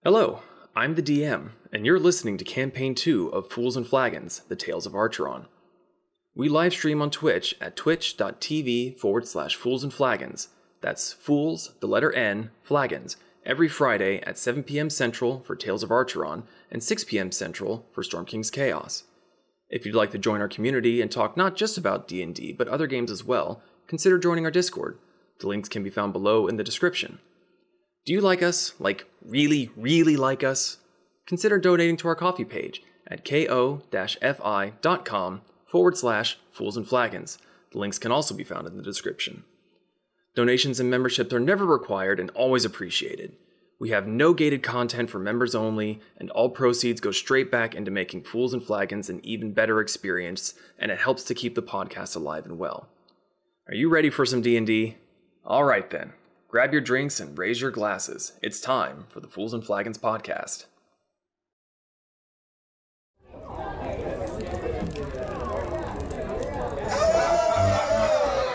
Hello, I'm the DM, and you're listening to Campaign 2 of Fools and Flagons, the Tales of Archeron. We livestream on Twitch at twitch.tv/foolsandflagons. That's fools, the letter N, flagons, every Friday at 7 p.m. Central for Tales of Archeron and 6 p.m. Central for Storm King's Chaos. If you'd like to join our community and talk not just about D&D, but other games as well, consider joining our Discord. The links can be found below in the description. Do you like us? Like, really, really like us? Consider donating to our coffee page at ko-fi.com/foolsandflagons. The links can also be found in the description. Donations and memberships are never required and always appreciated. We have no gated content for members only, and all proceeds go straight back into making Fools and Flagons an even better experience, and it helps to keep the podcast alive and well. Are you ready for some D&D? All right then. Grab your drinks and raise your glasses. It's time for the Fools and Flagons podcast.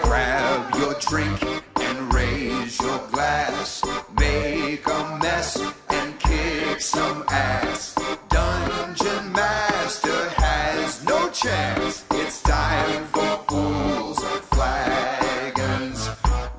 Grab your drink and raise your glass. Make a mess and kick some ass. Dungeon Master has no chance. It's time for Fools and Flagons.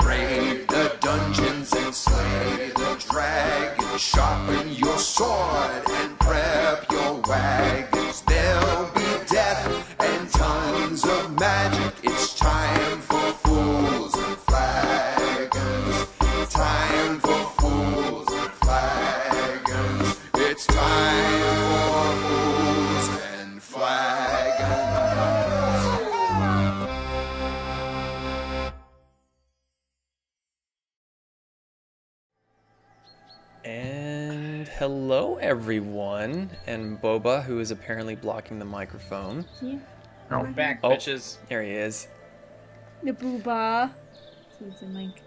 Raid the dungeons and slay the dragon. Sharpen your sword and prep your wagons. There'll be death and tons of magic. It's time for Fools and Flagons. Time for Fools and Flagons. It's time for Fools and Flagons. And hello everyone, and Boba, who is apparently blocking the microphone. Yeah. I'm back, Oh. bitches. There he is. The booba. So it's a mic.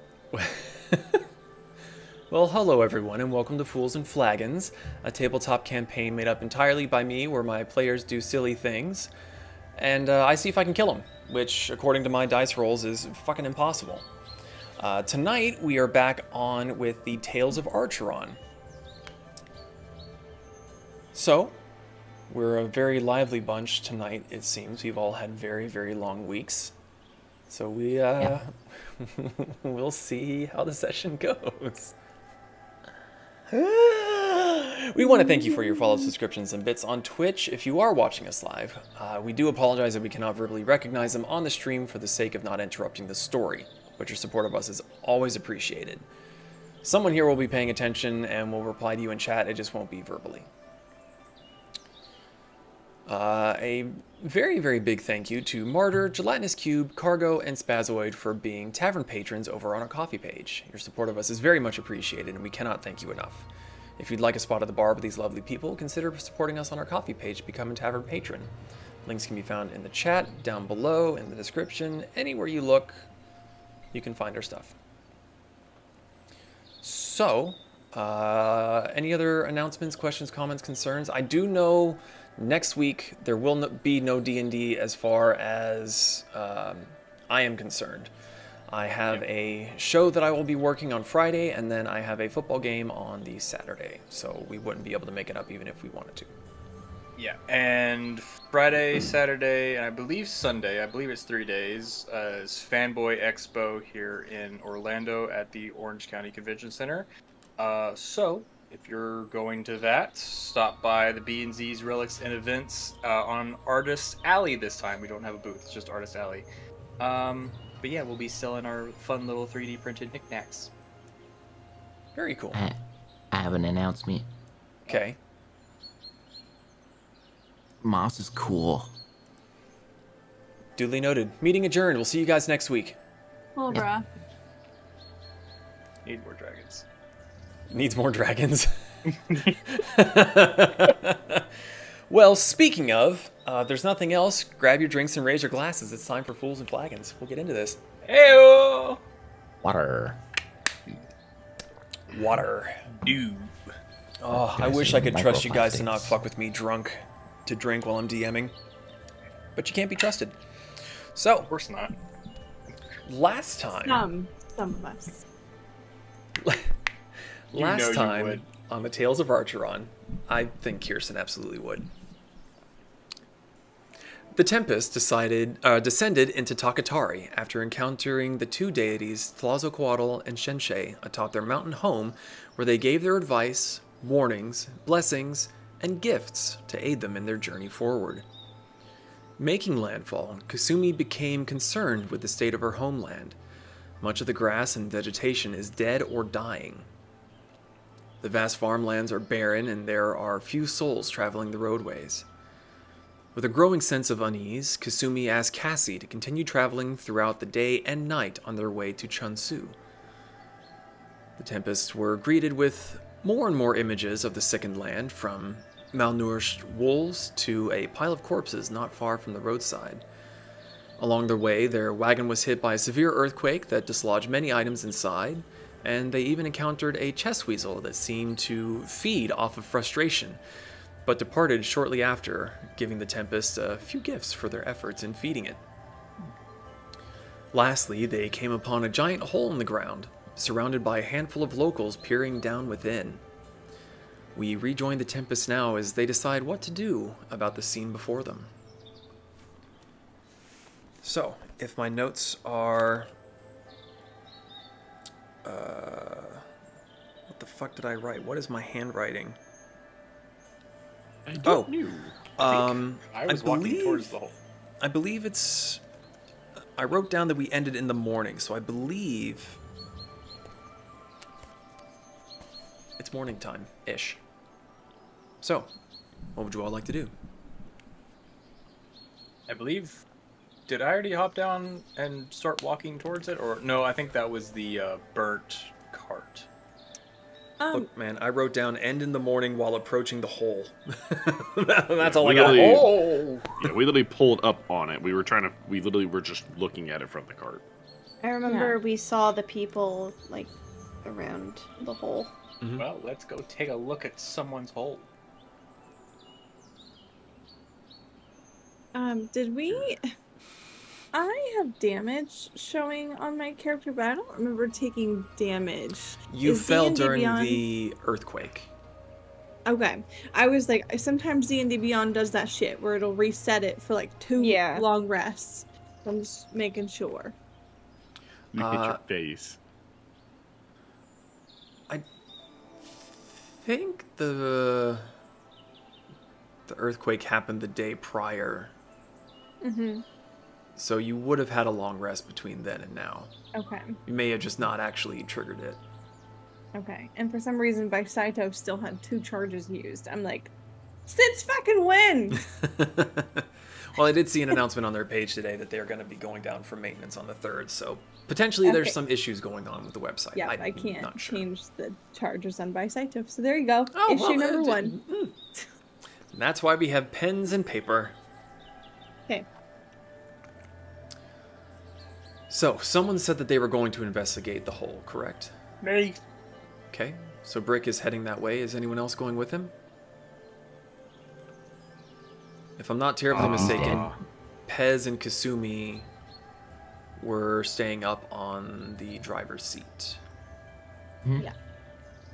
Well, hello everyone, and welcome to Fools and Flagons, a tabletop campaign made up entirely by me, where my players do silly things, and I see if I can kill them, which, according to my dice rolls, is fucking impossible. Tonight, we are back on with the Tales of Archeron. So, we're a very lively bunch tonight, it seems. We've all had very, very long weeks. So we, we'll see how the session goes. We want to thank you for your follow, subscriptions, and bits on Twitch if you are watching us live. We do apologize that we cannot verbally recognize them on the stream for the sake of not interrupting the story, but your support of us is always appreciated. Someone here will be paying attention and will reply to you in chat, it just won't be verbally. A very, very big thank you to Martyr, Gelatinous Cube, Cargo, and Spazoid for being tavern patrons over on our coffee page. Your support of us is very much appreciated, and we cannot thank you enough. If you'd like a spot at the bar with these lovely people, consider supporting us on our coffee page, become a tavern patron. Links can be found in the chat, down below, in the description, anywhere you look, you can find our stuff. So, any other announcements, questions, comments, concerns? I do know next week there will be no D&D as far as I am concerned. I have a show that I will be working on Friday, and then I have a football game on the Saturday, so we wouldn't be able to make it up even if we wanted to. Yeah, and Friday, Saturday, and I believe Sunday, I believe it's 3 days, is Fanboy Expo here in Orlando at the Orange County Convention Center. So, if you're going to that, stop by the B&Z's Relics and Events on Artist Alley this time. We don't have a booth, it's just Artist Alley. But yeah, we'll be selling our fun little 3D printed knickknacks. Very cool. I have an announcement. Okay. Moss is cool. Duly noted. Meeting adjourned. We'll see you guys next week. Oh, bruh. Need more dragons. Needs more dragons. Well, speaking of, there's nothing else. Grab your drinks and raise your glasses. It's time for Fools and Flagons. We'll get into this. Heyo! Water. Water. Dude. Oh, I Guys, wish I could trust you guys to microplastics. not fuck with me drunk to drink while I'm DMing. But you can't be trusted. So, Of course not. last time... Some of us. Last You know you time, would. on the Tales of Archeron? I think Kirsten absolutely would. The Tempests descended into Takatari after encountering the two deities Tlazocoatl and Shenshe atop their mountain home, where they gave their advice, warnings, blessings, and gifts to aid them in their journey forward. Making landfall, Kasumi became concerned with the state of her homeland. Much of the grass and vegetation is dead or dying. The vast farmlands are barren, and there are few souls traveling the roadways. With a growing sense of unease, Kasumi asked Cassie to continue traveling throughout the day and night on their way to Chunsu. The Tempests were greeted with more and more images of the sickened land, from malnourished wolves to a pile of corpses not far from the roadside. Along their way, their wagon was hit by a severe earthquake that dislodged many items inside, and they even encountered a chest weasel that seemed to feed off of frustration, but departed shortly after, giving the Tempests a few gifts for their efforts in feeding it. Lastly, they came upon a giant hole in the ground, surrounded by a handful of locals peering down within. We rejoin the Tempests now as they decide what to do about the scene before them. So, if my notes are... what the fuck did I write? What is my handwriting? I don't know. I was walking towards the hole. I believe it's... I wrote down that we ended in the morning, so I believe... it's morning time-ish. So, what would you all like to do? I believe... Did I already hop down and start walking towards it? Or no, I think that was the burnt cart. Look, man, I wrote down end in the morning while approaching the hole. That's all I got. Oh! Yeah, we literally pulled up on it. We literally were just looking at it from the cart. I remember we saw the people, like, around the hole. Mm-hmm. Well, let's go take a look at someone's hole. Did we... I have damage showing on my character, but I don't remember taking damage. You fell D&D during Beyond... the earthquake. Okay. I was like, sometimes D&D Beyond does that shit where it'll reset it for like 2 long rests. I'm just making sure. Look at your face. I think the earthquake happened the day prior. Mm-hmm. So you would have had a long rest between then and now. Okay. You may have just not actually triggered it. Okay. And for some reason, by Saito still had 2 charges used. I'm like, since fucking when? Well, I did see an announcement on their page today that they're going to be going down for maintenance on the 3rd, so potentially there's some issues going on with the website. Yeah, I can't change the charges on by Saito. So there you go. Oh, Issue number 1. That's why we have pens and paper. Okay. So, someone said that they were going to investigate the hole, correct? Me. Okay, so Brick is heading that way. Is anyone else going with him? If I'm not terribly mistaken, Pez and Kasumi were staying up on the driver's seat. Yeah.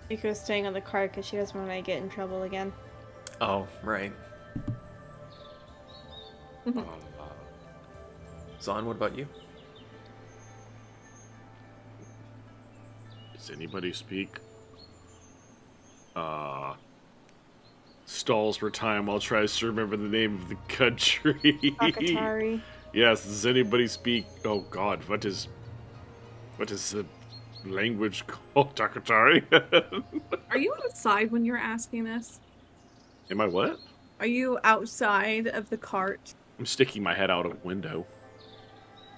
Iku's staying on the cart because she doesn't want to get in trouble again. Oh, right. Zon, what about you? Does anybody speak? Stalls for time while tries to remember the name of the country. Takatari. Yes, does anybody speak? Oh god, what is the language called? Takatari? Are you outside when you're asking this? Am I what? Are you outside of the cart? I'm sticking my head out of a window.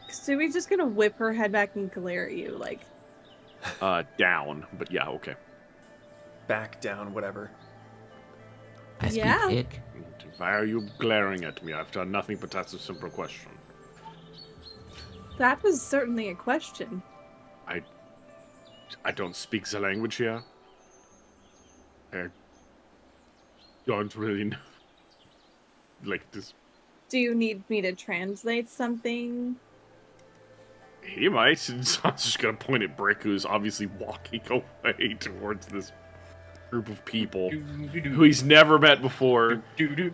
Kasumi's just gonna whip her head back and glare at you, like... Down, but yeah, okay. Back, down, whatever. I speak Yeah. hick. Why are you glaring at me? I've done nothing but ask a simple question. That was certainly a question. I don't speak the language here. I don't really know. Like this. Do you need me to translate something? He might. I'm just gonna point at Brick, who's obviously walking away towards this group of people who he's never met before,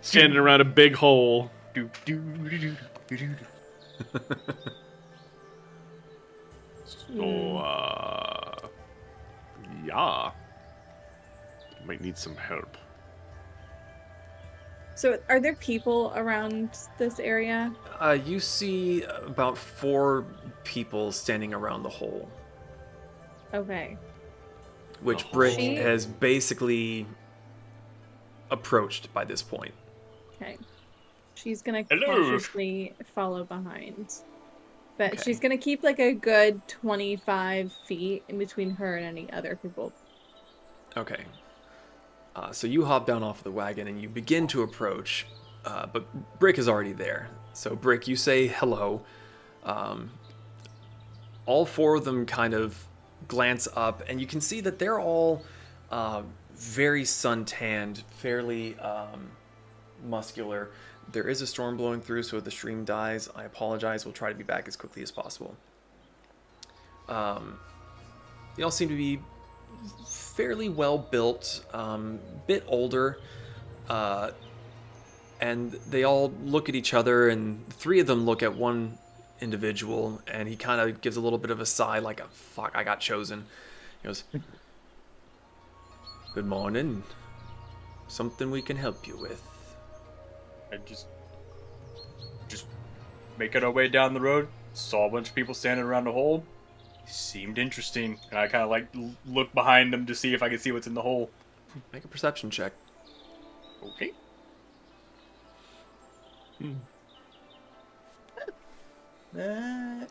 standing around a big hole. So, yeah. Might need some help. So, are there people around this area? You see about 4 people standing around the hole. Okay. Which Brick has basically approached by this point. Okay. She's gonna cautiously follow behind. But she's gonna keep like a good 25 feet in between her and any other people. Okay. So you hop down off the wagon and you begin to approach, but Brick is already there. So Brick, you say hello. All 4 of them kind of glance up, and you can see that they're all very sun-tanned, fairly muscular. There is a storm blowing through, so if the stream dies, I apologize. We'll try to be back as quickly as possible. They all seem to be fairly well built, bit older, and they all look at each other, and 3 of them look at one individual, and he kind of gives a little bit of a sigh, like, oh, fuck, I got chosen. He goes, good morning. Something we can help you with? I just making our way down the road, saw a bunch of people standing around a hole. Seemed interesting, and I kind of like look behind them to see if I can see what's in the hole. Make a perception check. Okay.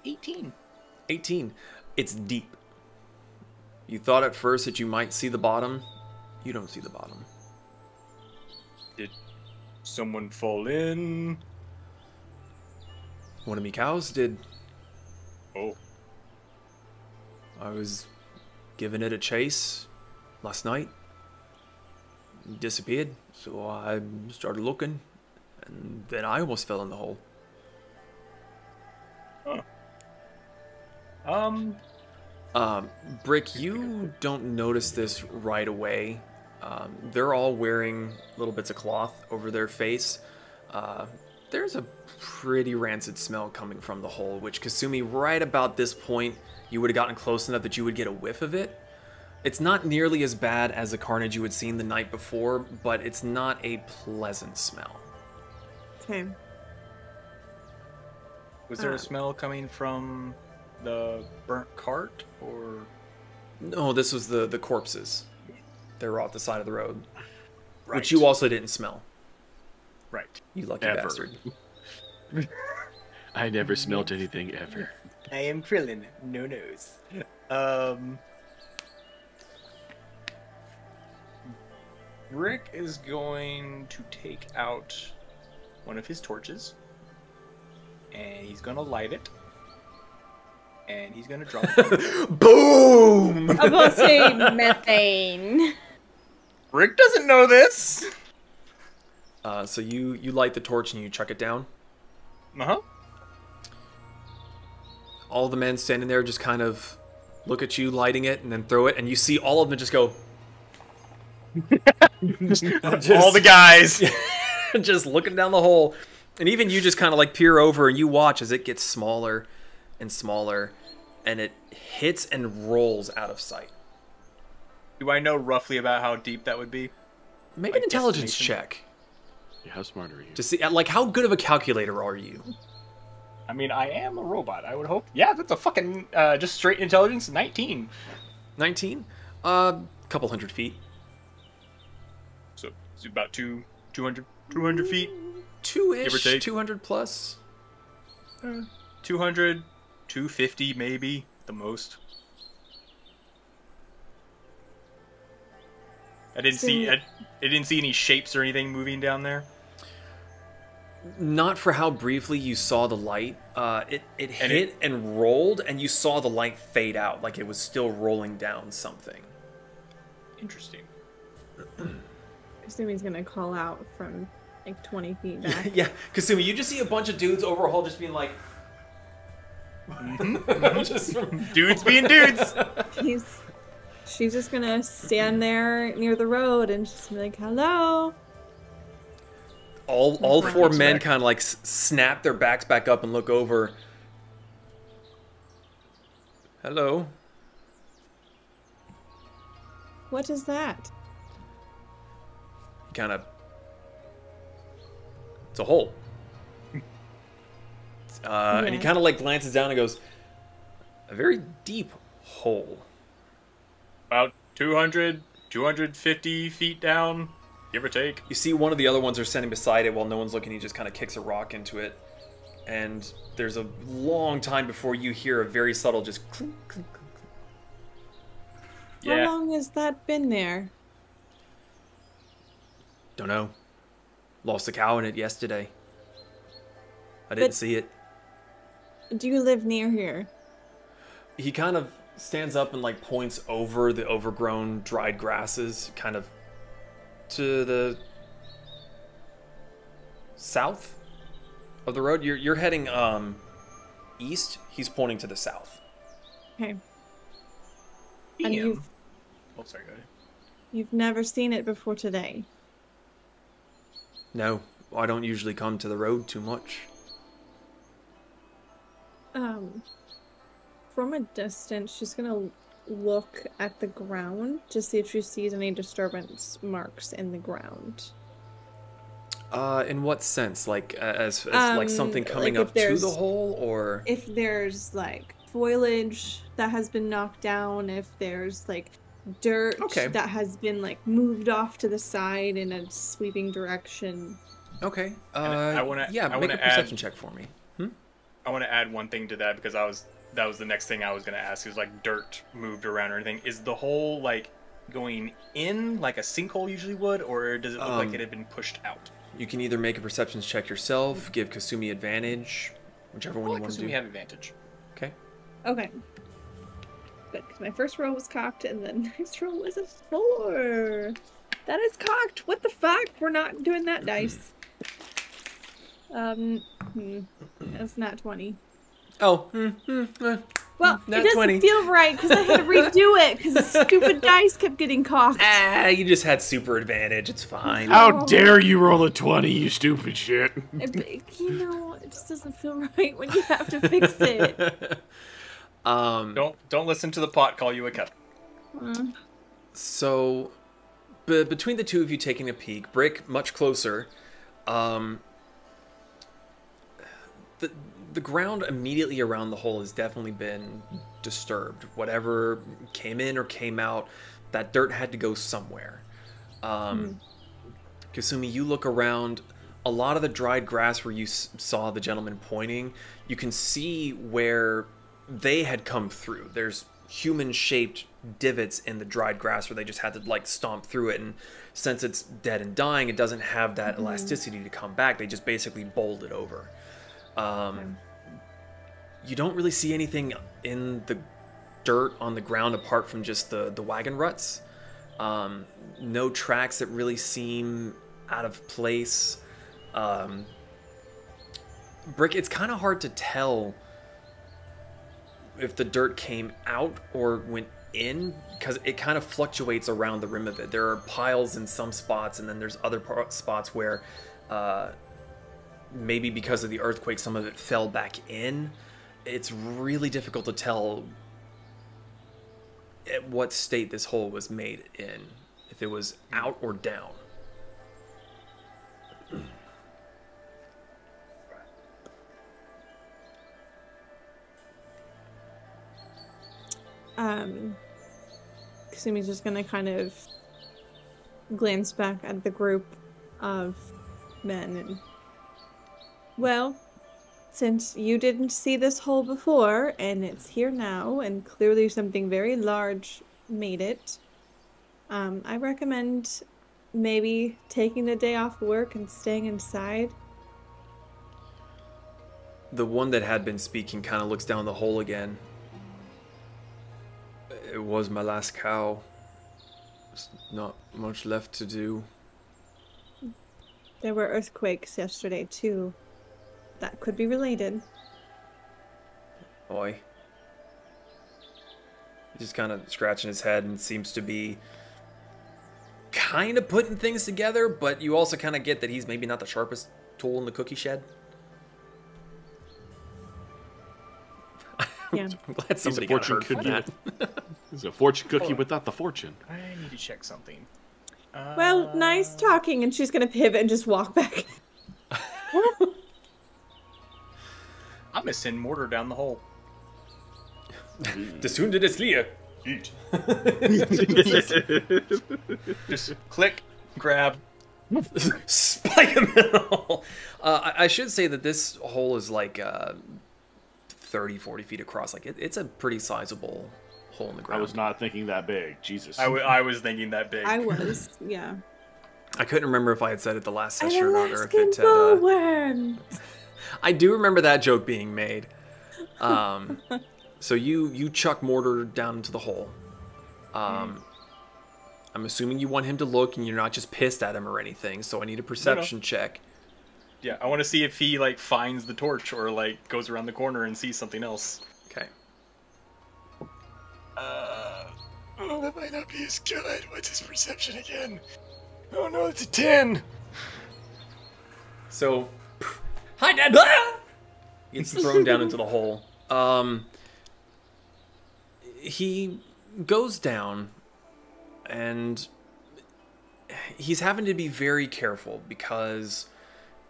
18. 18. It's deep. You thought at first that you might see the bottom. You don't see the bottom. Did someone fall in? One of me cows did. Oh. I was giving it a chase last night. It disappeared, so I started looking, and then I almost fell in the hole. Huh. Brick, you don't notice this right away. They're all wearing little bits of cloth over their face. There's a pretty rancid smell coming from the hole, which Kasumi, right about this point, you would have gotten close enough that you would get a whiff of it. It's not nearly as bad as the carnage you had seen the night before, but it's not a pleasant smell. Okay. Was there a smell coming from the burnt cart, or? No, this was the corpses. They were off the side of the road. Right. Which you also didn't smell. Right. You lucky Ever. bastard. I never smelt anything ever. I am Krillin. No nose. Rick is going to take out one of his torches, and he's gonna light it, and he's gonna drop it. Boom! I'm gonna say methane. Rick doesn't know this. So you light the torch and you chuck it down. Uh-huh. All the men standing there just kind of look at you lighting it and then throw it, and you see all of them just go. All the guys. Just looking down the hole. And even you just kind of like peer over and you watch as it gets smaller and smaller, and it hits and rolls out of sight. Do I know roughly about how deep that would be? Make Like an intelligence destination? check. Yeah, how smart are you? To see, like, how good of a calculator are you? I mean, I am a robot, I would hope. Yeah, that's a fucking, just straight intelligence, 19. 19? Couple hundred feet. So, it's about 200 feet. Give or Two-ish, take. 200 plus. 200, 250 maybe, the most. I didn't see any shapes or anything moving down there. Not for how briefly you saw the light. It hit and rolled, and you saw the light fade out, like it was still rolling down something. Interesting. Kasumi's gonna call out from like 20 feet back. Yeah, Kasumi, you just see a bunch of dudes over a hole just being like... Dudes being dudes. She's just gonna stand there near the road and just be like, hello. All four men kind of like snap their backs back up and look over. Hello. What is that? Kind of. It's a hole. And he kind of like glances down and goes, a very deep hole. About 200, 250 feet down, give or take. You see one of the other ones are standing beside it while no one's looking. He just kind of kicks a rock into it. And there's a long time before you hear a very subtle just clink, clink, clink, clink. How long has that been there? Don't know. Lost a cow in it yesterday. I didn't see it. Do you live near here? He kind of stands up and like points over the overgrown dried grasses, kind of to the south of the road. You're heading east. He's pointing to the south. Okay. And you've Oh, sorry, go ahead. you've never seen it before today. No, I don't usually come to the road too much. From a distance, she's gonna look at the ground to see if she sees any disturbance marks in the ground. In what sense? Like as like something coming like if up to the there's- hole, or If there's like foliage that has been knocked down, if there's like dirt Okay. that has been like moved off to the side in a sweeping direction. okay. I wanna- yeah, I make a wanna add- perception check for me. I want to add one thing to that because that was the next thing I was going to ask is like dirt moved around or anything. Is the hole like going in like a sinkhole usually would, or does it look like it had been pushed out? You can either make a perceptions check yourself, give Kasumi advantage, whichever one you want to do. We have advantage. Okay. Okay. Good, 'cause my first roll was cocked and then next roll was a 4. That is cocked. What the fuck? We're not doing that dice. That's not 20. Oh. Well, Nat it doesn't 20. feel right because I had to redo it because the stupid dice kept getting cocked. You just had super advantage. It's fine. How dare you roll a 20, you stupid shit. You know, it just doesn't feel right when you have to fix it. Don't listen to the pot call you a cut. So, between the two of you taking a peek, Brick much closer. The ground immediately around the hole has definitely been disturbed. Whatever came in or came out, that dirt had to go somewhere. Kasumi, you look around. A lot of the dried grass where you saw the gentleman pointing, you can see where they had come through. There's human-shaped divots in the dried grass where they just had to like stomp through it, and since it's dead and dying, it doesn't have that elasticity to come back. They just basically bowled it over. You don't really see anything in the dirt on the ground apart from just the wagon ruts. No tracks that really seem out of place. Brick, it's kind of hard to tell if the dirt came out or went in because it kind of fluctuates around the rim of it. There are piles in some spots, and then there's other spots where maybe because of the earthquake some of it fell back in. It's really difficult to tell at what state this hole was made in, if it was out or down. Kasumi's just gonna kind of glance back at the group of men and, well, since you didn't see this hole before and it's here now and clearly something very large made it, I recommend maybe taking the day off work and staying inside. The one that had been speaking kind of looks down the hole again. It was my last cow. There's not much left to do. There were earthquakes yesterday too. That could be related. Oi. He's just kind of scratching his head and seems to be kind of putting things together, but you also kind of get that he's maybe not the sharpest tool in the cookie shed. Yeah. I'm glad somebody He's a got fortune hurt from cookie. that. He's a fortune cookie without the fortune. I need to check something. Well, nice talking, and she's gonna pivot and just walk back. I'm gonna send mortar down the hole. Desunde des Lier. Just click, grab. Spike him in the hole. I should say that this hole is like 30, 40 feet across. Like it's a pretty sizable hole in the ground. I was not thinking that big. Jesus. I was thinking that big. I was, yeah. I couldn't remember if I had said it the last session or not, or if Alaskan it had. bullworm. I do remember that joke being made. So you chuck mortar down into the hole. I'm assuming you want him to look, and you're not just pissed at him or anything. So I need a perception check. Yeah, I want to see if he like finds the torch or like goes around the corner and sees something else. Okay. Oh, that might not be as good. What's his perception again? Oh no, it's a 10. So, hi, Dad. Ah! Gets thrown down into the hole. He goes down, and he's having to be very careful because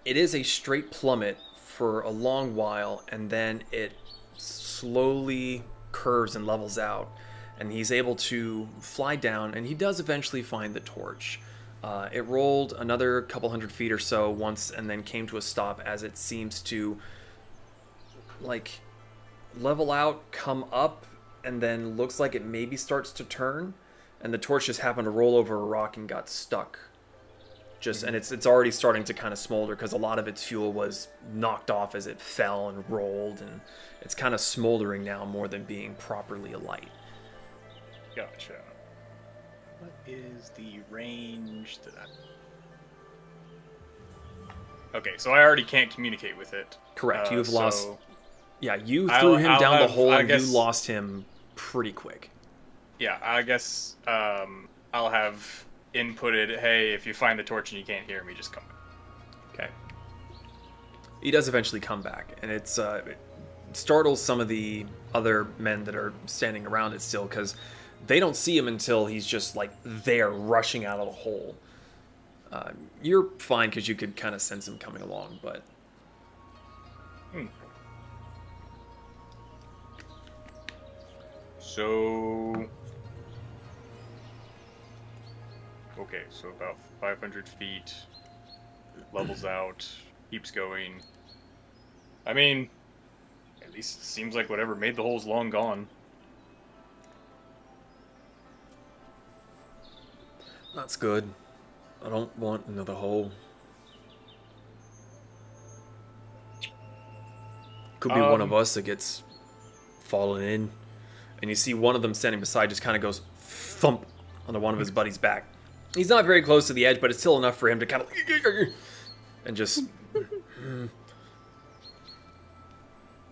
it is a straight plummet for a long while, and then it slowly curves and levels out, and he's able to fly down, and he does eventually find the torch. It rolled another couple hundred feet or so once, and then came to a stop as it seems to like level out, come up, and then looks like it maybe starts to turn, and the torch just happened to roll over a rock and got stuck. And it's already starting to kind of smolder because a lot of its fuel was knocked off as it fell and rolled, and it's kind of smoldering now more than being properly alight. Gotcha. What is the range that Okay, so I already can't communicate with it. Correct. You've lost. So... Yeah, you threw him down the hole, and guess... you lost him pretty quick. Yeah, I guess I'll have inputted, hey, if you find the torch and you can't hear me, just come back. Okay. He does eventually come back, and it startles some of the other men that are standing around it still, because they don't see him until he's just like there rushing out of the hole. You're fine because you could kind of sense him coming along, but... So... Okay, so about 500 feet, levels out, keeps going. I mean, at least it seems like whatever made the hole's long gone. That's good. I don't want another hole. Could be one of us that gets fallen in. And you see one of them standing beside just kind of goes thump onto one of his buddy's back. He's not very close to the edge, but it's still enough for him to kind of... And just...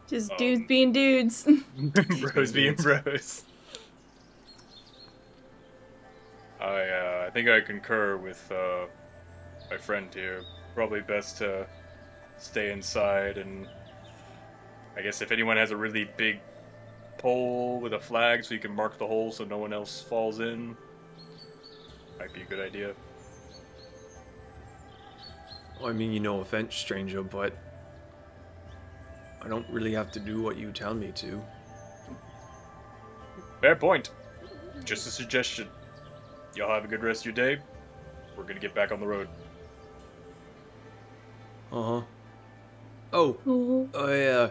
Just dudes being dudes. Bros being bros. I think I concur with my friend here. Probably best to stay inside, and I guess if anyone has a really big pole with a flag so you can mark the hole so no one else falls in, might be a good idea. I mean, no offense, stranger, but I don't really have to do what you tell me to. Fair point. Just a suggestion. Y'all have a good rest of your day. We're gonna get back on the road. Uh-huh. Oh,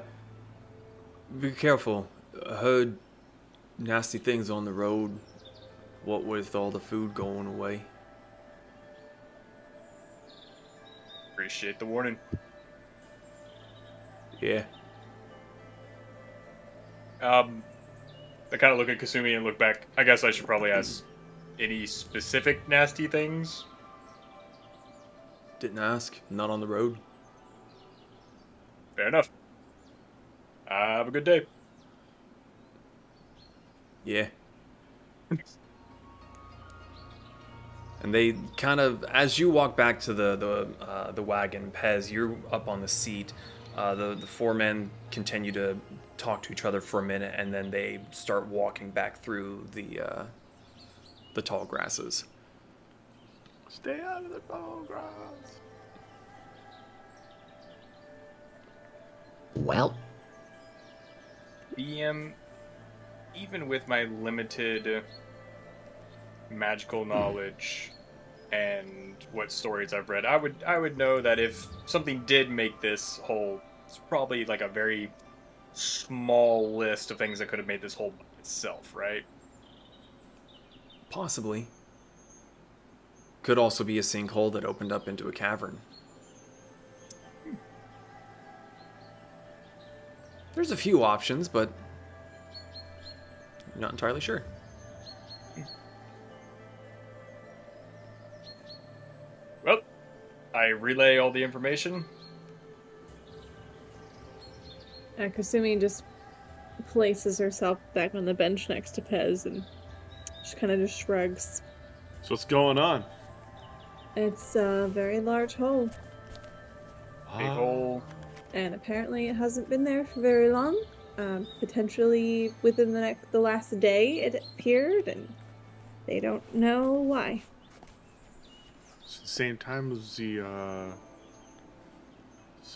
be careful. I heard nasty things on the road. What with all the food going away. Appreciate the warning. Yeah. I kind of look at Kasumi and look back. I guess I should probably ask any specific nasty things. Didn't ask. Not on the road. Fair enough. Have a good day. Yeah. And they kind of, as you walk back to the wagon, Pez, you're up on the seat. The four men continue to talk to each other for a minute, and then they start walking back through the tall grasses. Stay out of the tall grass. Well, DM, even with my limited magical knowledge and what stories I've read, I would know that if something did make this hole, it's probably like a very small list of things that could have made this hole by itself, right? Possibly. Could also be a sinkhole that opened up into a cavern. There's a few options, but I'm not entirely sure. Well, I relay all the information. Kasumi just places herself back on the bench next to Pez and she kind of just shrugs. So what's going on? It's a very large hole, A hole. and apparently it hasn't been there for very long. Potentially within the last day it appeared, and they don't know why. It's the same time as the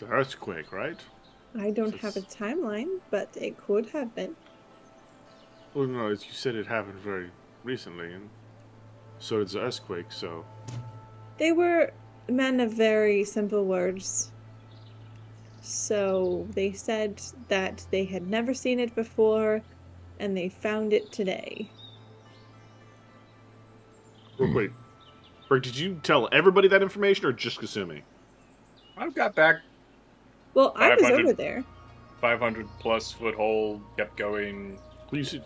earthquake, right? I don't have a timeline, but it could have been. Well, no, as you said, it happened very recently, and so did the earthquake. So They were men of very simple words. So they said that they had never seen it before, and they found it today. wait, Berg, did you tell everybody that information, or just Kasumi? I've got back Well, I was 500. over there. 500 plus foot hole, kept going. Well, you said,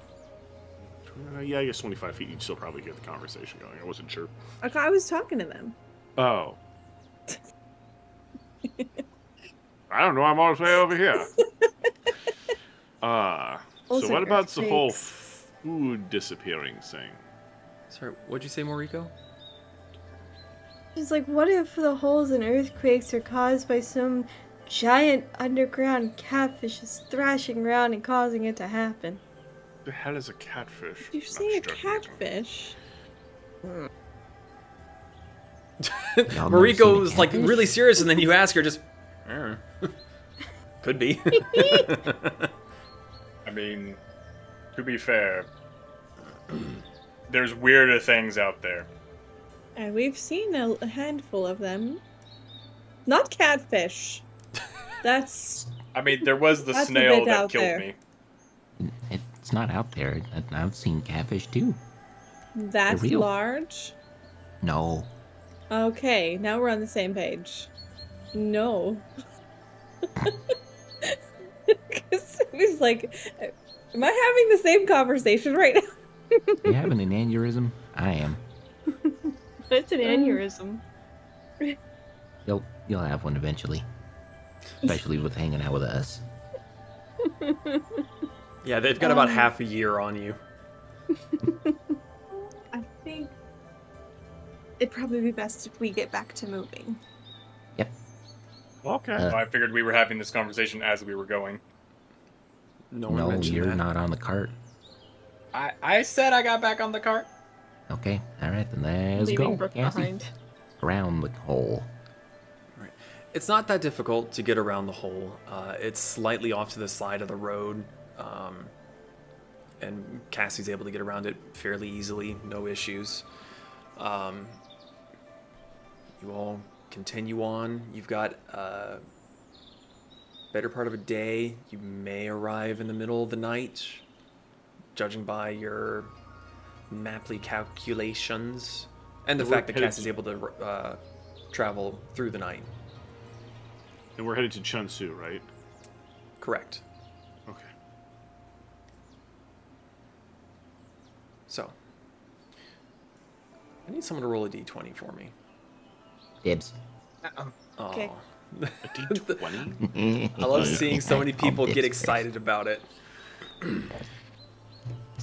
yeah, I guess 25 feet. You'd still probably get the conversation going. I wasn't sure. Like, I was talking to them. Oh. I don't know. I'm all the way over here. So Also what about the whole earthquakes. food disappearing thing? Sorry, what'd you say, Moriko? It's like, what if the holes and earthquakes are caused by some giant underground catfish just thrashing around and causing it to happen? The hell is a catfish? Did you say a catfish? Y'all never seen a Moriko was like catfish? really serious, and then you ask her just, I don't know. Could be. I mean, to be fair, there's weirder things out there. And we've seen a handful of them. Not catfish. That's... I mean, there was the That's a snail bit that out killed there. me. It's not out there. I've seen catfish too. That's real. large? No. Okay, now we're on the same page. No. Kasumi's like, am I having the same conversation right now? You having an aneurysm? I am. It's an aneurysm. You'll have one eventually. Especially with hanging out with us. Yeah, they've got about half a year on you. I think it'd probably be best if we get back to moving. Yep. Okay. I figured we were having this conversation as we were going. No one No, mentioned you're that. not on the cart. I said I got back on the cart. Okay, alright, then let's Leaving go. Brooke Cassie. behind. Around the hole. It's not that difficult to get around the hole. It's slightly off to the side of the road, and Cassie's able to get around it fairly easily, no issues. You all continue on. You've got a better part of a day. You may arrive in the middle of the night, judging by your maply calculations, and the We're fact that headed Cassie's able to travel through the night. And we're headed to Chunsu, right? Correct. Okay. So, I need someone to roll a d20 for me. Dibs. Okay. Aw. A D20? I love seeing so many people Dibs get first. excited about it.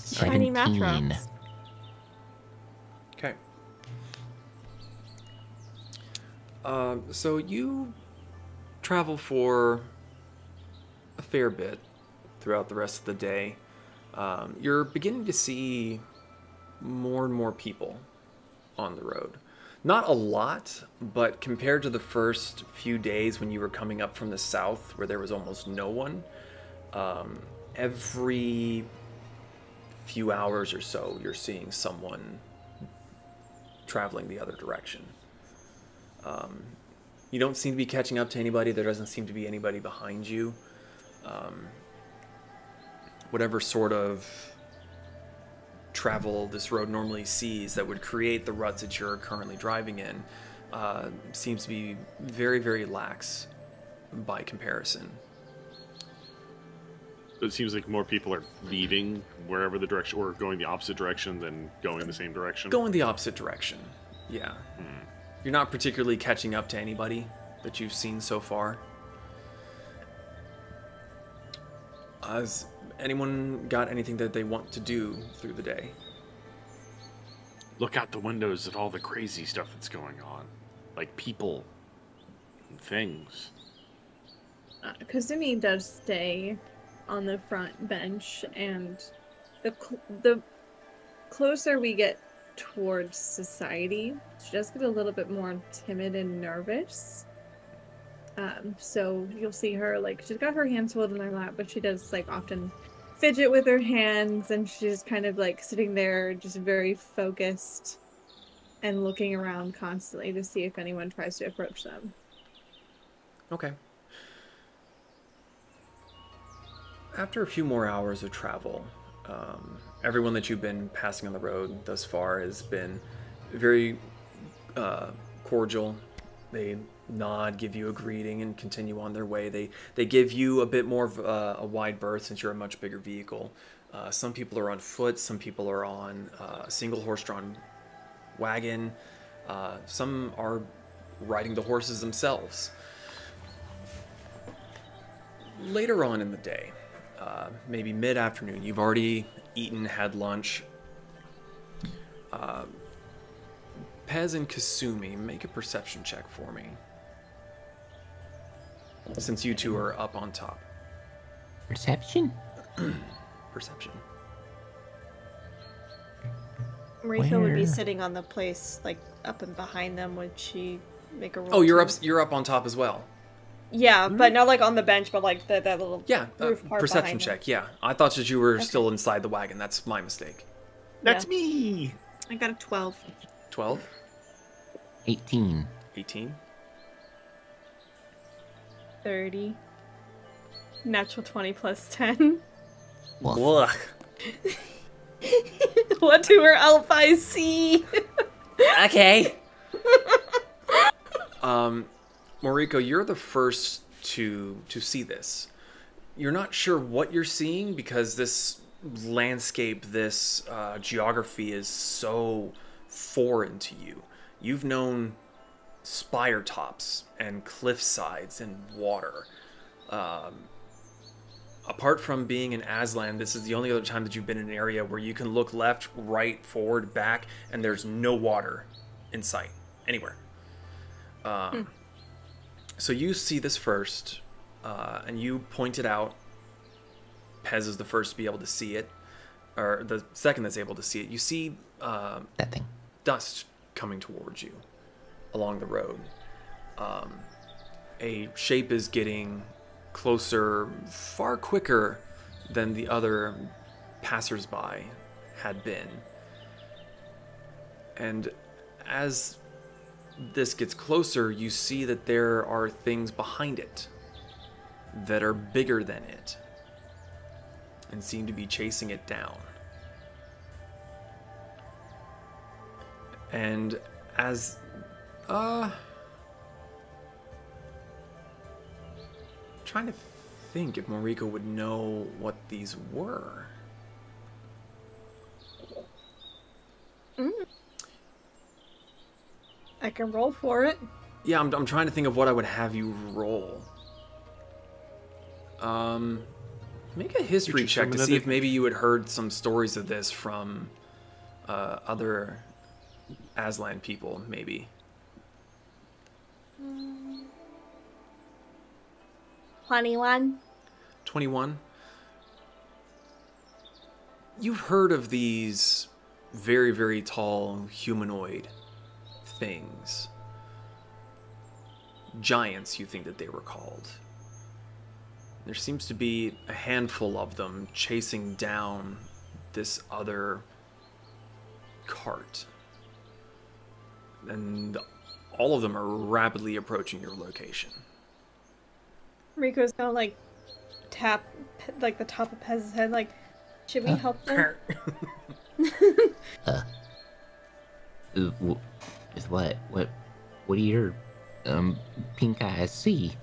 Shiny 17. mattrocks. So you travel for a fair bit throughout the rest of the day. You're beginning to see more and more people on the road. Not a lot, but compared to the first few days when you were coming up from the south where there was almost no one, every few hours or so you're seeing someone traveling the other direction. You don't seem to be catching up to anybody. There doesn't seem to be anybody behind you. Whatever sort of travel this road normally sees that would create the ruts that you're currently driving in seems to be very, very lax by comparison. It seems like more people are leaving wherever the direction, or going the opposite direction than going the same direction. Going the opposite direction, yeah. You're not particularly catching up to anybody that you've seen so far. Has anyone got anything that they want to do through the day? Look out the windows at all the crazy stuff that's going on. Like people and things. Kasumi does stay on the front bench, and the closer we get towards society, she does get a little bit more timid and nervous. So you'll see her, like, she's got her hands folded in her lap, but she does, like, often fidget with her hands, and she's kind of, like, sitting there just very focused and looking around constantly to see if anyone tries to approach them. Okay. After a few more hours of travel, everyone that you've been passing on the road thus far has been very cordial. They nod, give you a greeting, and continue on their way. They give you a bit more of a wide berth since you're a much bigger vehicle. Some people are on foot, some people are on a single horse-drawn wagon. Some are riding the horses themselves. Later on in the day, maybe mid-afternoon, you've already eaten, had lunch. Pez and Kasumi, make a perception check for me. Since you two are up on top. Perception? Perception. Marika would be Where? sitting on the place, like, up and behind them. Would she make a roll? Oh, you're too? up. You're up on top as well. Yeah, but not, like, on the bench, but, like, that little Yeah, roof part perception behind check. Yeah, I thought that you were still inside the wagon. That's my mistake. That's me! I got a 12. 12, 18. 18. 30. Natural 20 plus 10. Ugh. What do her elf eyes see? Okay. Moriko, you're the first to see this. You're not sure what you're seeing because this landscape, this geography is so foreign to you. You've known spire tops and cliff sides and water. Apart from being in Aslan, this is the only other time that you've been in an area where you can look left, right, forward, back, and there's no water in sight anywhere. So you see this first, and you point it out. Pez is the first to be able to see it, or the second that's able to see it. You see That thing. dust coming towards you along the road. A shape is getting closer far quicker than the other passersby had been. And as this gets closer, you see that there are things behind it that are bigger than it and seem to be chasing it down. And as trying to think if Moriko would know what these were. I can roll for it. Yeah, I'm trying to think of what I would have you roll. Make a history Just check from to see another- if maybe you had heard some stories of this from other Aslan people, maybe. 21. 21. You've heard of these very, very tall humanoid things. Giants, you think that they were called. There seems to be a handful of them chasing down this other cart. And all of them are rapidly approaching your location. Rico's gonna like tap like the top of Pez's head, like, should we help them? With what? What do your pink eyes see?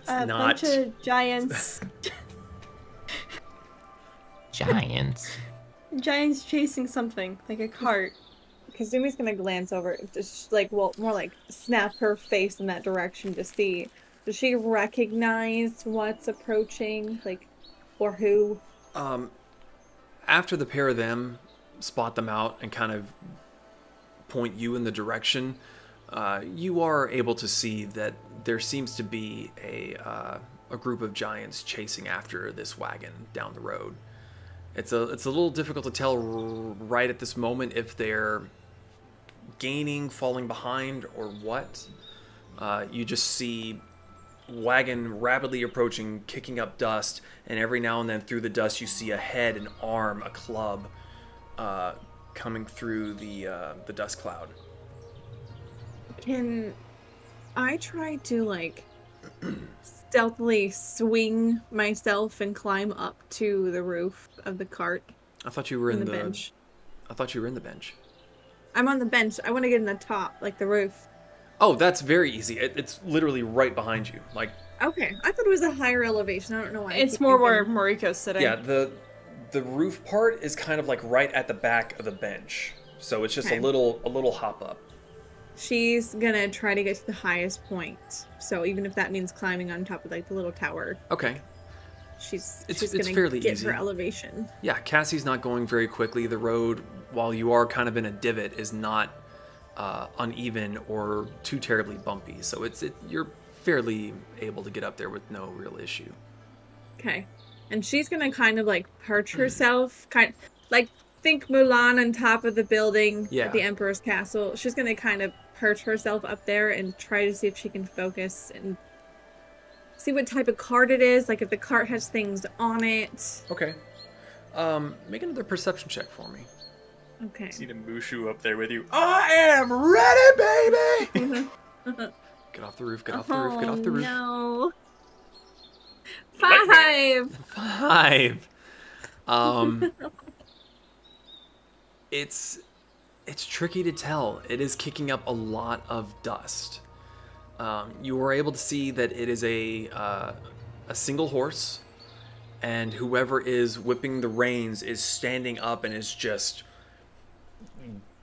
A bunch of giants. Giants. Giants chasing something, like a cart. Kazumi's gonna glance over, just like, well, more like snap her face in that direction to see. Does she recognize what's approaching, like, or who? After the pair of them spot them out and kind of point you in the direction, you are able to see that there seems to be a group of giants chasing after this wagon down the road. It's a little difficult to tell right at this moment if they're gaining, falling behind, or what. You just see wagon rapidly approaching, kicking up dust, and every now and then through the dust you see a head, an arm, a club coming through the dust cloud. Can I try to, like, stealthily swing myself and climb up to the roof of the cart? I thought you were in the bench. I thought you were in the bench. I'm on the bench. I want to get in the top, like the roof. Oh, that's very easy. It's literally right behind you. Like, okay, I thought it was a higher elevation. I don't know why. It's more where Mariko's sitting. yeah, the roof part is kind of like right at the back of the bench, so it's just Okay. a little hop up. She's gonna try to get to the highest point. So even if that means climbing on top of like the little tower, Okay. she's It's gonna fairly get easy. her elevation. Yeah, Cassie's not going very quickly. The road, while you are kind of in a divot, is not uneven or too terribly bumpy. So you're fairly able to get up there with no real issue. Okay, and she's gonna kind of like perch herself, like think Mulan on top of the building Yeah. at the Emperor's Castle. She's gonna kind of perch herself up there and try to see if she can focus and see what type of cart it is. Like if the cart has things on it. Okay. Make another perception check for me. Okay. See the Mushu up there with you. I am ready, baby! Get off the roof, get off the roof, get off the roof. No. 5. 5. It's tricky to tell. It is kicking up a lot of dust. You were able to see that it is a single horse, and whoever is whipping the reins is standing up and is just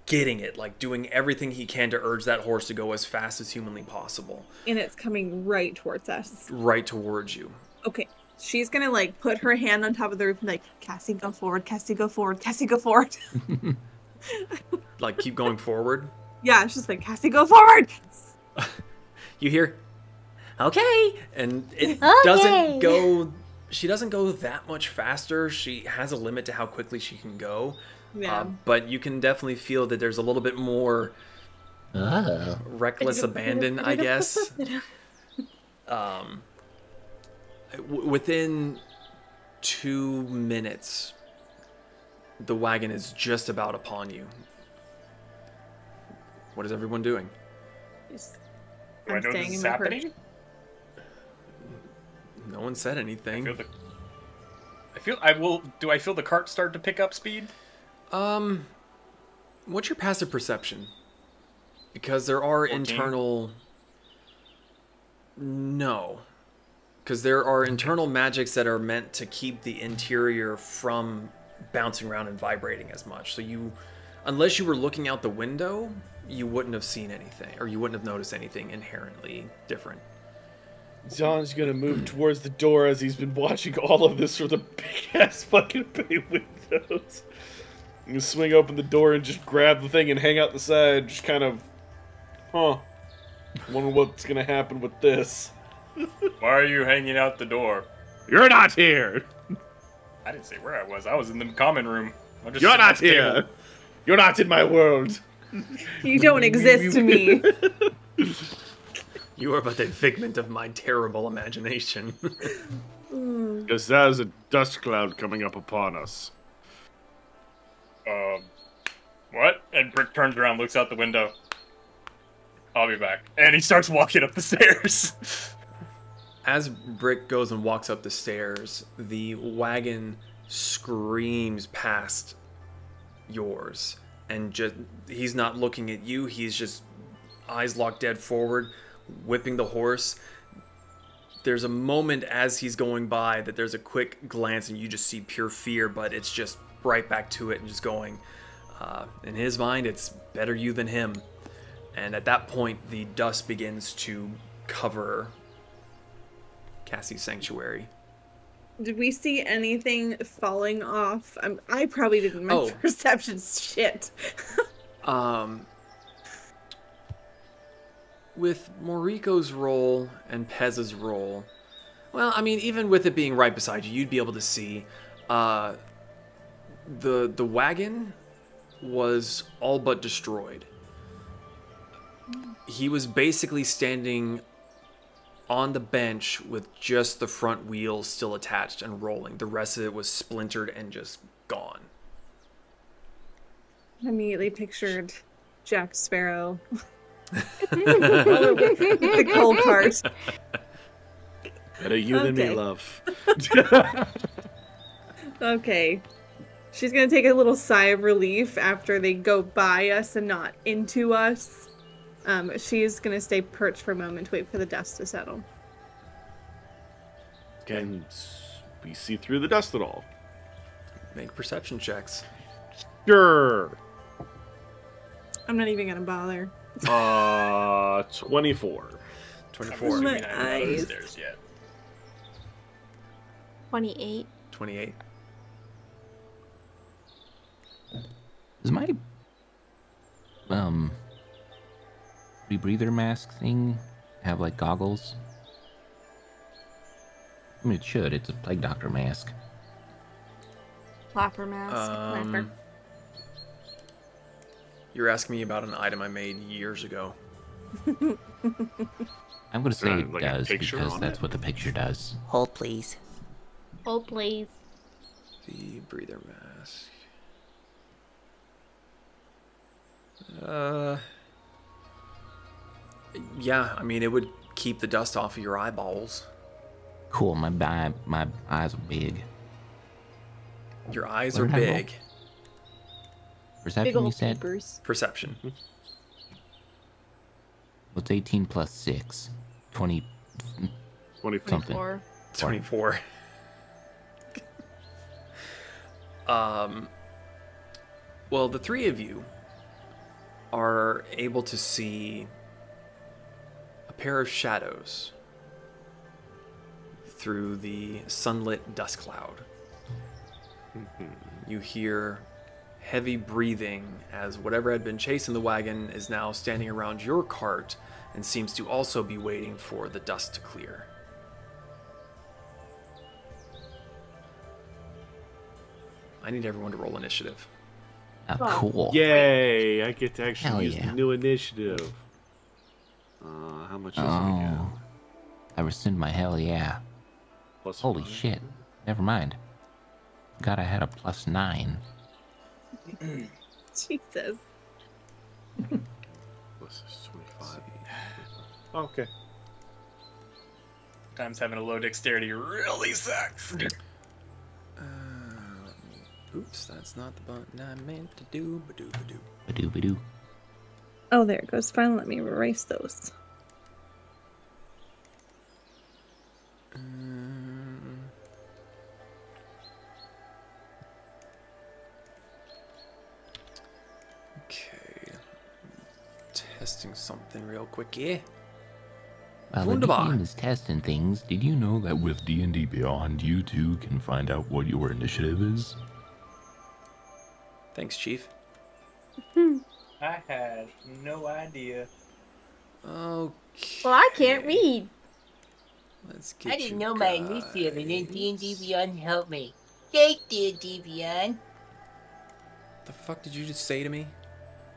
getting it, like doing everything he can to urge that horse to go as fast as humanly possible. And it's coming right towards us. Right towards you. Okay. She's gonna like put her hand on top of the roof and like, Cassie, go forward, Cassie, go forward, Cassie, go forward. Like keep going forward. Yeah, she's like, Cassie, go forward. You hear, okay, and it Okay. doesn't go. She doesn't go that much faster. She has a limit to how quickly she can go. Yeah. But you can definitely feel that there's a little bit more Oh. reckless abandon, I guess. Within 2 minutes, the wagon is just about upon you. What is everyone doing? Do I know this is happening? No one said anything. Do I feel the cart start to pick up speed? What's your passive perception? Because there are 14. internal... No. Because there are internal magics that are meant to keep the interior from bouncing around and vibrating as much. So you, unless you were looking out the window, you wouldn't have seen anything, or you wouldn't have noticed anything inherently different. John's gonna move towards the door as he's been watching all of this through the big ass fucking bay windows. I'm gonna swing open the door and just grab the thing and hang out the side, just kind of, wonder what's gonna happen with this. Why are you hanging out the door? You're not here. I didn't say where I was. I was in the common room. I'm just You're sitting at not the here. table. You're not in my world. You don't exist to me. You are but a figment of my terrible imagination. Because there's a dust cloud coming up upon us. What? And Brick turns around, looks out the window. I'll be back. And he starts walking up the stairs. As Brick goes and walks up the stairs, the wagon screams past yours. And just he's not looking at you, he's just eyes locked dead forward, whipping the horse. There's a moment as he's going by that there's a quick glance and you just see pure fear, but it's just right back to it and just going. In his mind, it's better you than him. And at that point, the dust begins to cover Cassie's sanctuary. Did we see anything falling off? I probably didn't. My perception's shit. With Moriko's roll and Pez's roll, well, I mean, even with it being right beside you, you'd be able to see the wagon was all but destroyed. He was basically standing on the bench with just the front wheels still attached and rolling. The rest of it was splintered and just gone. I immediately pictured Jack Sparrow. The cold part. Better you than me, love. Okay. She's gonna take a little sigh of relief after they go by us and not into us. She's gonna stay perched for a moment to wait for the dust to settle. Can we see through the dust at all? Make perception checks. Sure. I'm not even gonna bother. 24. 24. My I haven't been up the eyes. stairs yet. 28. 28. Does my rebreather mask thing have like goggles? I mean, it should. It's a plague doctor mask. Flapper mask. Flapper. You're asking me about an item I made years ago. I'm gonna say it like a does picture because on that's it? what the picture does. Hold, please. Hold, please. The breather mask. Yeah, I mean, it would keep the dust off of your eyeballs. Cool. My eyes are big. Your eyes What are did I roll? big. Big Perception, you old said? peepers. Perception. What's 18 plus 6? 20 24. something. 24. 24. Well, the three of you are able to see a pair of shadows through the sunlit dust cloud. You hear heavy breathing as whatever had been chasing the wagon is now standing around your cart and seems to also be waiting for the dust to clear. I need everyone to roll initiative. Oh, cool. Yay! I get to Hell actually use yeah. the new initiative. How much is it again? Oh. I rescind my hell yeah. Plus Holy 5. shit. Never mind. God, I had a plus 9. Jesus. Plus 25. Okay. Sometimes having a low dexterity really sucks. Oops, that's not the button I meant to do. Ba-doo. Ba-doo. Oh, there it goes. Finally, let me erase those. Okay. Testing something real quick here. While the Wunderbar. game is testing things, did you know that with D&D Beyond, you too can find out what your initiative is? Thanks, Chief. I had no idea. Okay. Well, I can't read. Let's get I didn't you know my initiative, and then D&D guys. Beyond helped me. Thanks, D&D Beyond. The fuck did you just say to me?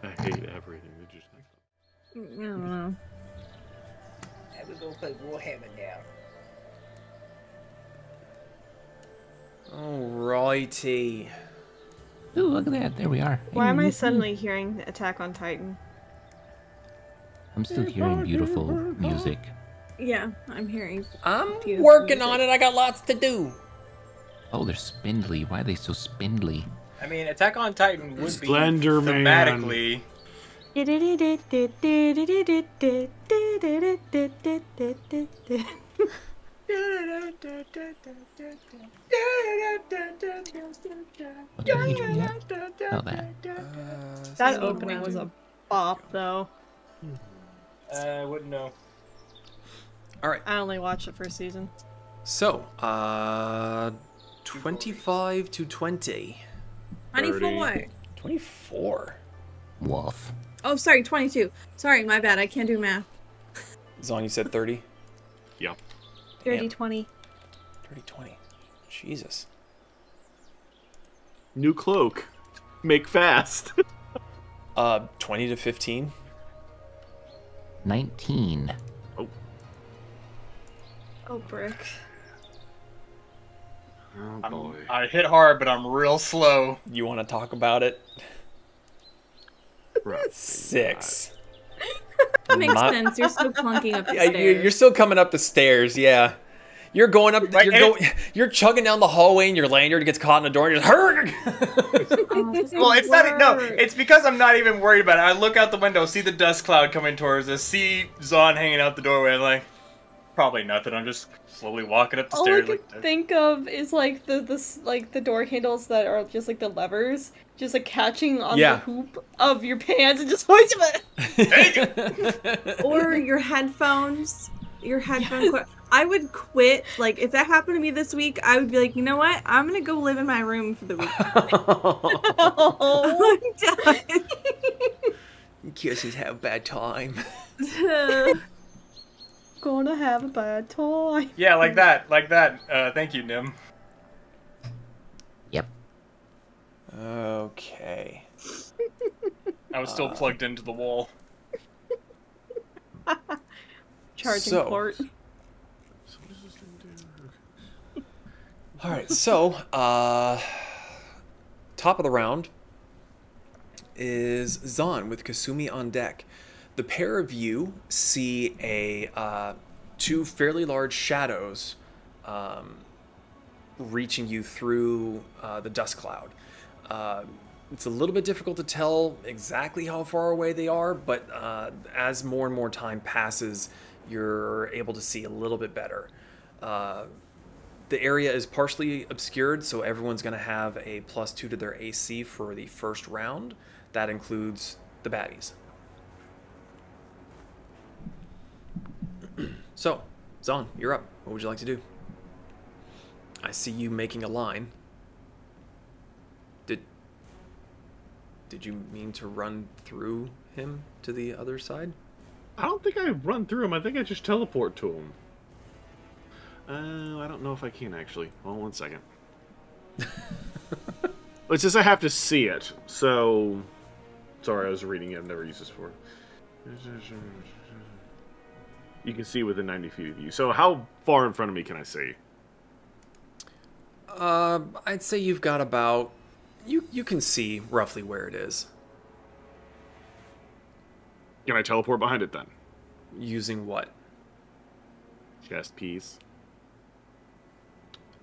I hate everything that just I don't know. I will go play Warhammer now. Alrighty. Ooh, look at that. There we are. Why am I Hey, suddenly hearing the Attack on Titan? I'm still hearing beautiful music. Yeah, I'm hearing. I'm Beautiful working music. on it. I got lots to do. Oh, they're spindly. Why are they so spindly? I mean, Attack on Titan would be Slender Man. thematically. What the HP at? Oh, that. That opening was a bop, though. I wouldn't know. All right. I only watched the first season. So, 25 to 20. 24. 24. Wolf. Oh, sorry, 22. Sorry, my bad. I can't do math. Zon, you said 30? Yeah. 30, 20. 30, 20. Jesus. New cloak. Make fast. 20 to 15. 19. Oh, brick. Oh boy. I hit hard, but I'm real slow. You want to talk about it? Right. 6. That makes My- sense. You're still clunking up the Yeah, stairs. you're still coming up the stairs, yeah. You're going up, Right, you're chugging down the hallway and your lanyard gets caught in the door and you're just, Well, it's not. No, it's because I'm not even worried about it. I look out the window, see the dust cloud coming towards us, see Zon hanging out the doorway. I'm like, probably nothing. I'm just slowly walking up the All I stairs. can Like, think of is like the door handles that are just like the levers, just like catching on Yeah. the hoop of your pants and just hoist it. Or your headphones. Your headphone. I would quit. Like, if that happened to me this week, I would be like, you know what? I'm gonna go live in my room for the week. I'm done. Kisses have a bad time. Gonna have a bad time. yeah, like that. Thank you, Nim. Yep. Okay. I was still plugged into the wall. Charging So- port. Alright, so, top of the round is Zon with Kasumi on deck. The pair of you see two fairly large shadows reaching you through the dust cloud. It's a little bit difficult to tell exactly how far away they are, but as more and more time passes, you're able to see a little bit better. The area is partially obscured, so everyone's going to have a +2 to their AC for the first round. That includes the baddies. So, Zon, you're up. What would you like to do? I see you making a line. Did you mean to run through him to the other side? I don't think I run through him. I think I just teleport to him. I don't know if I can actually. Hold on 1 second. It's just I have to see it. So, sorry, I was reading it. I've never used this before. You can see within 90 feet of you. So, how far in front of me can I see? I'd say you've got about... You can see roughly where it is. Can I teleport behind it then? Using what? Chest piece.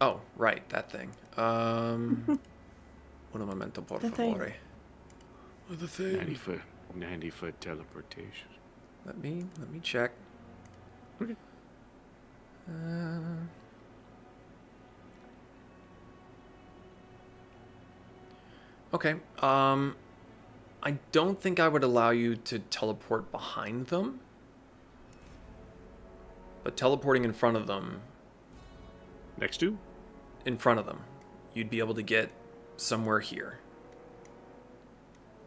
Oh, right, that thing. Un momento, por thing. favore. The thing. 90-foot teleportation. Let me check. Okay. Okay. I don't think I would allow you to teleport behind them. But teleporting in front of them, Next to? you'd be able to get somewhere here.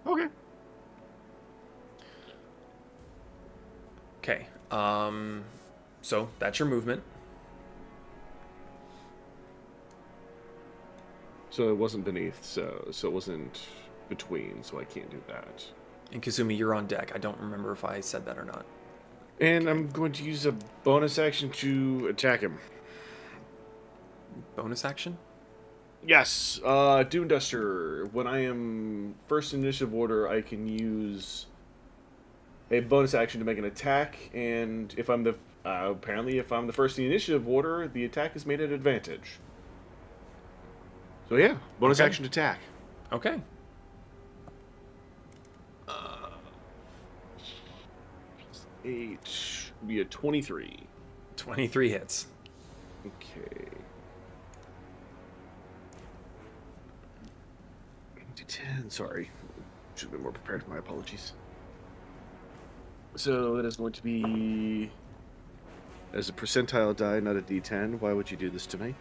Okay. Okay. So that's your movement. So it wasn't beneath, so it wasn't between, so I can't do that. And Kasumi, you're on deck. I don't remember if I said that or not. And I'm going to use a bonus action to attack him. Bonus action? Yes, Dune Duster. When I am first in initiative order, I can use a bonus action to make an attack, and if I'm the apparently if I'm the first in the initiative order, the attack is made at advantage. So yeah, bonus action to attack. Okay. 8 would be a 23. 23 hits. Okay. 10. Sorry, should have been more prepared. My apologies. So that is going to be as a percentile die, not a D10. Why would you do this to me?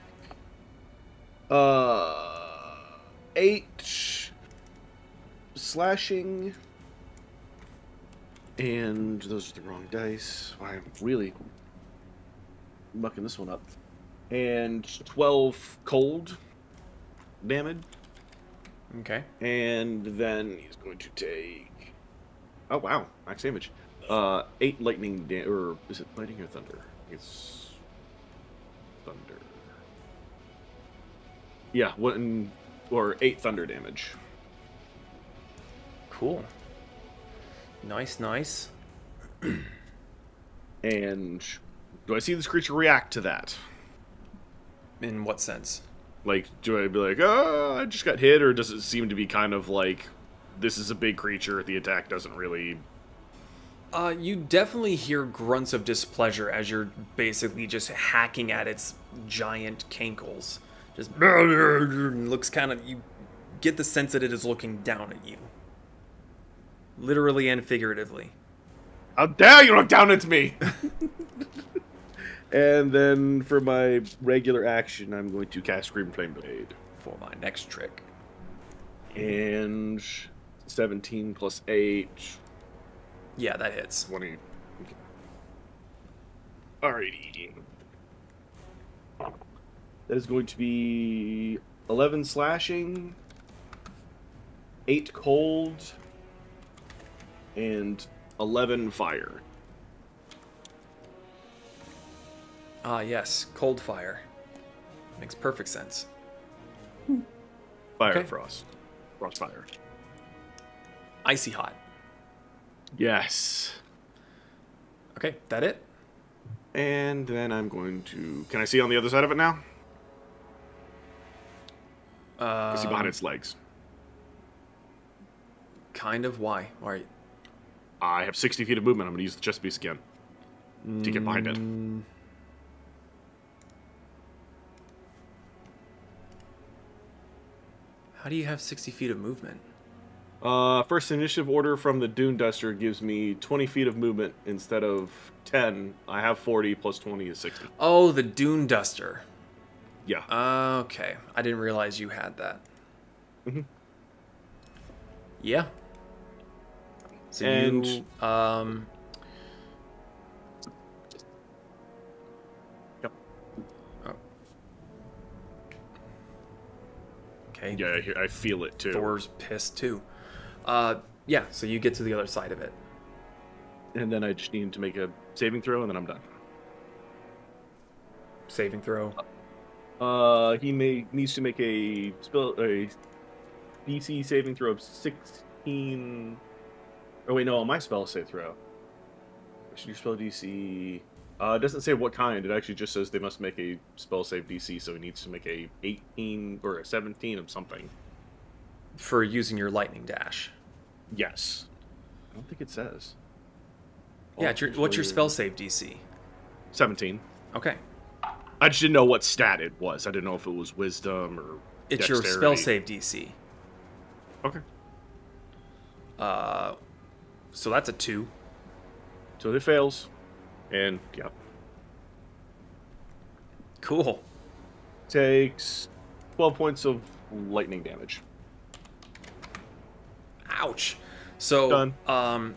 8 slashing, and those are the wrong dice. I'm really mucking this one up. And 12 cold damage. Okay. And then he's going to take... Oh, wow. Max damage. 8 lightning or is it lightning or thunder? It's... thunder. Yeah, 8 thunder damage. Cool. Nice, nice. And do I see this creature react to that? In what sense? Like, do I be like, oh, I just got hit, or does it seem to be kind of like, this is a big creature, the attack doesn't really... You definitely hear grunts of displeasure as you're basically just hacking at its giant cankles. Just looks kind of... You get the sense that it is looking down at you. Literally and figuratively. How dare you look down at me! And then for my regular action, I'm going to cast Scream Flame Blade. For my next trick. And 17 plus 8. Yeah, that hits. 20. Okay. Alrighty. That is going to be 11 slashing, 8 cold, and 11 fire. Ah, yes. Cold fire. Makes perfect sense. Fire, Okay. frost. Frost fire. Icy hot. Yes. Okay, that it? And then I'm going to... Can I see on the other side of it now? I see behind its legs. Kind of. Why? Why? I have 60 feet of movement. I'm going to use the chest piece again to get behind it. How do you have 60 feet of movement? First initiative order from the Dune Duster gives me 20 feet of movement instead of 10. I have 40 plus 20 is 60. Oh, the Dune Duster. Yeah. Okay. I didn't realize you had that. Mm-hmm. Yeah. So And- you, Yep. Oh. Okay. Yeah, I feel it too. Thor's pissed too. Yeah, so you get to the other side of it. And then I just need to make a saving throw, and then I'm done. Saving throw. He needs to make a DC saving throw of 16. Oh wait, no, on my spell save throw. Your spell DC. It doesn't say what kind. It actually just says they must make a spell save DC, so he needs to make a 18 or a 17 of something. For using your lightning dash. Yes. I don't think it says. Yeah, what's your spell save DC? 17. Okay. I just didn't know what stat it was. I didn't know if it was wisdom or It's dexterity. your spell save DC. Okay. So that's a 2. So it fails. And, yeah. Cool. Takes 12 points of lightning damage. Ouch. So, Done.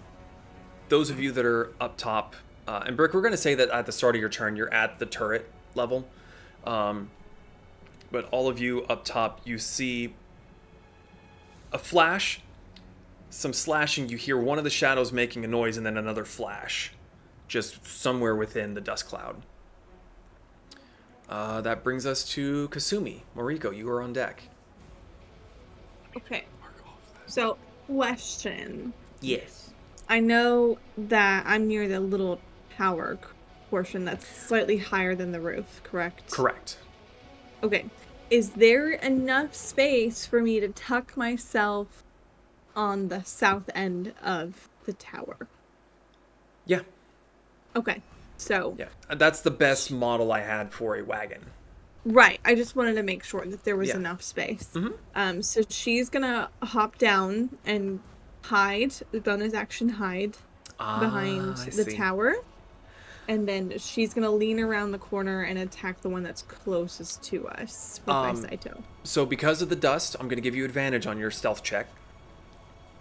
Those of you that are up top, and Brick, we're going to say that at the start of your turn, you're at the turret level. But but all of you up top, you see a flash, some slashing. You hear one of the shadows making a noise, and then another flash, just somewhere within the dust cloud. That brings us to Kasumi. Moriko, you are on deck. Okay. So, question. Yes. I know that I'm near the little tower portion that's slightly higher than the roof, correct? Correct. Okay. Is there enough space for me to tuck myself on the south end of the tower? Yeah. Okay. So. Yeah. That's the best model I had for a wagon. Right. I just wanted to make sure that there was Yeah. enough space. Mm-hmm. So she's gonna hop down and hide, the bonus action hide, behind I the see. tower. And then she's gonna lean around the corner and attack the one that's closest to us with my Saito. So because of the dust, I'm going to give you advantage on your stealth check.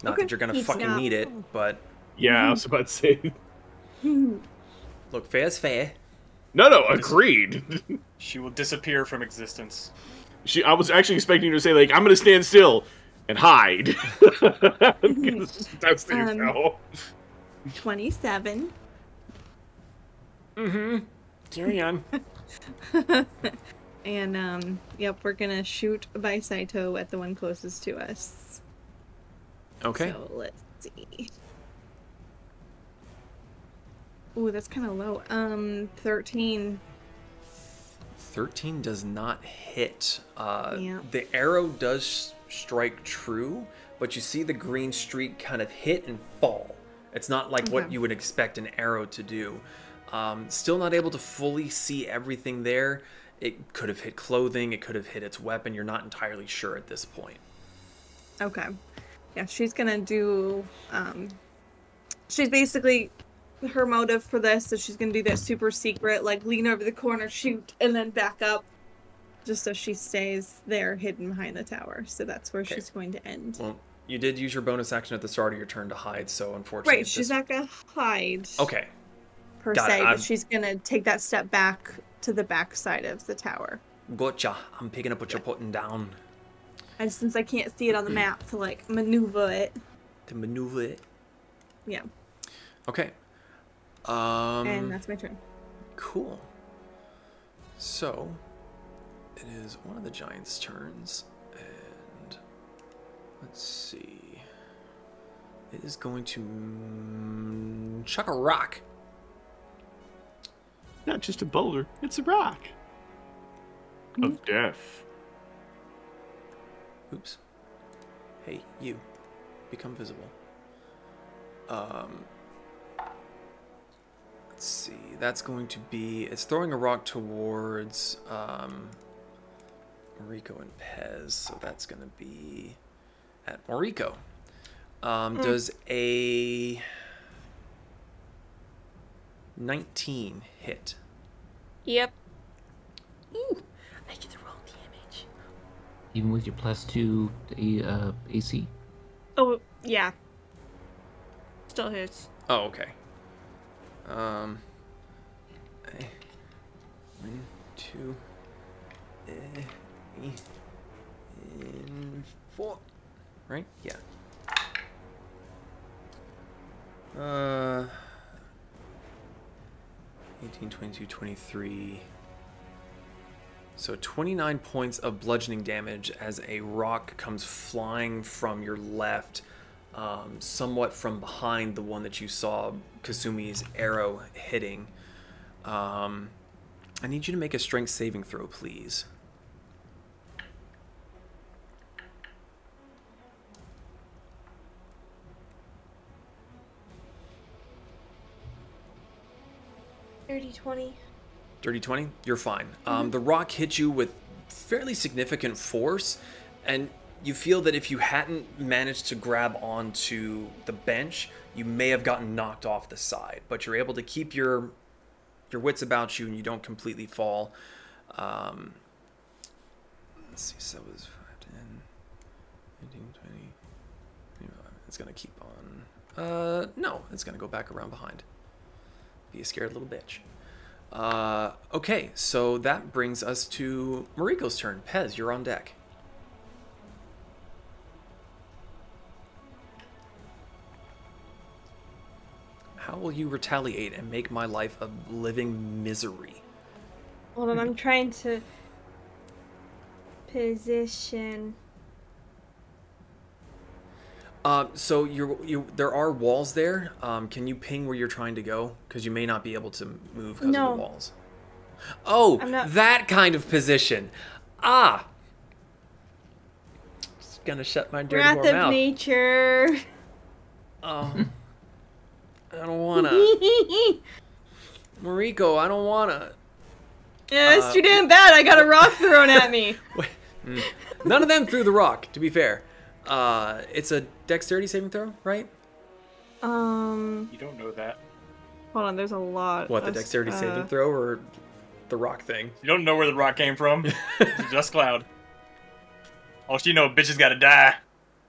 Not Okay. that you're going to It's fucking not- need it, but Yeah, I was about to say. look, fair is fair. No, agreed. She will disappear from existence. I was actually expecting you to say, like, I'm gonna stand still and hide. That's the hell. 27. Carry on. And, yep, we're gonna shoot by Saito at the one closest to us. Okay. So, let's see. Ooh, that's kind of low. 13. 13 does not hit. Yeah. The arrow does strike true, but you see the green streak kind of hit and fall. It's not like what Okay. you would expect an arrow to do. Still not able to fully see everything there. It could have hit clothing, it could have hit its weapon. You're not entirely sure at this point. Okay. Yeah, she's gonna do, she's basically, her motive for this is she's gonna do that super secret, like, lean over the corner, shoot, and then back up, just so she stays there hidden behind the tower. So that's where Okay. she's going to end. Well, you did use your bonus action at the start of your turn to hide, so unfortunately... Right, she's not gonna hide, Okay. per got it, se, but I'm- she's gonna take that step back to the back side of the tower. Gotcha. I'm picking up what you're putting down. And since I can't see it on the map to, like, maneuver it, To maneuver it. yeah, Okay. and that's my turn. Cool. So, it is one of the giants' turns, and let's see. It is going to chuck a rock. Not just a boulder, it's a rock. Of death. Oops. Hey, you. Become visible. Let's see. That's going to be... It's throwing a rock towards Moriko and Pez, so that's going to be at Moriko. Does a 19 hit? Yep. I get the roll damage. Even with your +2 AC? Oh, yeah. Still hits. Oh, okay. 1, 2, 3, 4. Right? Yeah. 18, 22, 23. So 29 points of bludgeoning damage as a rock comes flying from your left, somewhat from behind the one that you saw Kasumi's arrow hitting. I need you to make a strength saving throw, please. Dirty 20. Dirty 20? You're fine. The rock hit you with fairly significant force, and you feel that if you hadn't managed to grab onto the bench, you may have gotten knocked off the side. But you're able to keep your wits about you, and you don't completely fall. Let's see, so it was 5, 10, 15, 20, 25. It's going to keep on. No, it's going to go back around behind. Be a scared little bitch. Okay, so that brings us to Mariko's turn. Pez, you're on deck. How will you retaliate and make my life a living misery? Hold on, I'm trying to position. So there are walls there. Can you ping where you're trying to go? Because you may not be able to move because of the walls. Oh, that kind of position. Ah! Just gonna shut my dirty Wrath whore of mouth. nature. Oh. I don't wanna. Mariko, I don't wanna. Yeah, it's too damn bad. I got a rock thrown at me. Wait, none of them threw the rock, to be fair. It's a dexterity saving throw, right? You don't know that. Hold on, there's a lot. What, the dexterity saving throw or the rock thing? You don't know where the rock came from. It's just cloud. All you know, bitches gotta die.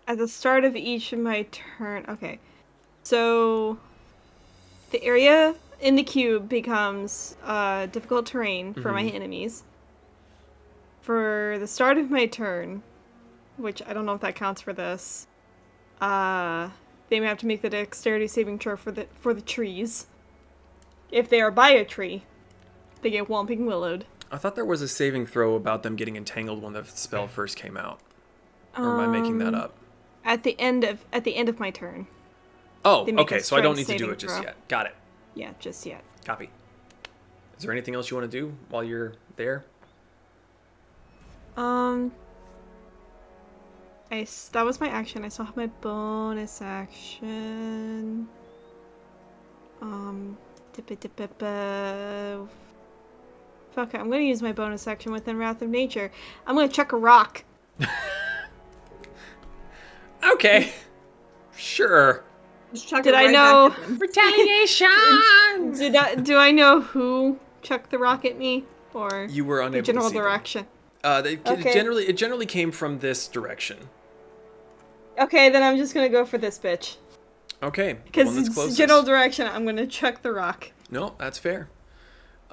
At the start of each of my turn. Okay. So the area in the cube becomes difficult terrain for my enemies. For the start of my turn, which I don't know if that counts for this, they may have to make the dexterity saving throw for the trees. If they are by a tree, they get whomping willowed. I thought there was a saving throw about them getting entangled when the spell first came out. Or am I making that up? At the end of my turn. Oh, They make okay, a so I don't need strength to do it saving just throw. yet. Got it. Yeah, just yet. Copy. Is there anything else you want to do while you're there? That was my action. I still have my bonus action. Fuck it, I'm gonna use my bonus action within Wrath of Nature. I'm gonna chuck a rock. Okay. Sure. Did I know Retaliation? do I know who chucked the rock at me? Or You were unable general to see them. direction? It generally came from this direction. Okay, then I'm just gonna go for this bitch. Okay, the Because one that's it's closest. general direction, I'm gonna chuck the rock. No, that's fair.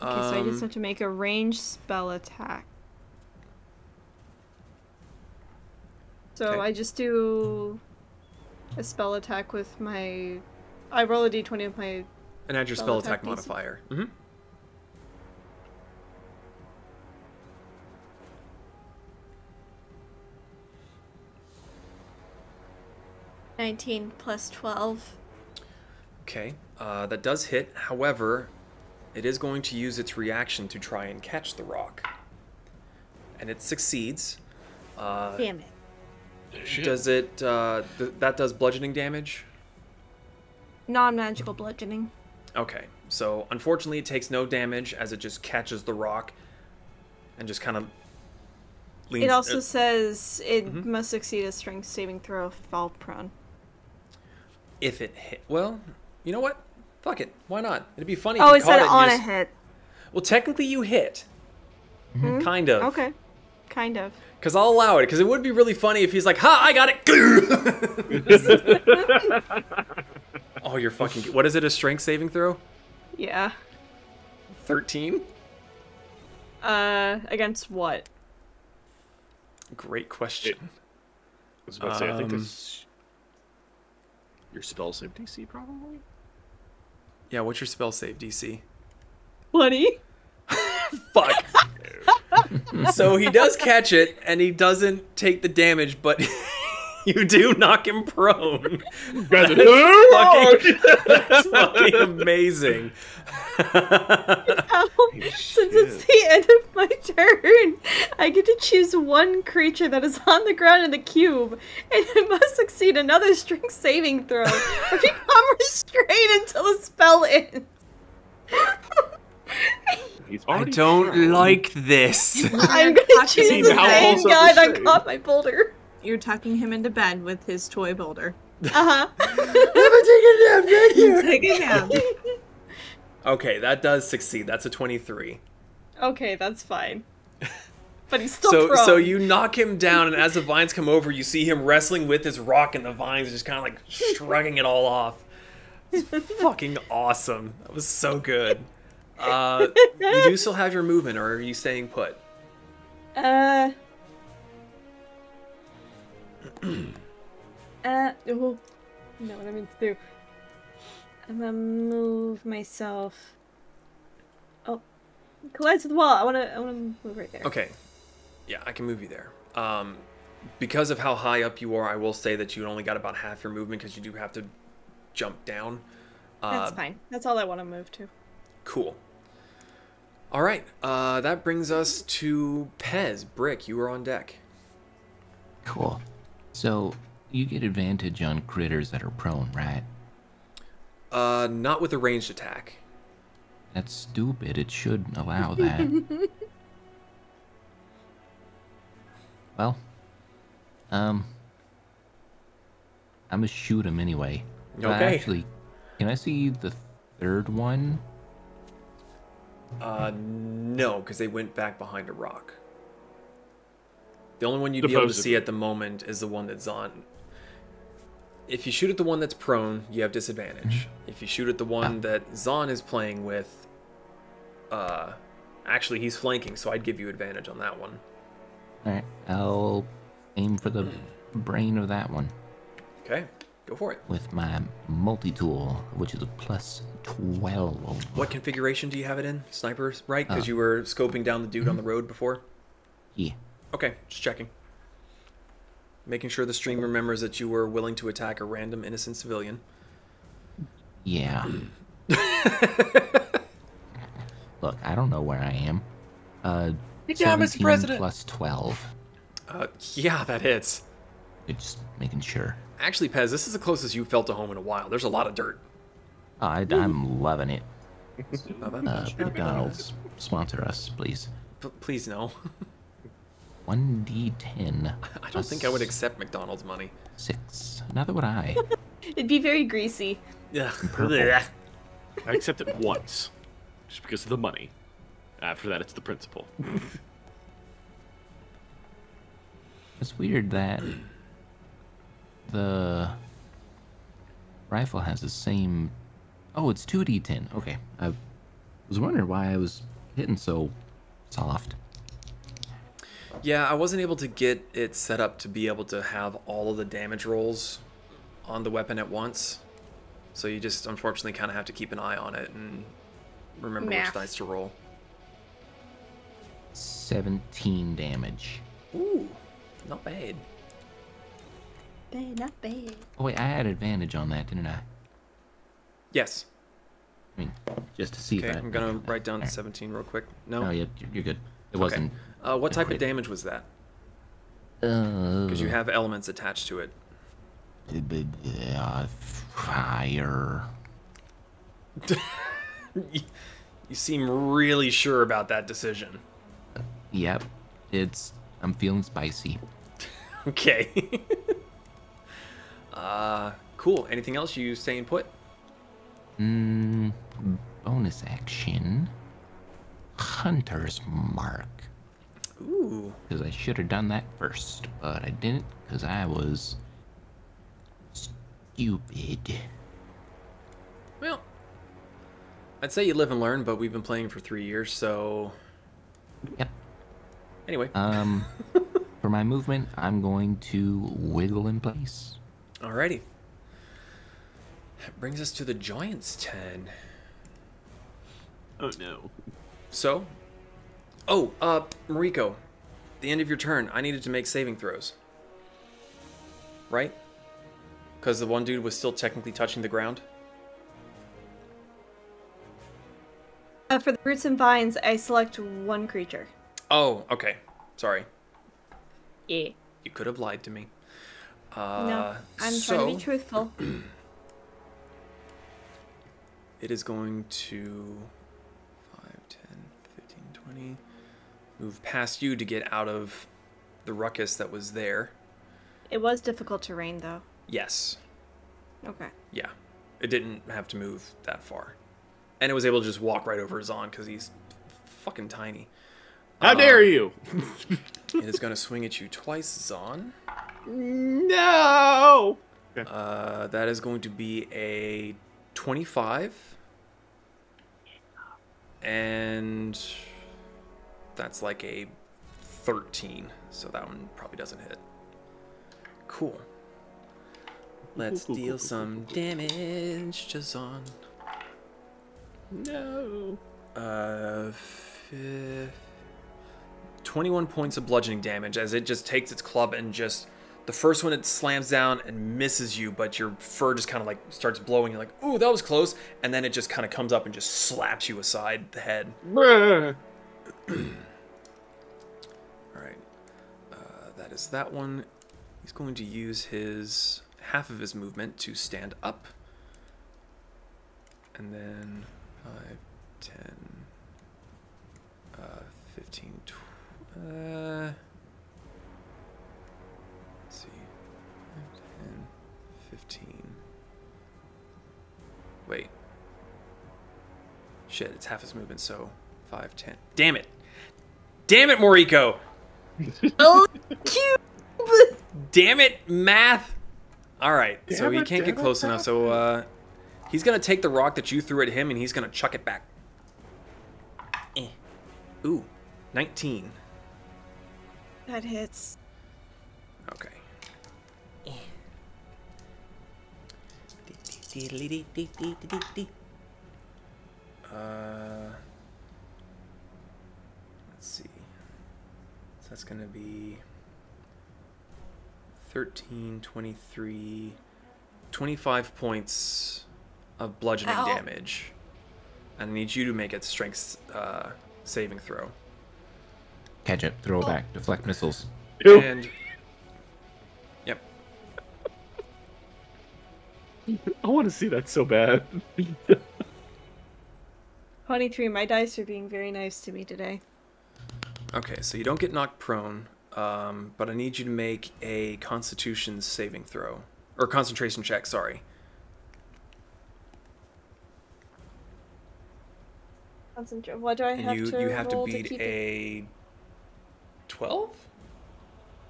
Okay, so I just have to make a ranged spell attack. So Okay. I just do a spell attack with my... I roll a d20 with my... And add your spell spell attack attack DC. modifier. Mm-hmm. 19 plus 12. Okay, that does hit. However, it is going to use its reaction to try and catch the rock. And it succeeds. Damn it. Does it, that does bludgeoning damage? Non-magical bludgeoning. Okay, so unfortunately it takes no damage as it just catches the rock and just kind of leans... It also says it must succeed a strength saving throw if fall prone. If it hit... Well, you know what? Fuck it. Why not? It'd be funny Oh, if it you caught said it and on you a just... hit. Well, technically you hit. Kind of. Okay. Kind of. Because I'll allow it, because it would be really funny if he's like, ha, I got it! Oh, you're fucking... What is it, a strength saving throw? Yeah. 13? Against what? Great question. I was about to say, I think that's your spell save DC, probably? Yeah, what's your spell save DC? 20? Fuck. So he does catch it, and he doesn't take the damage, but you do knock him prone. That's fucking amazing. Since it's the end of my turn, I get to choose one creature that is on the ground in the cube, and it must succeed another strength saving throw or become restrained until the spell ends. I don't like this. I'm gonna choose he the now same also guy that restrained? got my boulder. You're tucking him into bed with his toy boulder. Uh-huh. Take a nap. Okay, that does succeed. That's a 23. Okay, that's fine. But he's still prone. So you knock him down, and as the vines come over, you see him wrestling with his rock, and the vines just kind of like shrugging it all off. It's fucking awesome. That was so good. You do still have your movement, or are you staying put? Oh, know what I mean to do. I'm gonna move myself. Oh, collides with the wall. I wanna move right there. Okay. Yeah, I can move you there. Because of how high up you are, I will say that you only got about half your movement because you do have to jump down. That's fine. That's all I want to move to. Cool. All right. That brings us to Pez. Brick, you are on deck. Cool. So, you get advantage on critters that are prone, right? Not with a ranged attack. That's stupid. It should allow that. Well, I'm gonna shoot him anyway. Okay. Actually, can I see the third one? No, because they went back behind a rock. The only one you'd be able to see at the moment is the one that's on. If you shoot at the one that's prone, you have disadvantage. If you shoot at the one that Zahn is playing with, actually he's flanking, so I'd give you advantage on that one. Alright, I'll aim for the brain of that one. Okay, go for it. With my multi-tool, which is a plus 12. What configuration do you have it in? Snipers, right? Because you were scoping down the dude on the road before? Yeah. Okay, just checking. Making sure the stream remembers that you were willing to attack a random innocent civilian. Yeah. Look, I don't know where I am. Yeah, Mr. 17 President. plus 12. Yeah, that hits. Just making sure. Actually, Pez, this is the closest you've felt to home in a while. There's a lot of dirt. Oh, I'm loving it. McDonald's. McDonald's, sponsor us, please. Please no. 1d10. I don't think I would accept McDonald's money. 6. Neither would I. It'd be very greasy. Yeah. Purple. I accept it once, just because of the money. After that, it's the principle. It's weird that the rifle has the same... Oh, it's 2d10. Okay. I was wondering why I was hitting so soft. Yeah, I wasn't able to get it set up to be able to have all of the damage rolls on the weapon at once. So you just unfortunately kind of have to keep an eye on it and remember which dice to roll. 17 damage. Ooh, not bad. Not bad. Oh wait, I had advantage on that, didn't I? Yes. I mean, just to see Okay, if I'm gonna write down 17 real quick. No? No, yeah, you're good. It wasn't... What type of damage was that? Because you have elements attached to it. Fire. You seem really sure about that decision. Yep, I'm feeling spicy. Okay. Cool. Anything else? You staying put? Bonus action. Hunter's Mark. Ooh. Because I should have done that first, but I didn't because I was stupid. Well, I'd say you live and learn, but we've been playing for 3 years, so... Yep. Anyway. For my movement, I'm going to wiggle in place. Alrighty. That brings us to the Giant's 10. Oh, no. So... Oh, Mariko. The end of your turn, I needed to make saving throws. Right? Because the one dude was still technically touching the ground? For the roots and vines, I select one creature. Oh, okay. Sorry. Yeah. You could have lied to me. No, I'm trying to be truthful. It is going to 5, 10, 15, 20... move past you to get out of the ruckus that was there. It was difficult terrain, though. Yes. Okay. Yeah. It didn't have to move that far. And it was able to just walk right over Zahn because he's fucking tiny. How dare you! It is going to swing at you twice, Zahn. No! Okay. That is going to be a 25. And that's like a 13, so that one probably doesn't hit. Cool. Let's deal some damage to Zon. No. 21 points of bludgeoning damage as it just takes its club and just... The first one, it slams down and misses you, but your fur just kind of like starts blowing. You're like, ooh, that was close. And then it just kind of comes up and just slaps you aside the head. Bruh. Alright. That is that one. He's going to use his half of his movement to stand up. And then 5, 10, 15, 20... let's see. 10, 15. Wait. Shit, it's half his movement, so 5, 10. Damn it! Damn it, Moriko! Oh, cute! Damn it, math! Alright, so he can't get close enough, so he's gonna take the rock that you threw at him and he's gonna chuck it back. Ooh, 19. That hits. Okay. Let's see. So that's gonna be 13, 23, 25 points of bludgeoning damage. I need you to make a strength saving throw. Catch it, throw it back, deflect missiles. And yep. I want to see that so bad. 23, my dice are being very nice to me today. Okay, so you don't get knocked prone, but I need you to make a Constitution saving throw. Or concentration check, sorry. What do I have And to you have to roll beat keep it? a 12?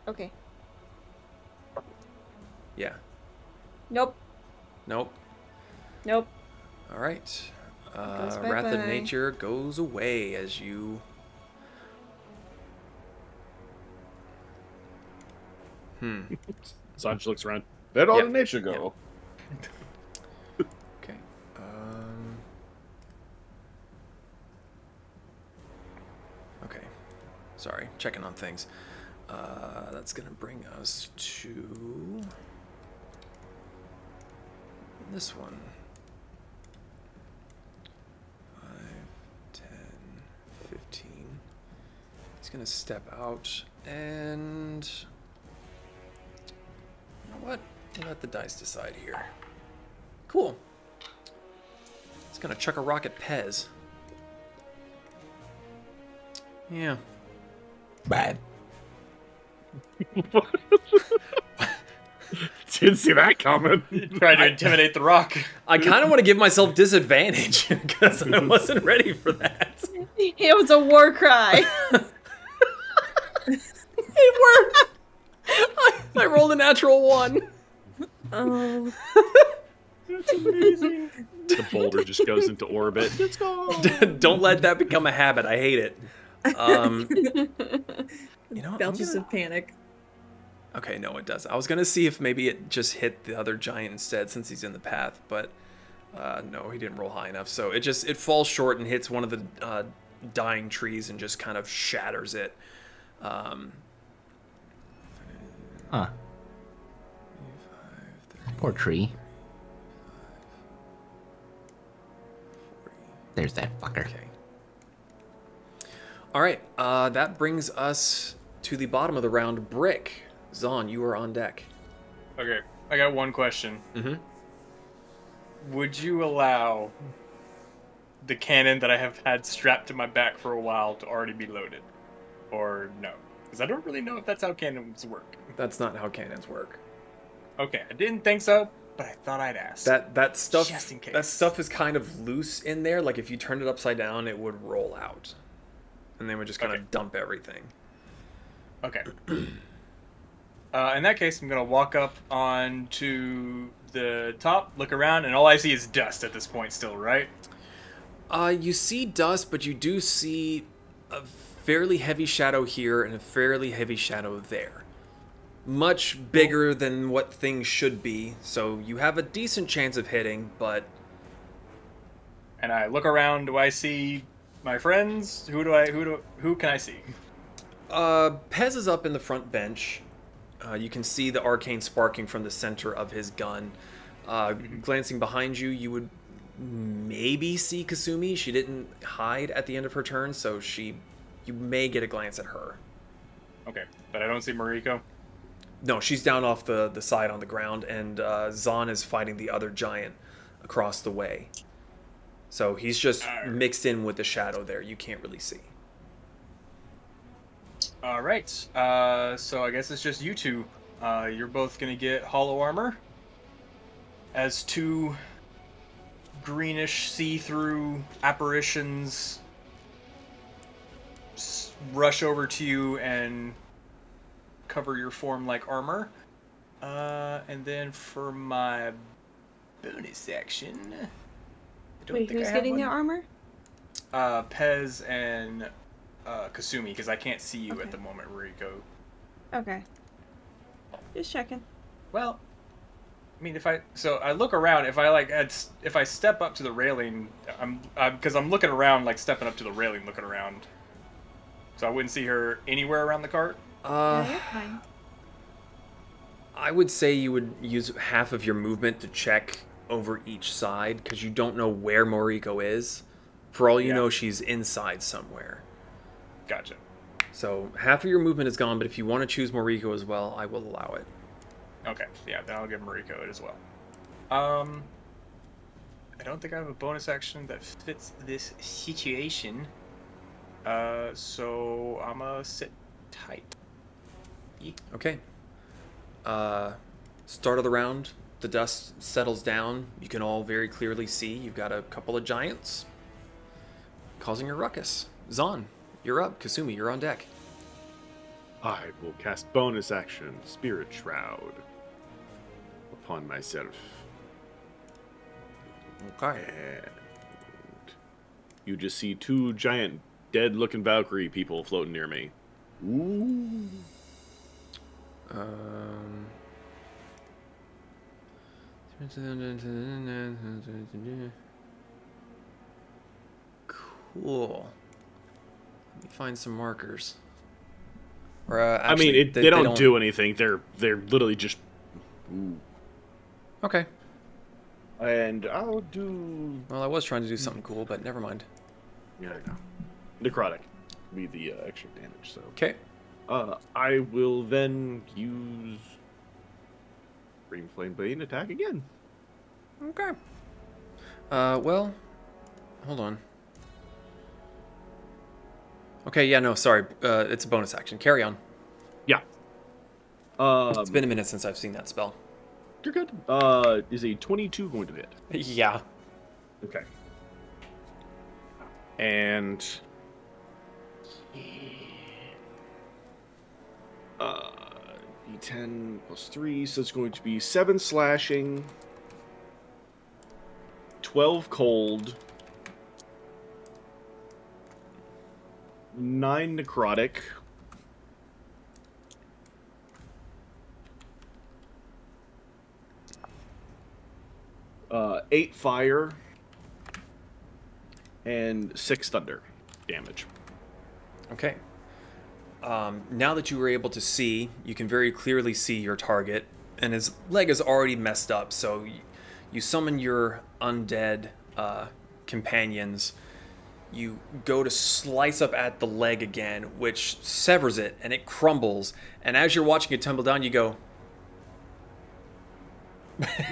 Okay. Yeah. Nope. Nope. Nope. All right. Goes Wrath of bye-bye. Nature goes away as you... Sanj looks around. Where'd all Yep. the nature go? Okay. Okay. Sorry, checking on things. That's gonna bring us to this one. 5, 10, 15. He's gonna step out and... You know what? We'll let the dice decide here. Cool. It's gonna chuck a rock at Pez. Yeah. Bad. Didn't see that coming. Trying to intimidate the rock. I kind of want to give myself disadvantage because I wasn't ready for that. It was a war cry. It worked. I rolled a natural 1. Oh. The boulder just goes into orbit. It's gone. Don't let that become a habit. I hate it. You know, Belches of panic. okay, no, it does. I was gonna see if maybe it just hit the other giant instead, since he's in the path, but no, he didn't roll high enough. So it falls short and hits one of the dying trees and just kind of shatters it. Huh. Poor tree. There's that fucker. Okay. All right, that brings us to the bottom of the round. Brick, Zon, you are on deck. Okay, I got one question. Mm-hmm. Would you allow the cannon that I have had strapped to my back for a while to already be loaded? Or no? Because I don't really know if that's how cannons work. That's not how cannons work. Okay, I didn't think so, but I thought I'd ask. That stuff, Just in case. that stuff is kind of loose in there. Like if you turned it upside down, it would roll out, and they would just kind Okay. of dump everything. Okay. In that case, I'm going to walk up onto the top, look around, and all I see is dust at this point still, right? You see dust, but you do see a fairly heavy shadow here and a fairly heavy shadow there. Much bigger than what things should be, so you have a decent chance of hitting, but... And I look around, do I see my friends? Who can I see? Pez is up in the front bench. You can see the arcane sparking from the center of his gun. Glancing behind you, you would maybe see Kasumi. She didn't hide at the end of her turn, so you may get a glance at her. Okay, but I don't see Mariko. No, she's down off the side on the ground, and Zahn is fighting the other giant across the way. So he's just mixed in with the shadow there. You can't really see. All right, so I guess it's just you two. You're both going to get hollow armor as two greenish see-through apparitions rush over to you and cover your form like armor. And then for my bonus action... Wait, who's getting their armor? Pez and Kasumi, because I can't see you at the moment, Mariko. Okay. Just checking. Well, I mean, I look around, if I step up to the railing, because I'm looking around, like stepping up to the railing, looking around. So I wouldn't see her anywhere around the cart? Yeah, you're fine. I would say you would use half of your movement to check over each side, because you don't know where Moriko is. For all you know, she's inside somewhere. Gotcha. So half of your movement is gone, but if you want to choose Moriko as well, I will allow it. Okay, yeah, then I'll give Mariko it as well. I don't think I have a bonus action that fits this situation. So I'm gonna sit tight. Okay. Start of the round, the dust settles down. You can all very clearly see you've got a couple of giants causing a ruckus. Zahn, you're up. Kasumi, you're on deck. I will cast bonus action, Spirit Shroud, upon myself. Okay. And you just see two giant, dead-looking Valkyrie people floating near me. Ooh. Cool. Let me find some markers. Or, actually, I mean, they don't do anything. They're literally just. Ooh. Okay. And I'll do. Well, I was trying to do something cool, but never mind. Yeah, I know. Necrotic be the extra damage. So. Okay. I will then use Green Flame Blade and attack again. Okay. Well, hold on. Okay, yeah, no, sorry. It's a bonus action. Carry on. Yeah. It's been a minute since I've seen that spell. You're good. Is a 22 going to hit? Yeah. Okay. And D10 plus 3, so it's going to be 7 slashing, 12 cold, 9 necrotic, 8 fire, and 6 thunder damage. Okay. Now that you were able to see, you can very clearly see your target, and his leg is already messed up, so you summon your undead companions. You go to slice up at the leg again, which severs it, and it crumbles, and as you're watching it tumble down, you go...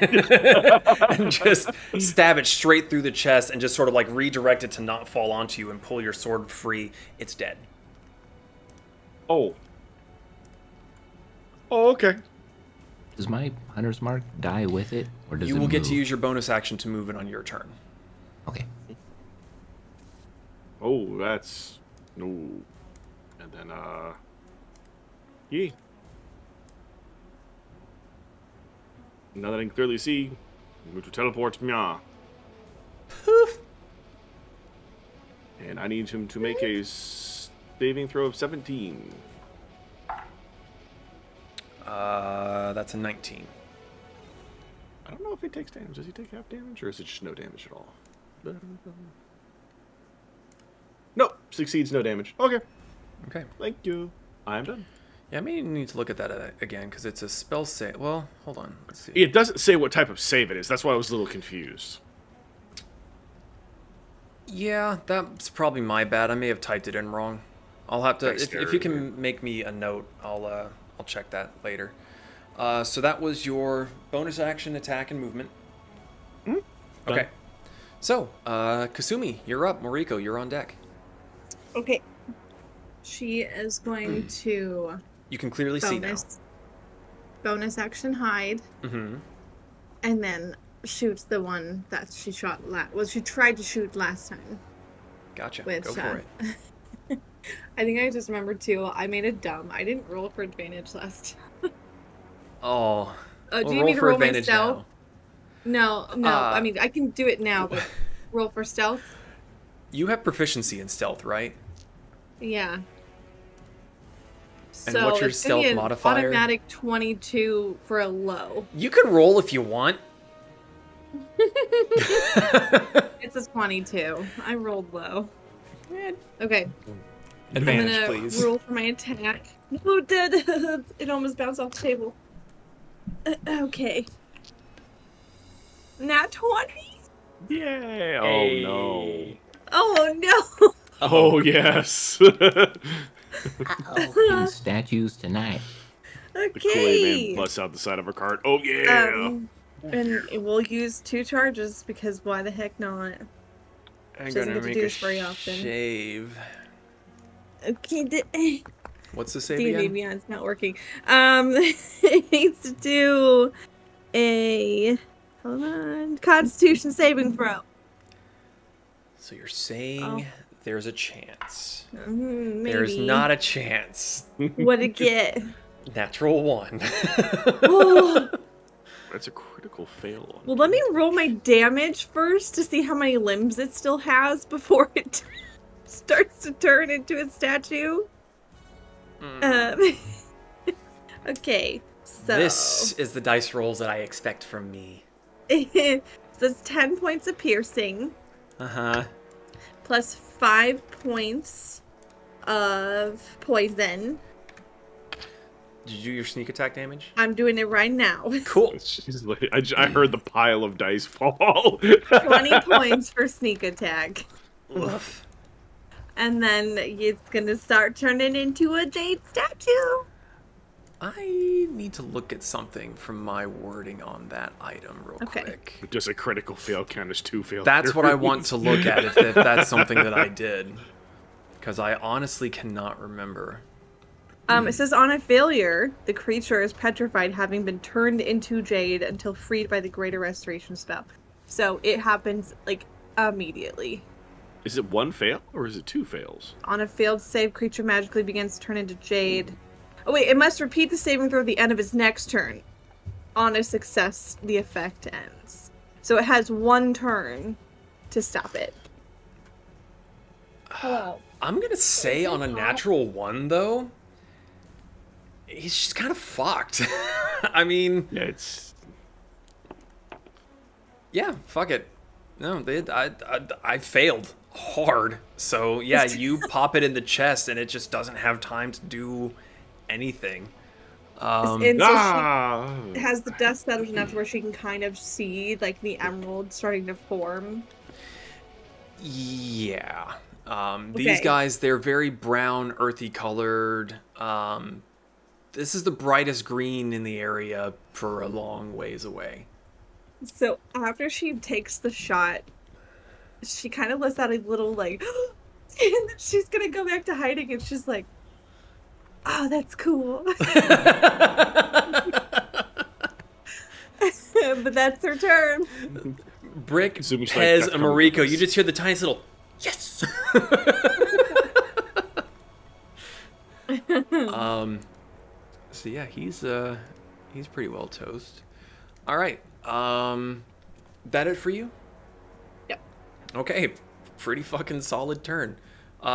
and just stab it straight through the chest and just sort of like redirect it to not fall onto you and pull your sword free. It's dead. Oh. Oh, okay. Does my hunter's mark die with it, or does you it will get move? to use your bonus action to move it on your turn. Okay. Oh, that's no. And then yeah. Now that I can clearly see, I'm going to teleport Mia. And I need him to make a saving throw of 17. That's a 19. I don't know if he takes damage. Does he take half damage, or is it just no damage at all? Nope, succeeds, no damage. Okay. Okay. Thank you. I'm done. Yeah, I may need to look at that again, because it's a spell save. Well, hold on. Let's see. It doesn't say what type of save it is. That's why I was a little confused. Yeah, that's probably my bad. I may have typed it in wrong. I'll have to... If you can make me a note, I'll check that later. So that was your bonus action, attack, and movement. Mm-hmm. Okay. So, Kasumi, you're up. Moriko, you're on deck. Okay. She is going to... You can clearly see now. Bonus action hide. Mm-hmm. And then shoots the one that she shot she tried to shoot last time. Gotcha. Which, go for it. I think I just remembered too, I made it dumb. I didn't roll for advantage last time. Oh. Do you need to roll my stealth? Now. No. I mean, I can do it now, but roll for stealth? You have proficiency in stealth, right? Yeah. And what's your stealth modifier? Automatic 22 for a low. You can roll if you want. It's a 22. I rolled low. Okay. Advantage, I'm gonna please. roll for my attack. No, it did. It almost bounced off the table. Okay. Nat 20? Yay! Oh Hey. no! Oh no! Oh yes! In statues tonight. The Kool-Aid Man Okay. busts out the side of a cart. Oh yeah! And we'll use 2 charges because why the heck not? I'm She doesn't gonna get to make do a this very often. shave. Okay. What's the save D&D again? Beyond's not working. It needs to do a Constitution saving throw. So you're saying there's a chance. Maybe. There's not a chance. What'd it get? Natural 1. Oh. That's a critical fail. On Well, let me roll my damage first to see how many limbs it still has before it starts to turn into a statue. Okay, so This is the dice rolls that I expect from me. it's 10 points of piercing Uh-huh. plus 5 points of poison. Did you do your sneak attack damage? I'm doing it right now. Cool. She's like, I heard the pile of dice fall. 20 points for sneak attack. Oof. And then it's gonna start turning into a jade statue. I need to look at something from my wording on that item real quick. Does a critical fail count as 2 failures? That's what I want to look at if that's something that I did. Because I honestly cannot remember. It says on a failure, the creature is petrified, having been turned into jade until freed by the greater restoration spell. So it happens like immediately. Is it 1 fail or is it 2 fails? On a failed save, creature magically begins to turn into jade. Oh wait, it must repeat the saving throw at the end of its next turn. On a success, the effect ends. So it has 1 turn to stop it. Hello. I'm gonna say on a natural 1 though, he's just kind of fucked. I mean, Yeah, it's... yeah, fuck it. No, I failed hard. So yeah, you pop it in the chest and it just doesn't have time to do anything. And so she has the dust settled enough where she can kind of see like the emerald starting to form. Yeah. These guys, they're very brown, earthy colored. This is the brightest green in the area for a long ways away. So after she takes the shot, she kind of lets out a little like, and then she's gonna go back to hiding, and she's like, "Oh, that's cool." But that's her turn. Brick, Kasumi's Pez, like, and Mariko, you just hear the tiniest little yes. So yeah, he's pretty well toast. All right. That it for you? Yep. Okay. pretty fucking solid turn.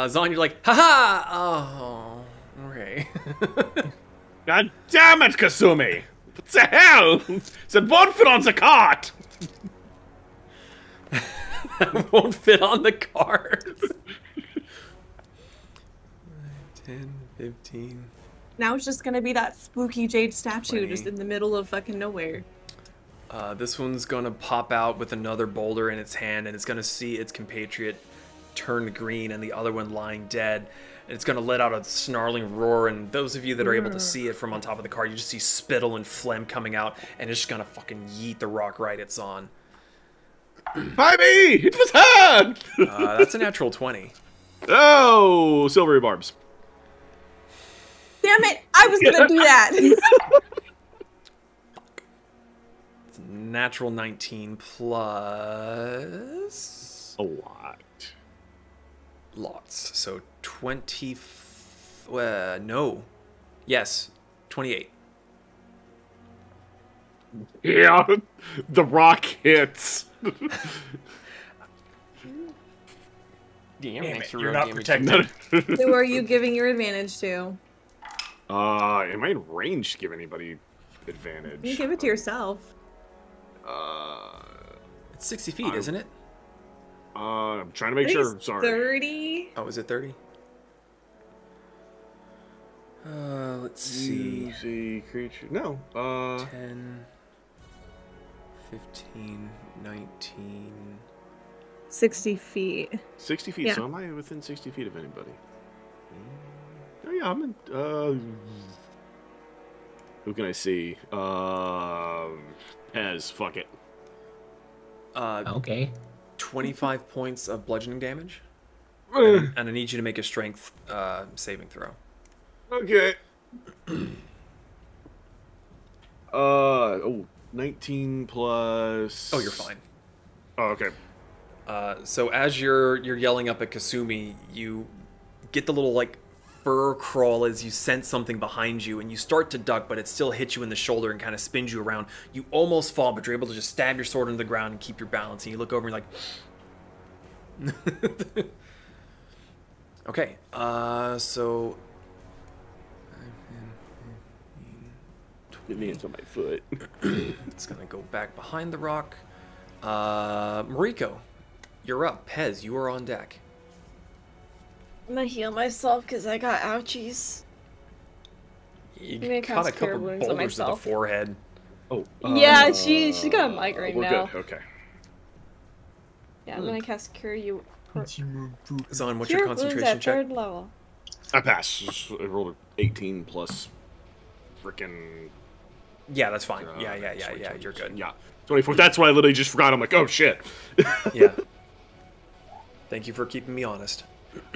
Zon, you're like, haha! Oh, okay. God damn it, Kasumi! What the hell? Said won't fit on the cart! That won't fit on the cart. 10, 15. Now it's just gonna be that spooky jade statue 20. just in the middle of fucking nowhere. This one's gonna pop out with another boulder in its hand, and it's gonna see its compatriot turn green and the other one lying dead. And it's gonna let out a snarling roar, and those of you that are able to see it from on top of the car, you just see spittle and phlegm coming out, and it's just gonna fucking yeet the rock right it's on. By me! It was hard! That's a natural 20. Oh, silvery barbs. Damn it! I was gonna do that! It's a natural 19 plus... A lot. Lots. So 20... no. Yes. 28. Yeah, the rock hits. Damn it, you're not protected. Who are you giving your advantage to? Am I in range to give anybody advantage? You give it to yourself. It's 60 feet, isn't it? I'm trying to make sure. Sorry. 30? Oh, is it 30? Let's see. Use a creature. No. 10, 15, 19. 60 feet. 60 feet. Yeah. So am I within 60 feet of anybody? Oh yeah, I'm in. Who can I see? Pez. Fuck it. Okay. 25 points of bludgeoning damage. And I need you to make a strength saving throw. Okay. 19 plus. Oh, you're fine. Oh, okay. So as you're yelling up at Kasumi, you get the little like fur crawl as you sense something behind you, and you start to duck, but it still hits you in the shoulder and kind of spins you around. You almost fall, but you're able to just stab your sword into the ground and keep your balance. And you look over and you're like, okay. So. Get me into my foot. It's gonna go back behind the rock. Mariko, you're up. Pez, you are on deck. I'm gonna heal myself because I got ouchies. You gonna caught a cast Cure couple Wounds on boulders to the myself. forehead. Oh. Yeah, she got a migraine we're now. good. Okay. Yeah, I'm gonna cast Cure You. Zon, what's Cure your Wounds concentration at check? 3rd level. I passed. I rolled an 18 plus frickin' Yeah, that's fine. Yeah, you're good. Yeah. 24. That's why I literally just forgot. I'm like, oh shit. Yeah. Thank you for keeping me honest.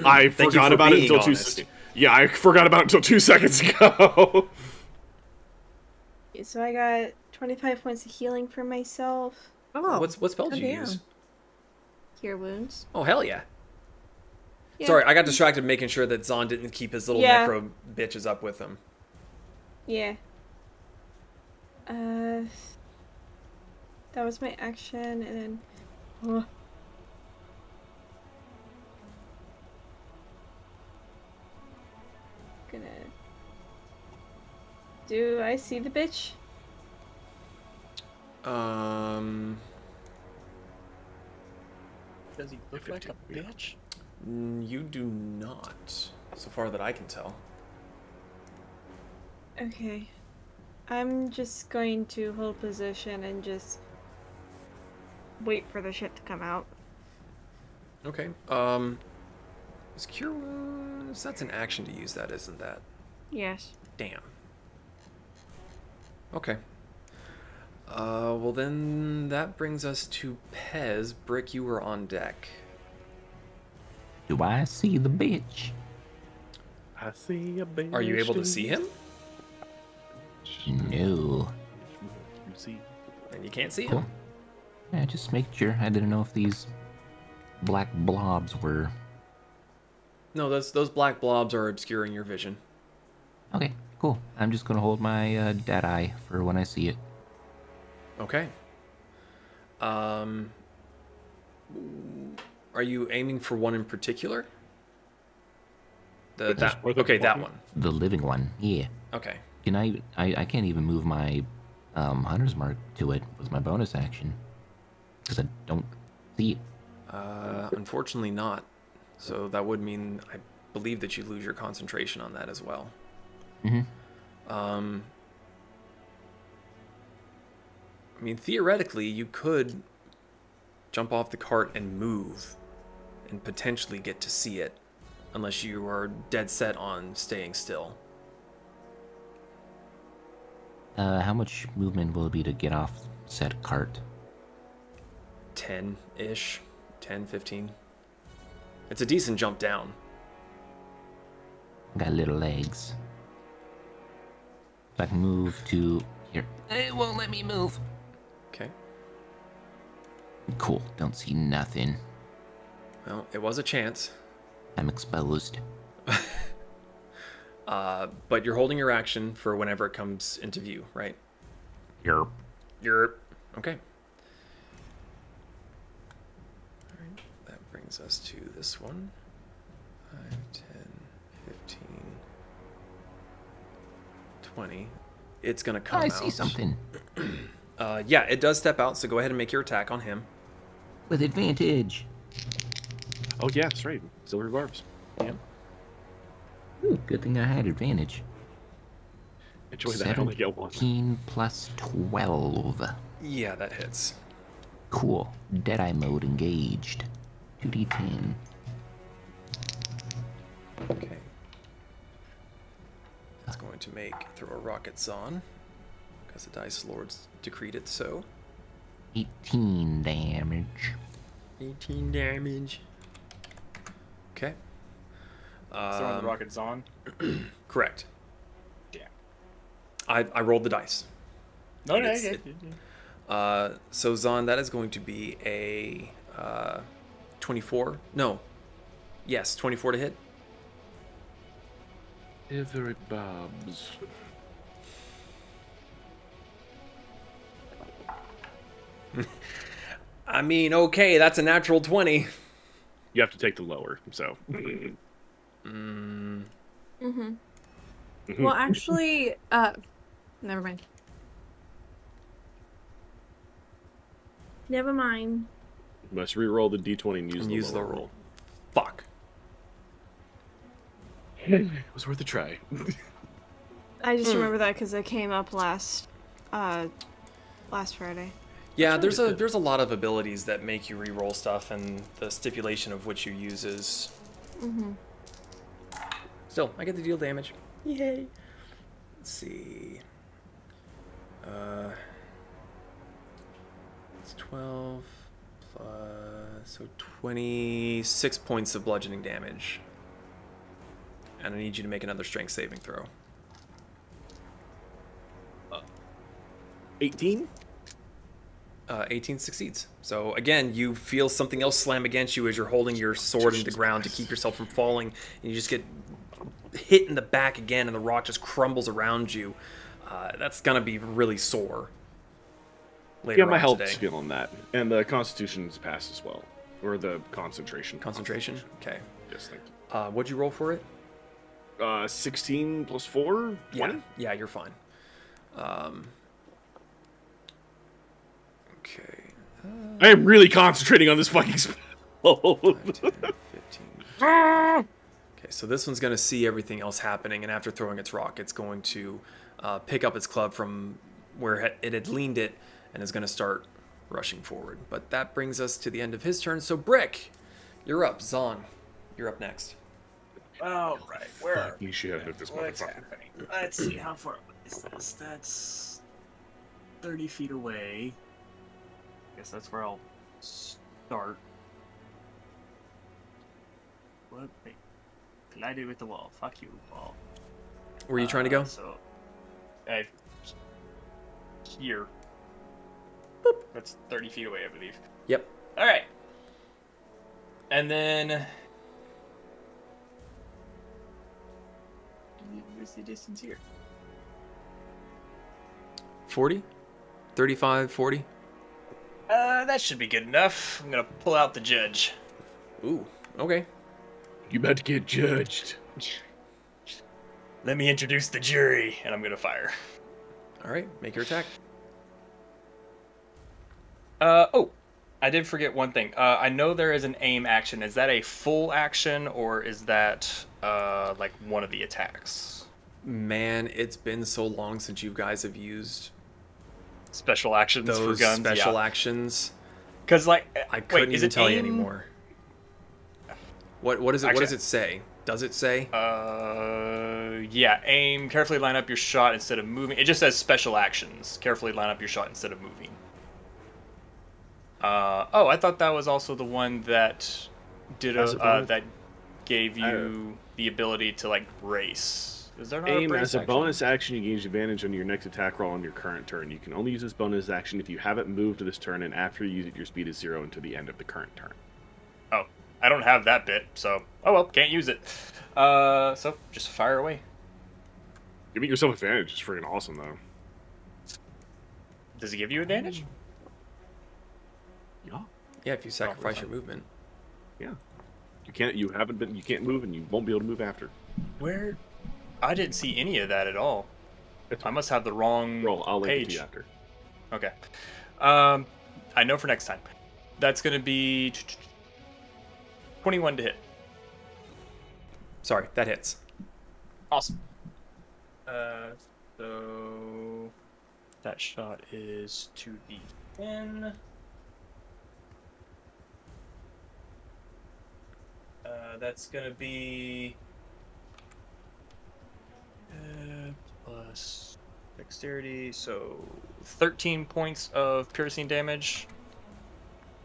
I Thank forgot you for about it being until honest. Yeah, I forgot about it until 2 seconds ago. So I got 25 points of healing for myself. Oh, What spells do you damn. use? Cure Wounds. Oh, hell yeah. Yeah. Sorry, I got distracted making sure that Zon didn't keep his little Yeah. necro bitches up with him. Yeah. That was my action, and then. Oh. Gonna. Do I see the bitch? Does he look like a bitch? You do not, so far that I can tell. Okay. I'm just going to hold position and just wait for the shit to come out. Okay. Is Cure Wounds? That's an action to use that, isn't that? Yes. Damn. Okay. Well then that brings us to Pez. Brick, you were on deck. Do I see the bitch? I see a bitch. Are you able to see him? No. And you can't see Cool. him. Yeah, just make sure. I didn't know if these black blobs were... No, those black blobs are obscuring your vision. Okay, cool. I'm just gonna hold my dead eye for when I see it. Okay. Are Are you aiming for one in particular? Or That the that one. The living one, yeah. Okay. Can I can't even move my hunter's mark to it with my bonus action because I don't see it. Unfortunately not. So that would mean I believe that you lose your concentration on that as well. Mm-hmm. I mean, theoretically, you could jump off the cart and move and potentially get to see it, unless you are dead set on staying still. How much movement will it be to get off said cart? 10-ish. 10, 15. It's a decent jump down. Got little legs. So I can move to here. It won't let me move. Okay. Cool. Don't see nothing. Well, it was a chance. I'm exposed. But you're holding your action for whenever it comes into view, right? Yerp. You're... Okay. Alright, that brings us to this one. 5, 10, 15, 20. It's gonna come out. I see something. Yeah, it does step out, so go ahead and make your attack on him. With advantage. Oh yeah, that's right. Silver barbs. Yeah. Ooh, good thing I had advantage. Enjoy that. I only get one. 17 plus 12. Yeah, that hits. Cool. Deadeye mode engaged. 2d10. Okay. It's going to throw a rockets on, because the Dice Lords decreed it so. 18 damage. 18 damage. Okay. Throwing the rockets on. Correct. Yeah. I rolled the dice. No, So Zon, that is going to be a 24. No. Yes, 24 to hit. Every bobs. I mean, okay, that's a natural 20. You have to take the lower, so. Well, actually, never mind. Never mind. Must re-roll the d20 and use the lower roll. Fuck. It was worth a try. I just remember that because it came up last Friday. Yeah, there's a lot of abilities that make you re-roll stuff, and the stipulation of which you use is. Still, I get the deal damage. Yay. Let's see. It's 12 plus, so 26 points of bludgeoning damage. And I need you to make another strength saving throw. 18? 18 succeeds. So again, you feel something else slam against you as you're holding your sword into the ground to keep yourself from falling, and you just get hit in the back again, and the rock just crumbles around you. That's gonna be really sore. Later Yeah, my on health's today. feeling that. And the constitution's passed as well. Or the concentration. Concentration? Okay. Yes, thank you. What'd you roll for it? 16 plus 4? 20? Yeah, you're fine. Okay. I am really concentrating on this fucking spell. 5, 10, 15. Okay, so this one's going to see everything else happening, and after throwing its rock, it's going to pick up its club from where it had leaned it, and is going to start rushing forward. But that brings us to the end of his turn. So, Brick, you're up. Zon, you're up next. All right, where are You should have hit this What's motherfucker. happening? Let's see, how far is this? That's 30 feet away. Guess that's where I'll start. What? Wait. Collided with the wall. Fuck you, wall. Where are you trying to go? So, here. Boop. That's 30 feet away, I believe. Yep. All right. And then... Where's the distance here? 40? 35, 40? That should be good enough. I'm gonna pull out the judge. Ooh, okay. You about to get judged. Let me introduce the jury, and I'm gonna fire. All right, make your attack. Oh, I did forget one thing. I know there is an aim action. Is that a full action, or is that like one of the attacks? Man, it's been so long since you guys have used Special actions those for guns. special actions. Because like, I couldn't wait, is even it tell you aim? anymore. What is it? Actually, what does it say? Does it say? Yeah. Aim. Carefully line up your shot instead of moving. It just says special actions. Carefully line up your shot instead of moving. Oh, I thought that was also the one that did that gave you the ability to like brace. Is there not Aim a brace as a action? bonus action, you gain advantage on your next attack roll on your current turn. You can only use this bonus action if you haven't moved to this turn, and after you use it, your speed is 0 until the end of the current turn. Oh, I don't have that bit, so oh well, can't use it. So just fire away. Giving yourself advantage is freaking awesome, though. Does it give you advantage? Yeah. Yeah, if you sacrifice your movement. Yeah. You can't move, and you won't be able to move after. Where? I didn't see any of that at all. I must have the wrong Roll. I'll link it page. to you after. Okay. I know for next time. That's gonna be 21 to hit. Sorry, that hits. Awesome. So that shot is 2d10. That's gonna be plus dexterity, so 13 points of piercing damage.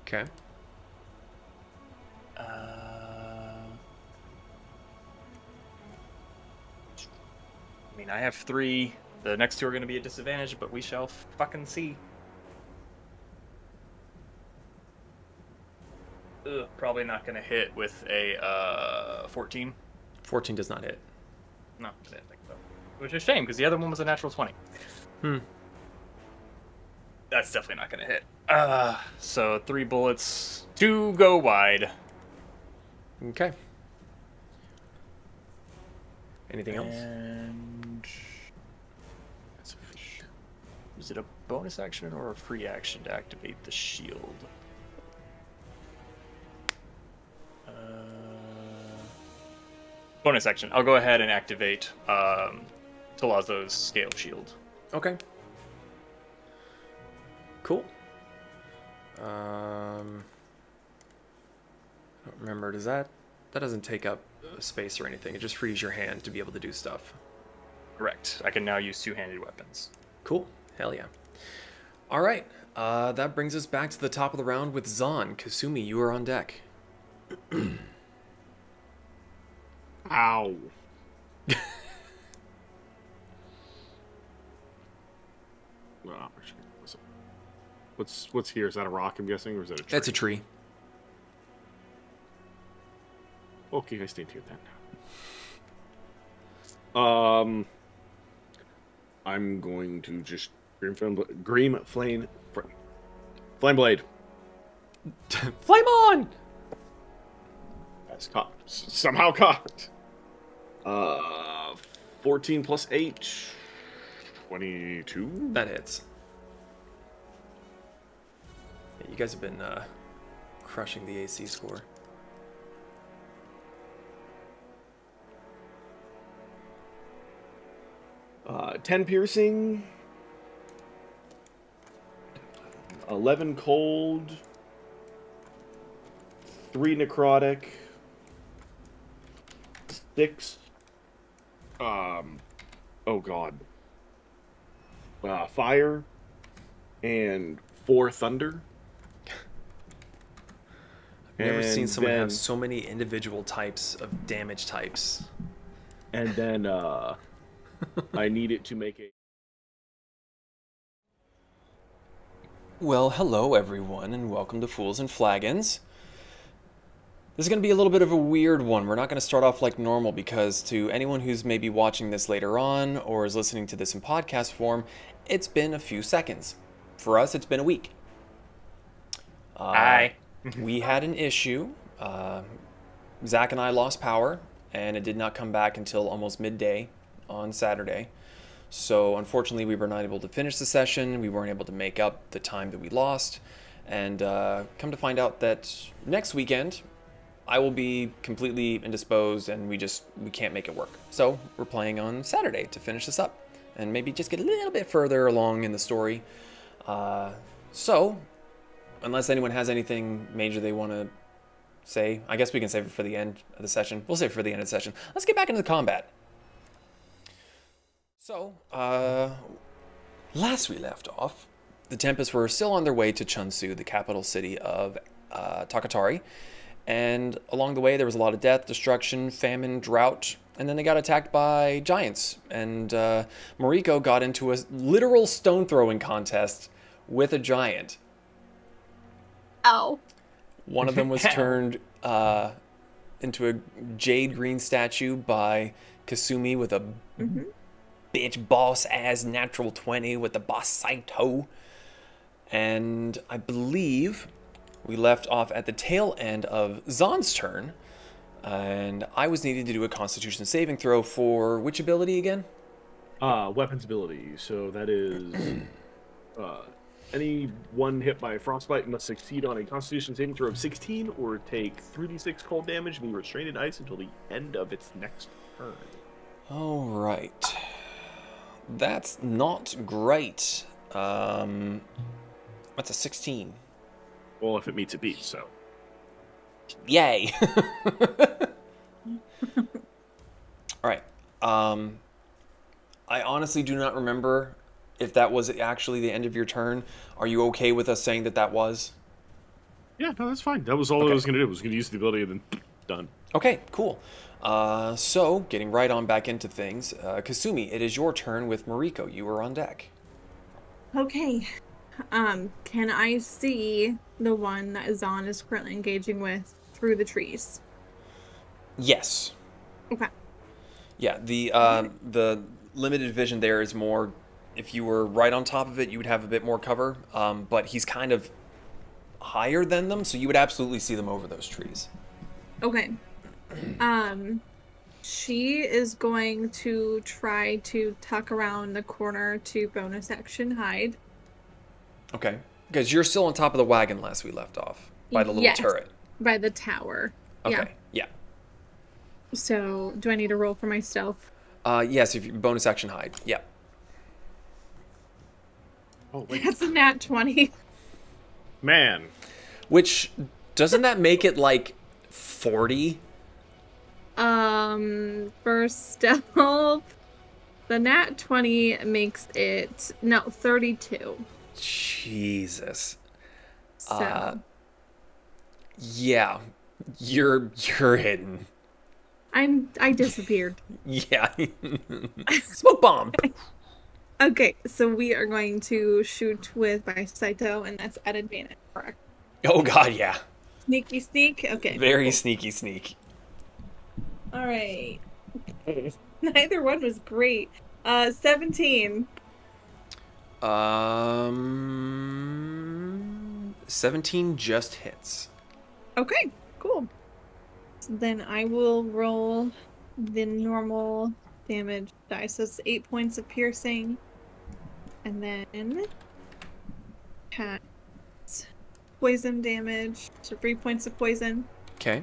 Okay. I mean, I have 3. The next 2 are going to be a disadvantage, but we shall fucking see. Ugh, probably not going to hit with a 14. 14 does not hit. No, I didn't think so. Which is a shame, because the other one was a natural 20. That's definitely not going to hit. So 3 bullets. 2 go wide. Okay. Anything else? And is it a bonus action or a free action to activate the shield? Bonus action. I'll go ahead and activate Tlazo's scale shield. Okay. Cool. I don't remember. Does that doesn't take up space or anything? It just frees your hand to be able to do stuff. Correct. I can now use two-handed weapons. Cool. Hell yeah. All right. That brings us back to the top of the round with Zahn. Kasumi, you are on deck. Ow. What's here? Is that a rock, I'm guessing, or is that a tree? That's a tree. Okay, I stand here then. I'm going to just flame blade. Flame on! That's caught. Somehow caught. 14 plus 8. 22. That hits. Yeah, you guys have been crushing the AC score. Uh, 10 piercing. 11 cold. 3 necrotic. 6. Oh god. Fire. And 4 thunder. I've never seen someone then, have so many individual types of damage types. And then, I need it to make a... Well, hello everyone, and welcome to Fools and Flagons. This is going to be a little bit of a weird one. We're not going to start off like normal because to anyone who's maybe watching this later on or is listening to this in podcast form, it's been a few seconds. For us, it's been a week. Aye. We had an issue Zach and I lost power, and it did not come back until almost midday on Saturday. So unfortunately, we were not able to finish the session. We weren't able to make up the time that we lost. And come to find out that next weekend, I will be completely indisposed, and we can't make it work. So we're playing on Saturday to finish this up, and maybe just get a little bit further along in the story. So, unless anyone has anything major they want to say, I guess we can save it for the end of the session. We'll save it for the end of the session. Let's get back into the combat. So, last we left off, the Tempests were still on their way to Chunsu, the capital city of Takatari. And along the way, there was a lot of death, destruction, famine, drought, and then they got attacked by giants. And Mariko got into a literal stone throwing contest with a giant. Ow. One of them was turned into a jade green statue by Kasumi with a bitch boss ass natural 20 with the boss Saito. And I believe we left off at the tail end of Zahn's turn, and I was needed to do a Constitution saving throw for which ability again? Weapons ability. So that is anyone hit by frostbite must succeed on a Constitution saving throw of 16 or take 3d6 cold damage and be restrained in ice until the end of its next turn. All right. That's not great. That's a 16. Well, if it meets, it beats, so. Yay! Alright. I honestly do not remember if that was actually the end of your turn. Are you okay with us saying that that was? Yeah, no, that's fine. That was all I was going to do. I was going to use the ability and then done. Okay, cool. So, getting right on back into things. Kasumi, it is your turn with Mariko. You are on deck. Okay. Can I see the one that Zahn is currently engaging with through the trees? Yes. Okay. Yeah, the limited vision there is more, if you were right on top of it, you would have a bit more cover, but he's kind of higher than them, so you would absolutely see them over those trees. Okay. She is going to try to tuck around the corner to bonus action hide. Okay. Because you're still on top of the wagon last we left off. By the little turret. By the tower. Okay. Yeah. So, do I need to roll for my stealth? Yes, if you bonus action hide. Yeah. Oh, wait. That's a nat 20. Man. Which, doesn't that make it like 40? For stealth, the nat 20 makes it, no, 32. Jesus. So. Yeah. You're hidden. I disappeared. Yeah. Smoke bomb. Okay, so we are going to shoot with by Saito, and that's at advantage, correct? Oh god, yeah. Sneaky sneak? Okay. Very sneaky sneak. Alright. Neither one was great. 17. 17 just hits. Okay, cool. So then I will roll the normal damage dice. So it's 8 points of piercing. And then cast poison damage. So 3 points of poison. Okay.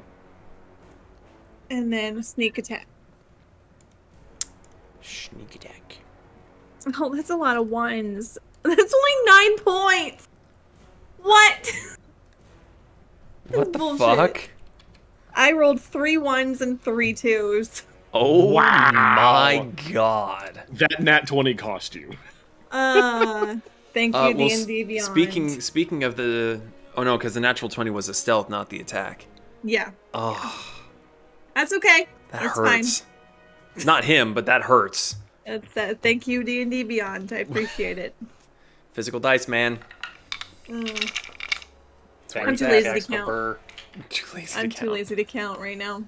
And then sneak attack. Sneak attack. Oh, that's a lot of ones. That's only 9 points! What? What the bullshit. fuck? I rolled 3 1s and 3 2s. Oh wow. My god. That nat 20 cost you. Thank you, D&D Beyond. Speaking of the... Oh no, because the natural 20 was a stealth, not the attack. Yeah. Oh. Yeah. That's okay. That That's hurts. fine. Not him, but that hurts. Thank you, D&D Beyond. I appreciate it. Physical dice, man. I'm too lazy to count. I'm too lazy to count right now.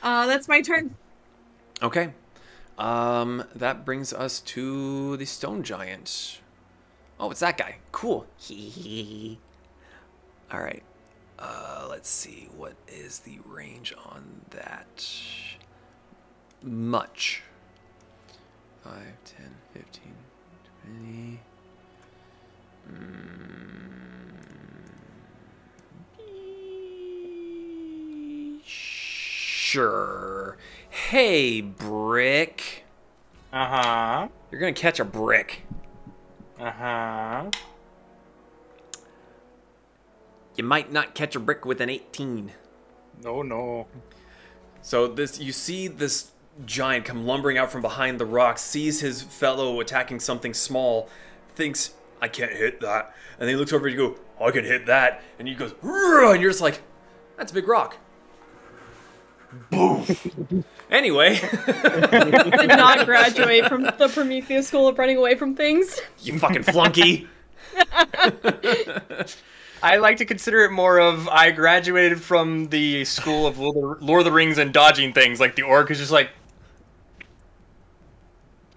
That's my turn. Okay. That brings us to the stone giant. Oh, it's that guy. Cool. All right. Let's see, what is the range on that? Much. 5, 10, 15, 20. Sure. Hey, brick. Uh-huh. You're gonna catch a brick. Uh-huh. You might not catch a brick with an 18. No. So you see this giant come lumbering out from behind the rocks, sees his fellow attacking something small, thinks, I can't hit that. And then he looks over and you go, I can hit that. And he goes, "Rrr," and you're just like, that's a big rock. Boom. Anyway. Did not graduate from the Prometheus School of running away from things. You fucking flunky. I like to consider it more of I graduated from the school of Lord of the Rings and dodging things. Like the orc is just like,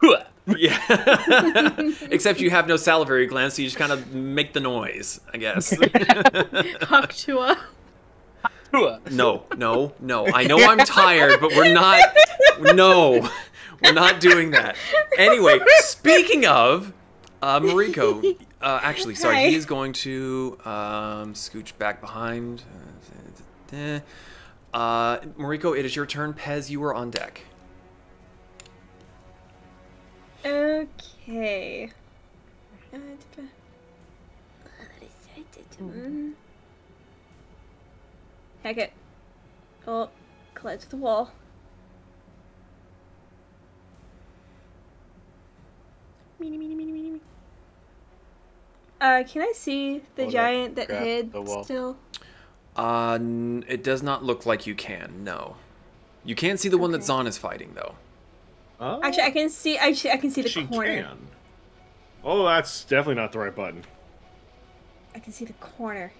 "Hua." Yeah. Except you have no salivary glands, so you just kind of make the noise, I guess. Haktua. Hua. No. I know I'm tired, but we're not. No, we're not doing that. Anyway, speaking of Mariko, actually, sorry, Hi. he is going to scooch back behind. Mariko, it is your turn. Pez, you are on deck. Okay. Heck it. Oh, collide to the wall. Can I see the giant that grab hid the wall. still? It does not look like you can. No, you can't see the one that Okay. Zahn is fighting, though. Oh, Actually, I can see. I can see the she corner. can. Oh, that's definitely not the right button. I can see the corner.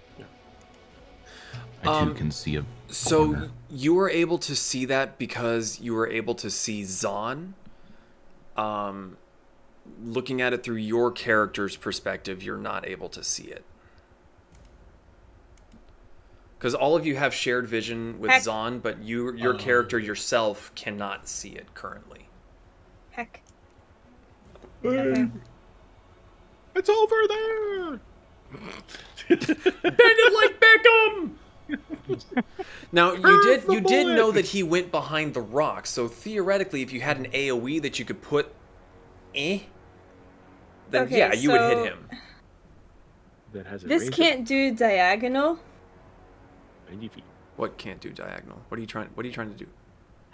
I too can see a So corner. you were able to see that because you were able to see Zahn. Looking at it through your character's perspective, you're not able to see it. Because all of you have shared vision with Heck. Zahn, but your character yourself cannot see it currently. Heck. Okay. It's over there. Bend it like Beckham! Now you did know that he went behind the rock, so theoretically, if you had an AOE that you could put, then Okay, yeah, you would hit so- him. That has a This range of can't do diagonal. 90 feet. What can't do diagonal? What are you trying to do?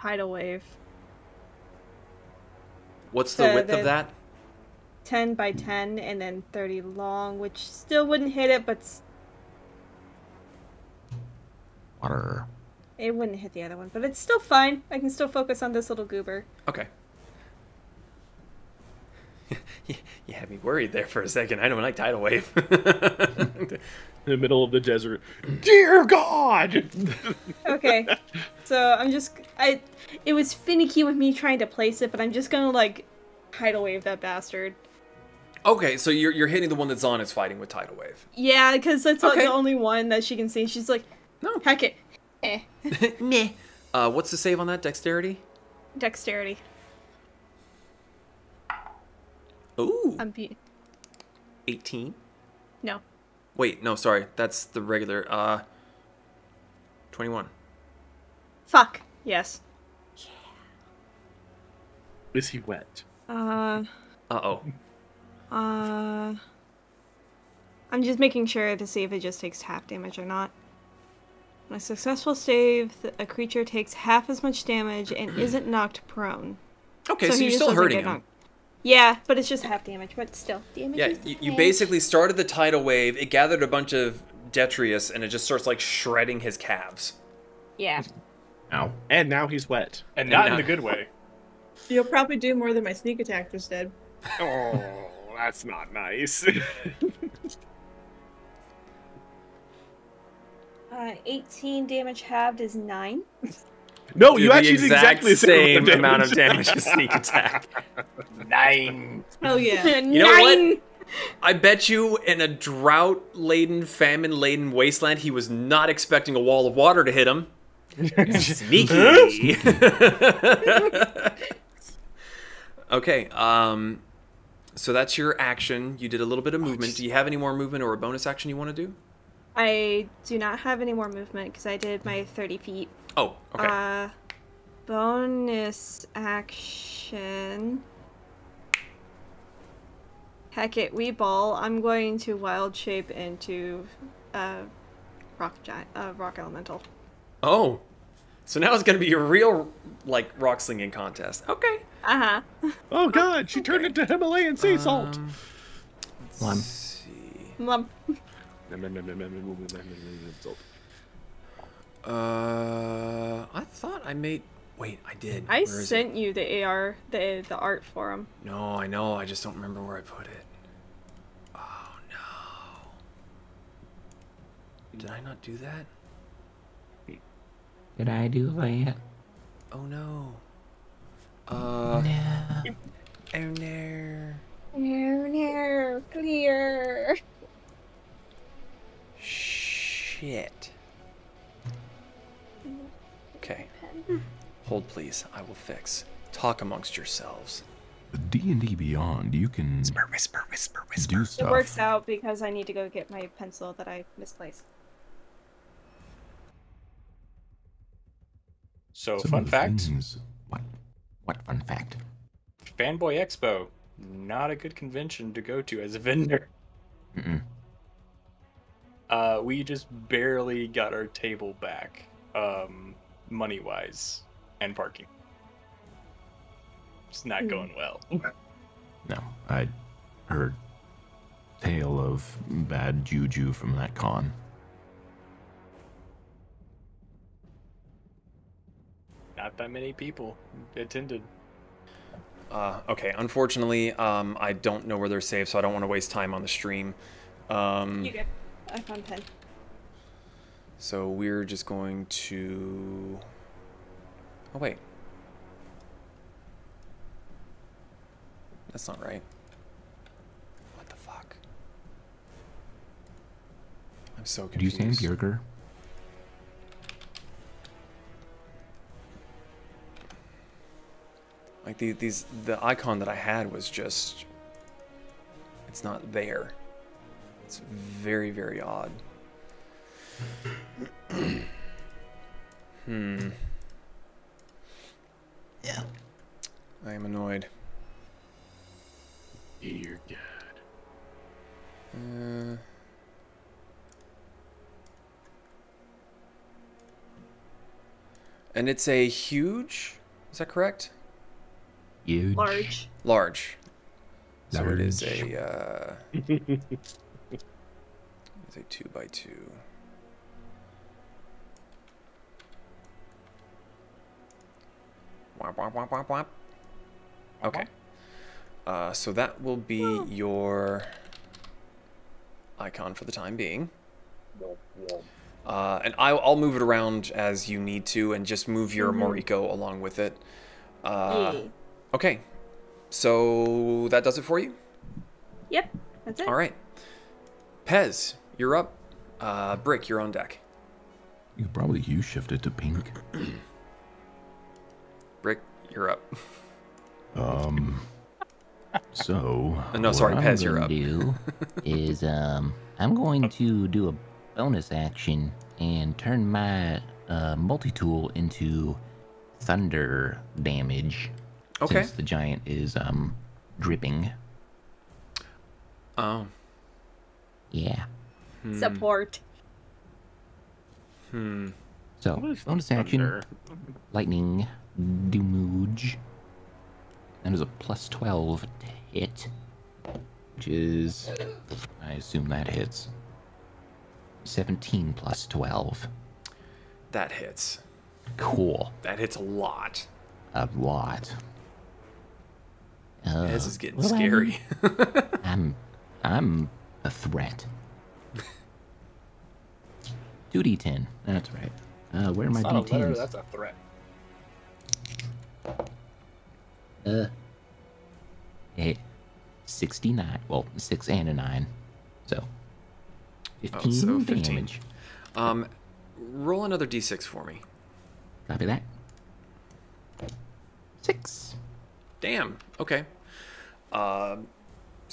Tidal wave. What's the width the- of that? 10 by 10 and then 30 long, which still wouldn't hit it, but Water. it wouldn't hit the other one. But it's still fine. I can still focus on this little goober. Okay. You had me worried there for a second. I don't like tidal wave. In the middle of the desert. Dear God! Okay. So I'm just... It was finicky with me trying to place it, but I'm just gonna, like, tidal wave that bastard. Okay, so you're hitting the one that Zahn is fighting with tidal wave. Yeah, because that's Okay. the only one that she can see. She's like, No. heck it. Eh. Meh. What's the save on that? Dexterity? Dexterity. Ooh. 18? No. Wait, no, sorry. That's the regular. 21. Fuck. Yes. Is he wet? Uh-oh. I'm just making sure to see if it just takes half damage or not. On a successful save, a creature takes half as much damage and isn't knocked prone. Okay, so he you're just still doesn't hurting get him. knocked. Yeah, but it's just half damage, but still. Damage Yeah, is you damage. basically started the tidal wave, it gathered a bunch of detritus, and it just starts, like, shredding his calves. Yeah. Ow. And now he's wet. And not in now- the good way. You'll probably do more than my sneak attack just did. Oh, that's not nice. 18 damage halved is 9. No, Do you the actually did exactly the same same amount of damage as sneak attack. 9. Oh yeah. You know what? I bet you in a drought-laden, famine-laden wasteland, he was not expecting a wall of water to hit him. Sneaky. Okay, so that's your action. You did a little bit of movement. Do you have any more movement or a bonus action you want to do? I do not have any more movement because I did my 30 feet. Oh, okay. Bonus action. Heck it, we ball. I'm going to wild shape into rock elemental. Oh, so now it's going to be a real, like, rock slinging contest. Okay. Uh-huh. Oh god, she turned into Himalayan sea salt. One. Let's see. Lump. I thought I made... Wait, I did. I Where is sent it? you the the art for him. No, I know. I just don't remember where I put it. Oh, no. Did I not do that? Did I do that? Oh, no. No. Oh, no. No, clear. Shit. Okay. Hold, please. I will fix. Talk amongst yourselves. D&D Beyond, you can Whisper. do It stuff. works out because I need to go get my pencil that I misplaced. So, Some fun of the fact, things- What fun fact? Fanboy Expo, not a good convention to go to as a vendor. Mm-mm. We just barely got our table back, money-wise, and parking. It's not going well. No, I heard tale of bad juju from that con. Not that many people attended. Okay, unfortunately, I don't know where they're saved, so I don't want to waste time on the stream. You good. I found 10. So we're just going to... Oh, wait. That's not right. What the fuck? I'm so Did you confused. say Bjerger? Like the icon that I had was just... It's not there. It's very, very odd. Yeah. I am annoyed. Dear God. And it's a huge... Is that correct? Huge. Large. Large. So it is Large. a... it's a 2x2. Wop, wop, wop, wop, wop. Okay. So that will be your icon for the time being. And I'll move it around as you need to, and just move your Moriko along with it. Okay. So that does it for you? Yep, that's it. All right. Pez, you're up. Brick, you're on deck. You could probably use shifted to pink. Brick, you're up. So. No, sorry, What Pez, I'm you're gonna up. do is I'm going to do a bonus action and turn my multi-tool into thunder damage. Okay. Since the giant is dripping. Oh. Yeah. Support. So bonus action, lightning deluge. That is a plus 12 to hit, which is, I assume that hits. 17 plus 12. That hits. Cool. That hits a lot. A lot. Pez is getting well, scary. I'm a threat. 2d10. That's right. Where are my It's not a letter, d10s? that's a threat. Hey, 69. Well, 6 and a 9. So 15, so 15. damage. Roll another d6 for me. Copy that. 6. Damn. Okay. So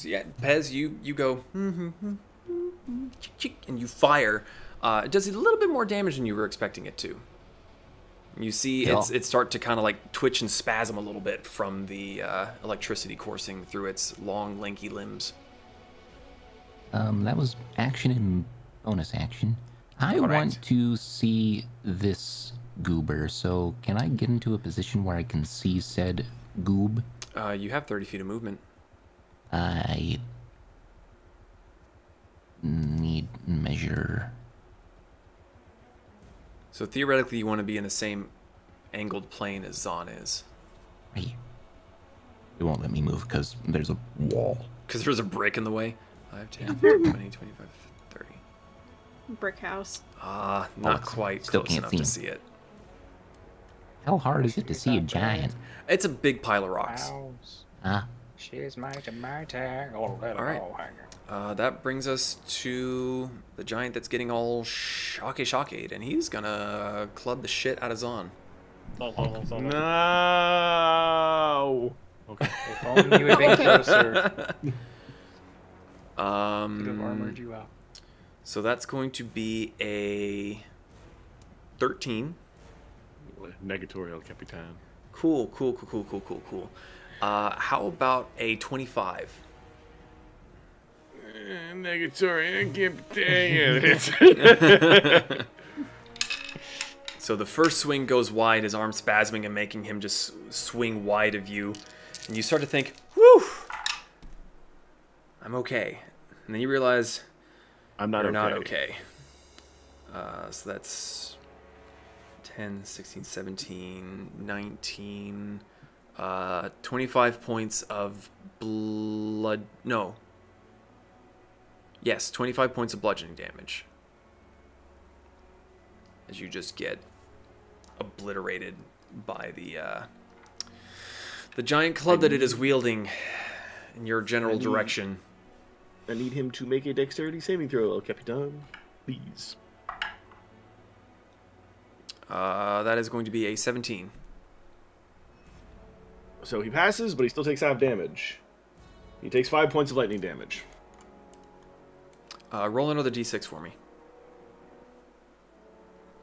yeah, Pez, you go, and you fire. It does a little bit more damage than you were expecting it to. You see it start to kind of like twitch and spasm a little bit from the electricity coursing through its long, lanky limbs. That was action and bonus action. I want to see this goober, so can I get into a position where I can see said goob? You have 30 feet of movement. I need measure. So theoretically, you want to be in the same angled plane as Zahn is. Right. It won't let me move because there's a wall. Because there's a brick in the way. 5, 10, 20, 25, 30. Brick house. Not quite still close can't enough see to him. see it. How hard is it to see a giant? It's a big pile of rocks. She's mighty. All right. That brings us to the giant that's getting all shocked, and he's gonna club the shit out of Zahn. No. Okay. If only you had been closer. Could have armored you out. So that's going to be a 13. Negatory El Capitan. Cool. How about a 25? Negatory El Capitan. So the first swing goes wide, his arm spasming and making him just swing wide of you. And you start to think, whew, I'm okay. And then you realize I'm not you're okay. not okay. So that's 10, 16, 17, 19, 25 points of blood. No. Yes, 25 points of bludgeoning damage. As you just get obliterated by the giant club that it is wielding in your general direction. I need him to make a dexterity saving throw, El Capitan. Please. That is going to be a 17. So he passes, but he still takes half damage. He takes 5 points of lightning damage. Roll another d6 for me.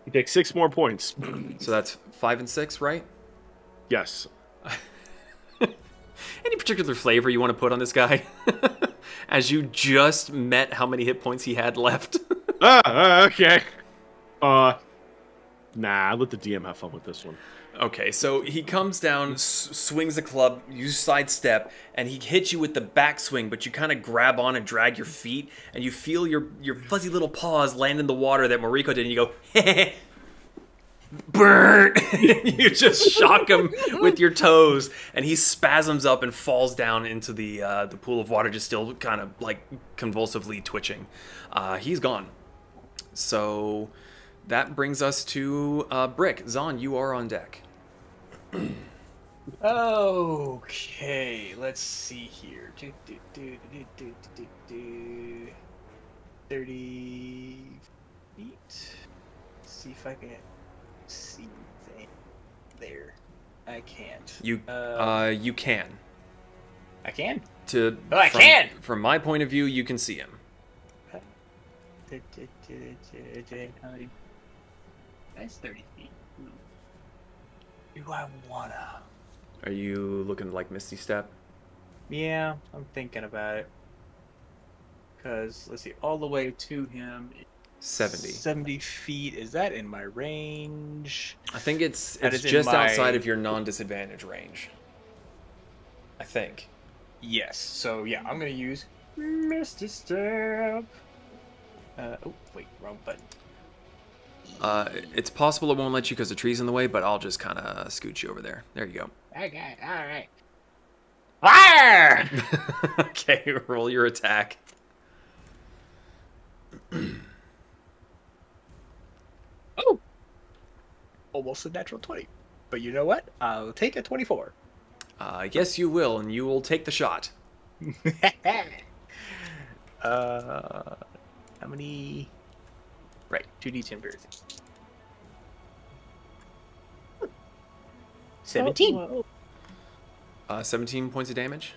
He takes 6 more points. So that's 5 and 6, right? Yes. Any particular flavor you want to put on this guy? As you just met how many hit points he had left. Okay. Nah, let the DM have fun with this one. Okay, so he comes down, swings the club, you sidestep, and he hits you with the backswing, but you kind of grab on and drag your feet, and you feel your fuzzy little paws land in the water that Mariko did, and you go, heh, burn! You just shock him with your toes, and he spasms up and falls down into the pool of water, just still kind of like convulsively twitching. He's gone. So that brings us to Brick. Zahn, you are on deck. Okay, let's see here. 30 feet. Let's see if I can see anything there. I can't. You can. I can? I can! From my point of view, you can see him. That's 30 feet. Do I wanna? Are you looking like Misty Step? Yeah, I'm thinking about it. Because, let's see, all the way to him... 70. 70 feet. Is that in my range? I think it's just outside of your non-disadvantage range. I think. Yes. So, yeah, I'm going to use Misty Step. Oh, wait, wrong button. It's possible it won't let you because the tree's in the way, but I'll just kind of scoot you over there. There you go. Okay, alright. Fire! Okay, roll your attack. Oh! Almost a natural 20. But you know what? I'll take a 24. Yes, you will, and you will take the shot. How many? Right, 2d10 piercing. 17. Oh, whoa. 17 points of damage.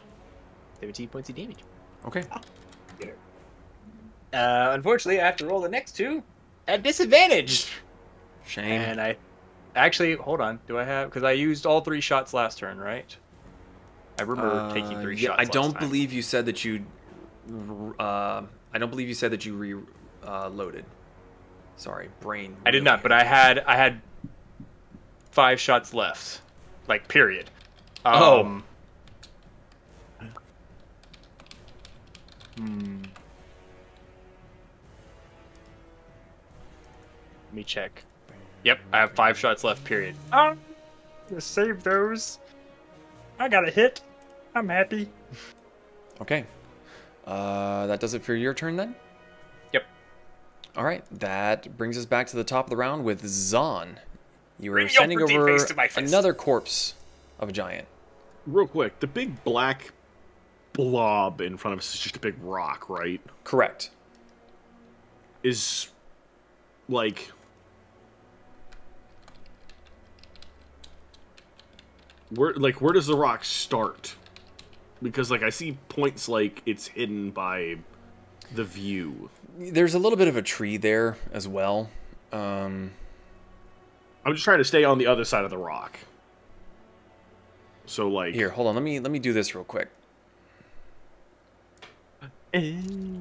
17 points of damage. Okay. Unfortunately, I have to roll the next two at disadvantage. Shame. And I actually, hold on. Do I have? Because I used all 3 shots last turn, right? I remember taking 3 shots. I don't last time. believe you said that you. I don't believe you said that you reloaded. Sorry, brain. I did not, but I had 5 shots left, like period. Oh. Let me check. Yep, I have 5 shots left, period. I'm gonna save those. I got a hit. I'm happy. Okay. That does it for your turn then? Yep. All right. That brings us back to the top of the round with Zahn. You were Bring your sending pretty over face to my face. another corpse of a giant. Real quick, the big black blob in front of us is just a big rock, right? Correct. Is like where does the rock start? Because like I see points like it's hidden by the view. There's a little bit of a tree there as well. I'm just trying to stay on the other side of the rock. So like Here, hold on. Let me do this real quick. Okay,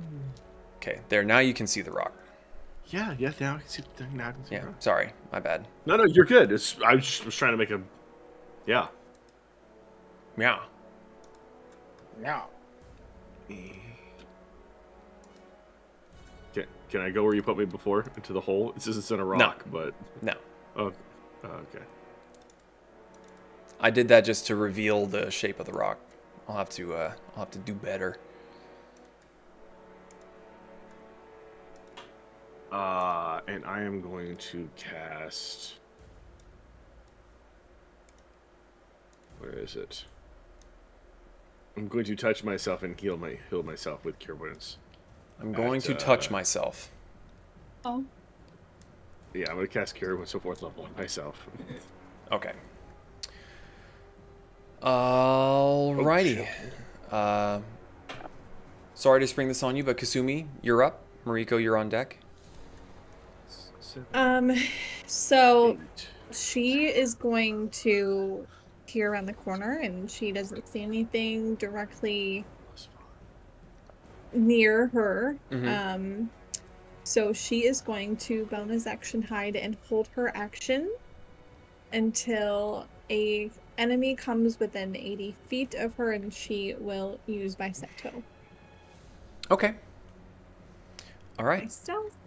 there. Now you can see the rock. Yeah, now I can see the Yeah, sorry, my bad. No, you're good. I was trying to make a yeah. Yeah. Now. Can I go where you put me before into the hole? It's just in a rock, but No. oh, okay. I did that just to reveal the shape of the rock. I'll have to do better. And I am going to cast. Where is it? I'm going to touch myself and heal myself with Cure Wounds. I'm going to touch myself. Oh. Yeah, I'm going to cast Cure Wounds so 4th level on myself. Okay. Alrighty. Sorry to spring this on you, but Kasumi, you're up. Mariko, you're on deck. So she is going to peer around the corner, and she doesn't see anything directly near her. Mm-hmm. So she is going to bonus action hide and hold her action until a enemy comes within 80 feet of her, and she will use Bisecto. Okay. All right. Stealth.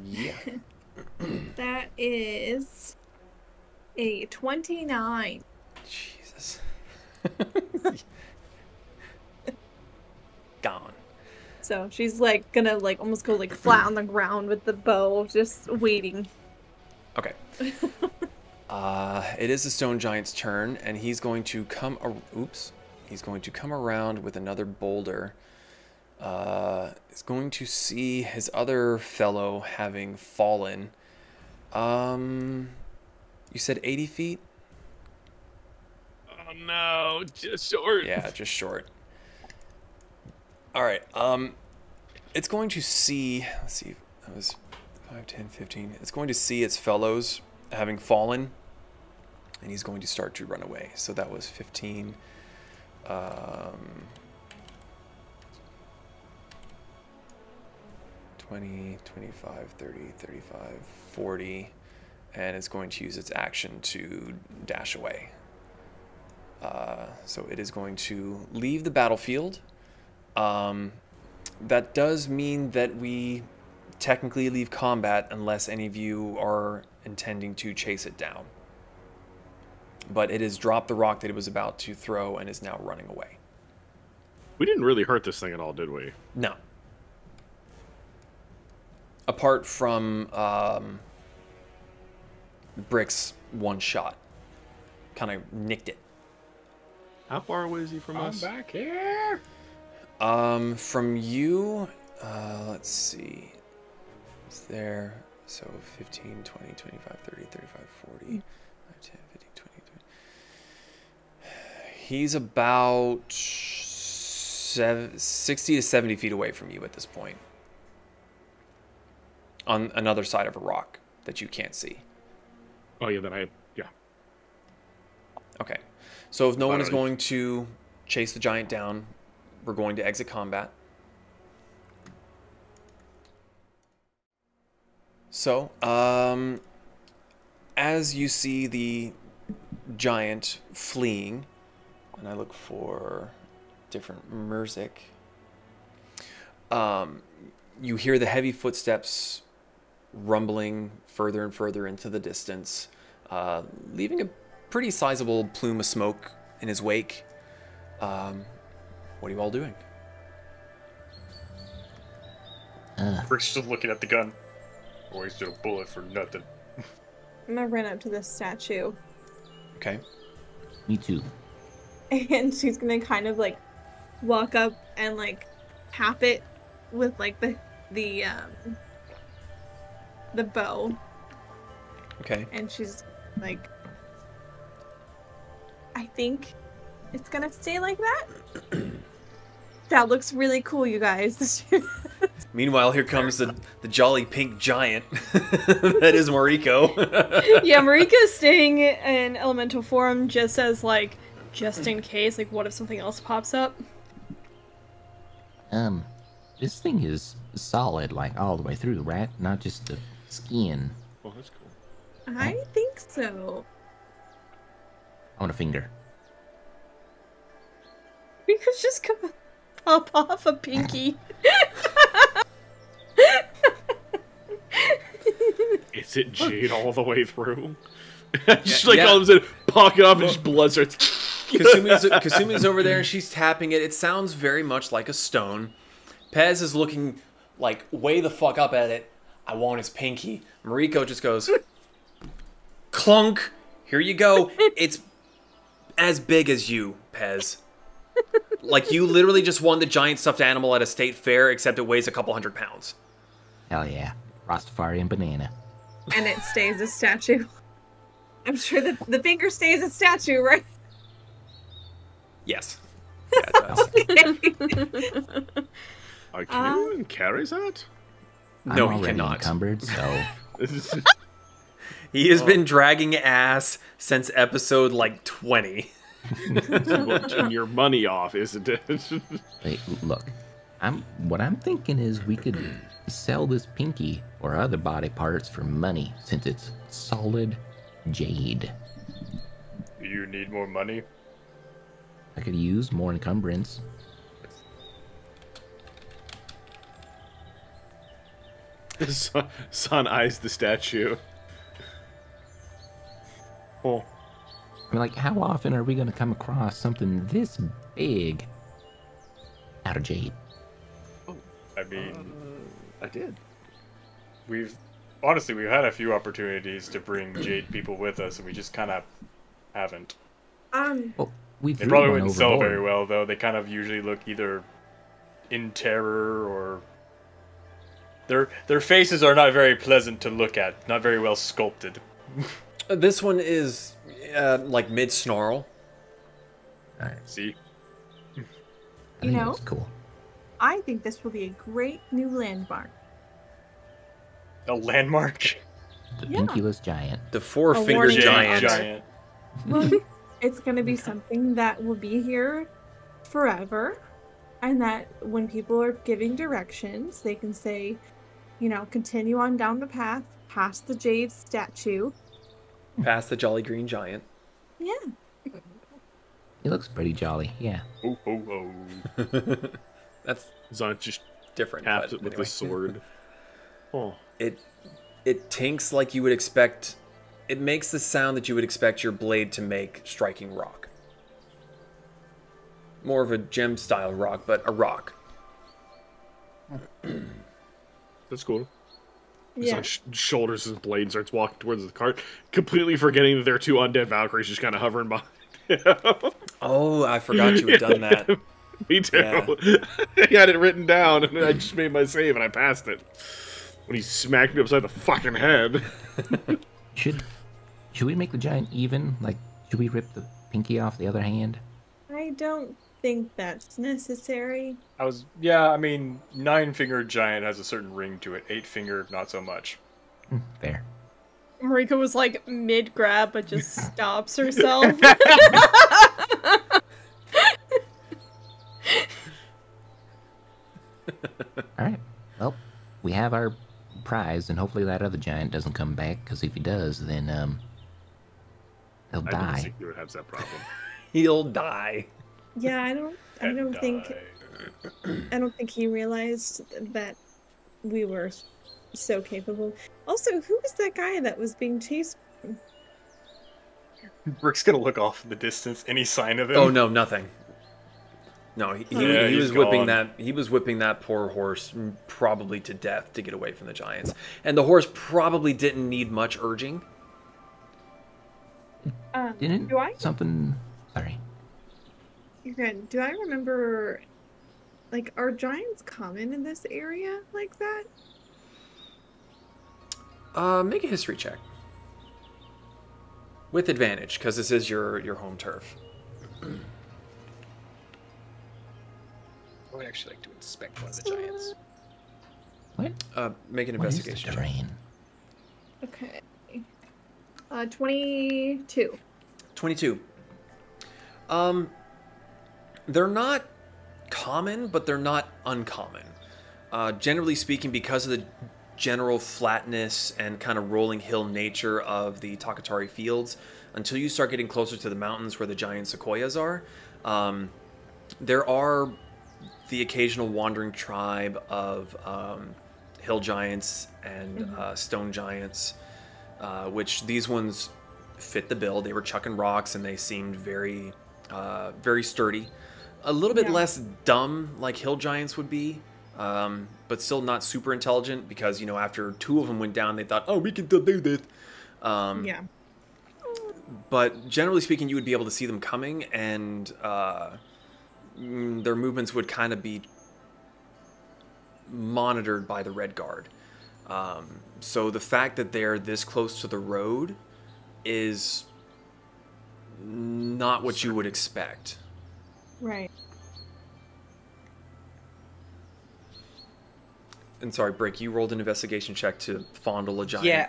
Yeah. That is a 29. Jesus. Gone. So she's like gonna like almost go like flat on the ground with the bow, just waiting. Okay. It is the stone giant's turn, and he's going to come. He's going to come around with another boulder. Is going to see his other fellow having fallen. You said 80 feet? Oh no, just short. Yeah, just short. All right. It's going to see. Let's see. That was 5, 10, 15. It's going to see its fellows having fallen, and he's going to start to run away. So that was 15. 20, 25, 30, 35, 40, and it's going to use its action to dash away. So it is going to leave the battlefield. That does mean that we technically leave combat unless any of you are intending to chase it down. But it has dropped the rock that it was about to throw and is now running away. We didn't really hurt this thing at all, did we? No. Apart from Brick's one shot. Kind of nicked it. How far away is he from us? back here. From you, let's see. It's there. So 15, 20, 25, 30, 35, 40, 10, 15, 20, 30. He's about 60 to 70 feet away from you at this point. On another side of a rock that you can't see. Oh, yeah, yeah. Okay. So if no one is going to chase the giant down, we're going to exit combat. So, as you see the giant fleeing, and I look for different music, you hear the heavy footsteps rumbling further and further into the distance, leaving a pretty sizable plume of smoke in his wake. What are you all doing? Rick's just looking at the gun. Wasted a bullet for nothing. I'm gonna run up to this statue. Okay. Me too. And she's gonna kind of like walk up and like tap it with like the bow. Okay. And she's like, I think it's gonna stay like that. That looks really cool, you guys. Meanwhile, here comes the jolly pink giant that is Mariko. Yeah, Marika's staying in elemental form just as, like, just in case. Like, what if something else pops up? This thing is solid, like, all the way through, right? Not just the skin. Oh, that's cool. I think so. I want a finger. Marika's just gonna pop off a pinky. Is it jade all the way through? Just like all of a sudden, pocket off and just blood starts. Kasumi's over there and she's tapping it. It sounds very much like a stone. Pez is looking like way the fuck up at it. I want his pinky. Mariko just goes, clunk. Here you go. It's as big as you, Pez. Like you literally just won the giant stuffed animal at a state fair, except it weighs a couple 100 pounds. Hell yeah. Rastafari and banana. And it stays a statue. I'm sure the finger stays a statue, right? Yes. Yeah, it does. Can you even carry that? No, I'm he already cannot. encumbered, so... He has been dragging ass since episode like 20. Watching your money off, isn't it? Wait, look. What I'm thinking is we could sell this pinky or other body parts for money, since it's solid jade. You need more money? I could use more encumbrance. Son eyes the statue. Oh. I mean, like, how often are we going to come across something this big out of jade? I mean, I did. we've had a few opportunities to bring jade people with us, and we just kind of haven't. Well, we They threw probably one wouldn't sell overboard. very well, though. They kind of usually look either in terror or their faces are not very pleasant to look at, not very well sculpted. This one is like mid snarl. See, I You think know? it's cool. I think this will be a great new landmark. a landmark. The Yeah. pinkyless giant. The four-fingered warning giant. Giant. Well, it's going to be something that will be here forever. And that when people are giving directions, they can say, you know, continue on down the path, past the jade statue. Past the jolly green giant. Yeah. It looks pretty jolly, yeah. Oh, oh, oh. That's Zon just different. taps but it with anyway. the sword. Oh. It tinks like you would expect. It makes the sound that you would expect your blade to make striking rock. More of a gem style rock, but a rock. That's cool. Yeah. Zon shoulders his blade and starts walking towards the cart, completely forgetting that there are two undead Valkyries just kind of hovering behind him. Oh, I forgot you had done that. Me too. Yeah. I had it written down, and I just made my save, and I passed it. When he smacked me upside the fucking head. Should we make the giant even? Like, should we rip the pinky off the other hand? I don't think that's necessary. I mean, 9-fingered giant has a certain ring to it. 8-fingered, not so much. Fair. Marika was like mid-grab, but just stops herself. Alright. Well, we have our prize, and hopefully that other giant doesn't come back, because if he does, then, he'll I die. didn't think you would have that problem. He'll die. Yeah, I don't think he realized that we were so capable. Also, who was that guy that was being chased? Rick's gonna look off in the distance. Any sign of him? Oh no, nothing. No, he he's was whipping gone. that. He was whipping that poor horse probably to death to get away from the giants, and the horse probably didn't need much urging. Didn't do I? something... Sorry. You're good. Do I remember, like, are giants common in this area like that? Make a history check with advantage because this is your home turf. I would actually like to inspect one of the giants. What? Make an What is the investigation check. terrain? Okay. 22. 22. They're not common, but they're not uncommon. Generally speaking, because of the general flatness and kind of rolling hill nature of the Takatari fields, until you start getting closer to the mountains where the giant sequoias are, there are the occasional wandering tribe of hill giants and stone giants, which these ones fit the bill. They were chucking rocks and they seemed very, very sturdy. A little bit less dumb like hill giants would be, but still not super intelligent because, you know, after 2 of them went down, they thought, oh, we can still do this. Yeah. But generally speaking, you would be able to see them coming, and their movements would kind of be monitored by the Red Guard. So the fact that they're this close to the road is not what you would expect. Right. And sorry, Brick, you rolled an investigation check to fondle a giant. Yeah.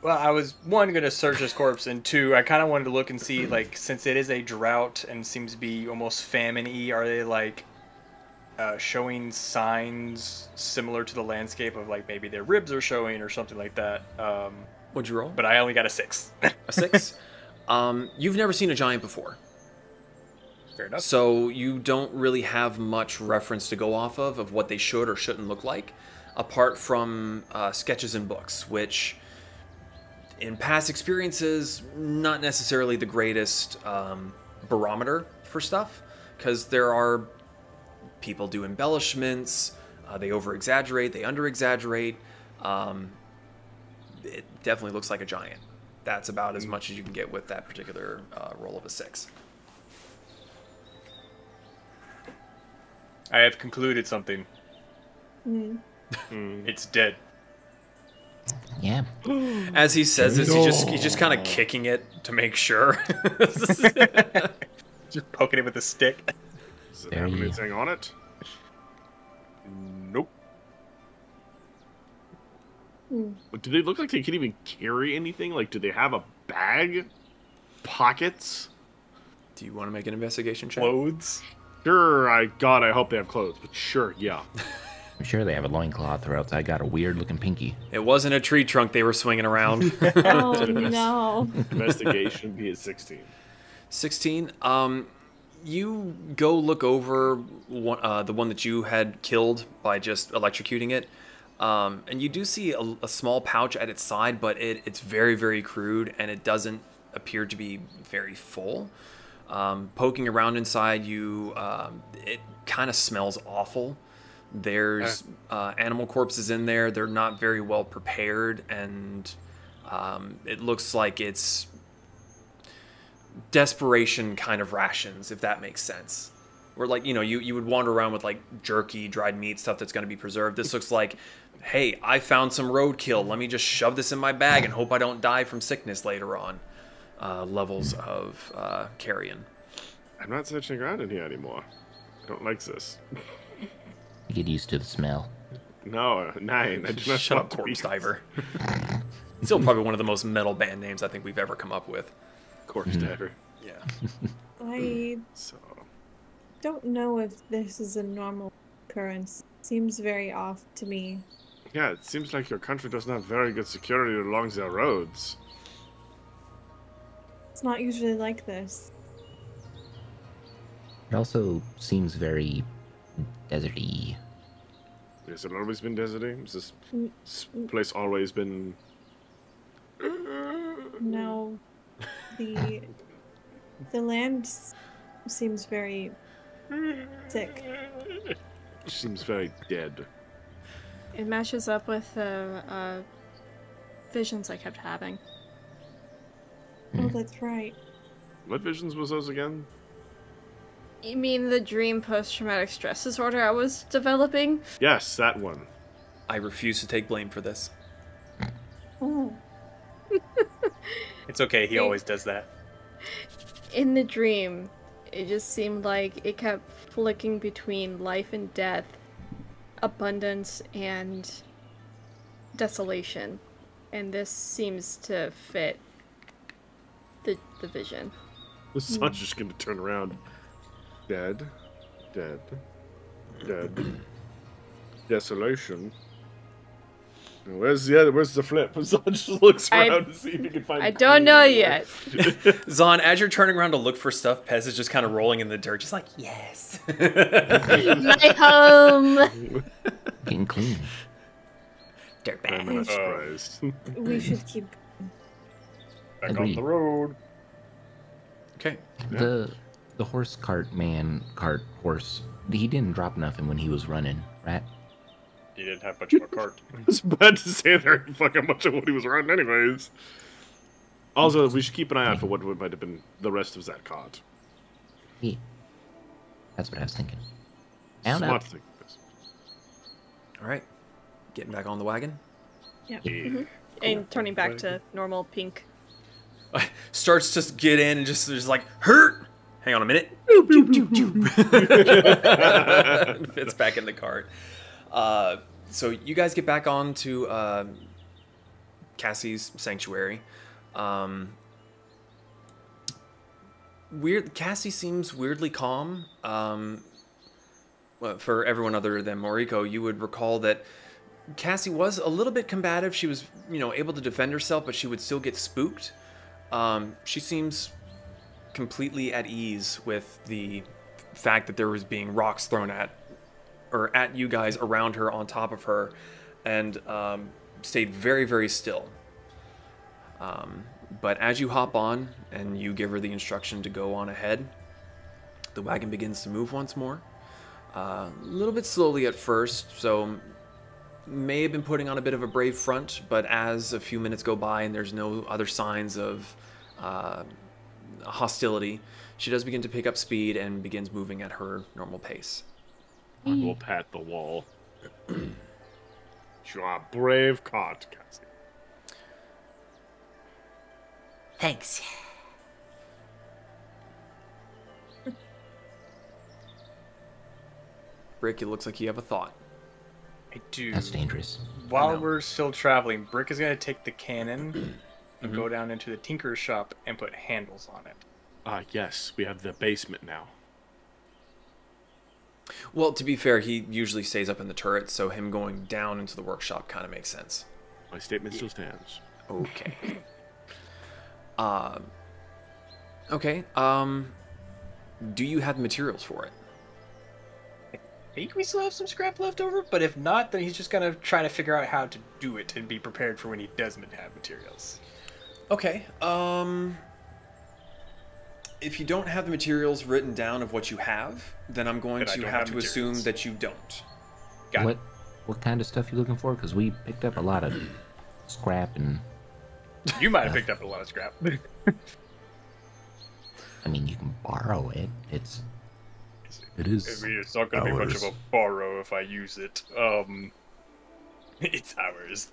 Well, I was, 1, going to search his corpse, and 2, I kind of wanted to look and see, like, since it is a drought and seems to be almost famine-y, are they, like, showing signs similar to the landscape of, like, maybe their ribs are showing or something like that? What'd you roll? But I only got a 6. A 6? You've never seen a giant before. Fair enough. So you don't really have much reference to go off of what they should or shouldn't look like, apart from sketches in books, which, in past experiences, not necessarily the greatest barometer for stuff, because there are people do embellishments, they over-exaggerate, they under-exaggerate. It definitely looks like a giant. That's about as much as you can get with that particular roll of a 6. I have concluded something. It's dead. Yeah. As he says this, he's just kind of kicking it to make sure. Just poking it with a stick. Does it have anything on it? Nope. But do they look like they can even carry anything? Like, do they have a bag? Pockets? Do you want to make an investigation check? Clothes? Sure, I hope they have clothes, but sure, yeah. I'm sure they have a loincloth, or else I got a weird-looking pinky. It wasn't a tree trunk they were swinging around. Oh, no. Investigation be at 16. 16. You go look over the one that you had killed by just electrocuting it, and you do see a small pouch at its side, but it's very, very crude, and it doesn't appear to be very full. Poking around inside, it kind of smells awful. There's animal corpses in there. They're not very well prepared, and it looks like it's desperation kind of rations, if that makes sense. Where, like, you know, you would wander around with, like, jerky, dried meat, stuff that's going to be preserved. This looks like, hey, I found some roadkill. Let me just shove this in my bag and hope I don't die from sickness later on. Levels of carrion. I'm not searching around in here anymore. I don't like this. Get used to the smell. No, 9. I do not Shut up, want to Corpse be- Diver. Still probably one of the most metal band names I think we've ever come up with. Corpse Diver. Yeah. I So, don't know if this is a normal occurrence. Seems very off to me. yeah, it seems like your country doesn't have very good security along their roads. It's not usually like this. It also seems very deserty. Has it always been deserty? Has Mm, this place always been... No, the land seems very sick. Seems very dead. It matches up with the visions I kept having. Oh, that's right. What visions was those again? You mean the dream post-traumatic stress disorder I was developing? Yes, that one. I refuse to take blame for this. Oh, It's okay, he always does that. In the dream, it just seemed like it kept flicking between life and death, abundance and desolation. And this seems to fit the vision. The sun's just gonna turn around. Dead. Dead. Dead. Desolation. Now, where's the flip? Zon just looks around to see if he can find I don't know yet. Zon, as you're turning around to look for stuff, Pez is just kind of rolling in the dirt, just like, yes. My home! Getting clean. I'm not surprised. we should keep. Back on Agreed. the road. Okay. The horse horse. He didn't drop nothing when he was running, right? He didn't have much of a cart. It's bad to say there fucking much of what he was running anyways. Also, we should keep an eye out for what might have been the rest of that cart. Yeah. That's what I was thinking. Down Smart up. thing. All right. Getting back on the wagon. Yeah. And turning back to normal pink. Starts to get in and just like, hurt! Hang on a minute. Fits back in the cart. So you guys get back on to Cassie's sanctuary. Cassie seems weirdly calm. Well, for everyone other than Moriko, you would recall that Cassie was a little bit combative. She was, able to defend herself, but she would still get spooked. She seems completely at ease with the fact that there was being rocks thrown at you guys, around her, on top of her, and stayed very, very still. But as you hop on and you give her the instruction to go on ahead, the wagon begins to move once more. A little bit slowly at first, so may have been putting on a bit of a brave front, but as a few minutes go by and there's no other signs of hostility, she does begin to pick up speed and begins moving at her normal pace. I will pat the wall. You are a brave cart, Cassie. Thanks. Brick, it looks like you have a thought. I do. That's dangerous. While we're still traveling, Brick is going to take the cannon and go down into the tinker's shop and put handles on it. Yes, we have the basement now. Well, to be fair, he usually stays up in the turret, so him going down into the workshop kind of makes sense. My statement still stands. Okay. Okay. Do you have the materials for it? I think we still have some scrap left over, but if not, then he's just going to try to figure out how to do it and be prepared for when he doesn't have materials. Okay. If you don't have the materials written down of what you have, then I'm going Then I to don't have have to materials. assume that you don't. Got it. What kind of stuff you looking for? Because we picked up a lot of scrap and You might have picked up a lot of scrap. I mean, you can borrow it. It is. I mean, it's not going to be much of a borrow if I use it. It's ours.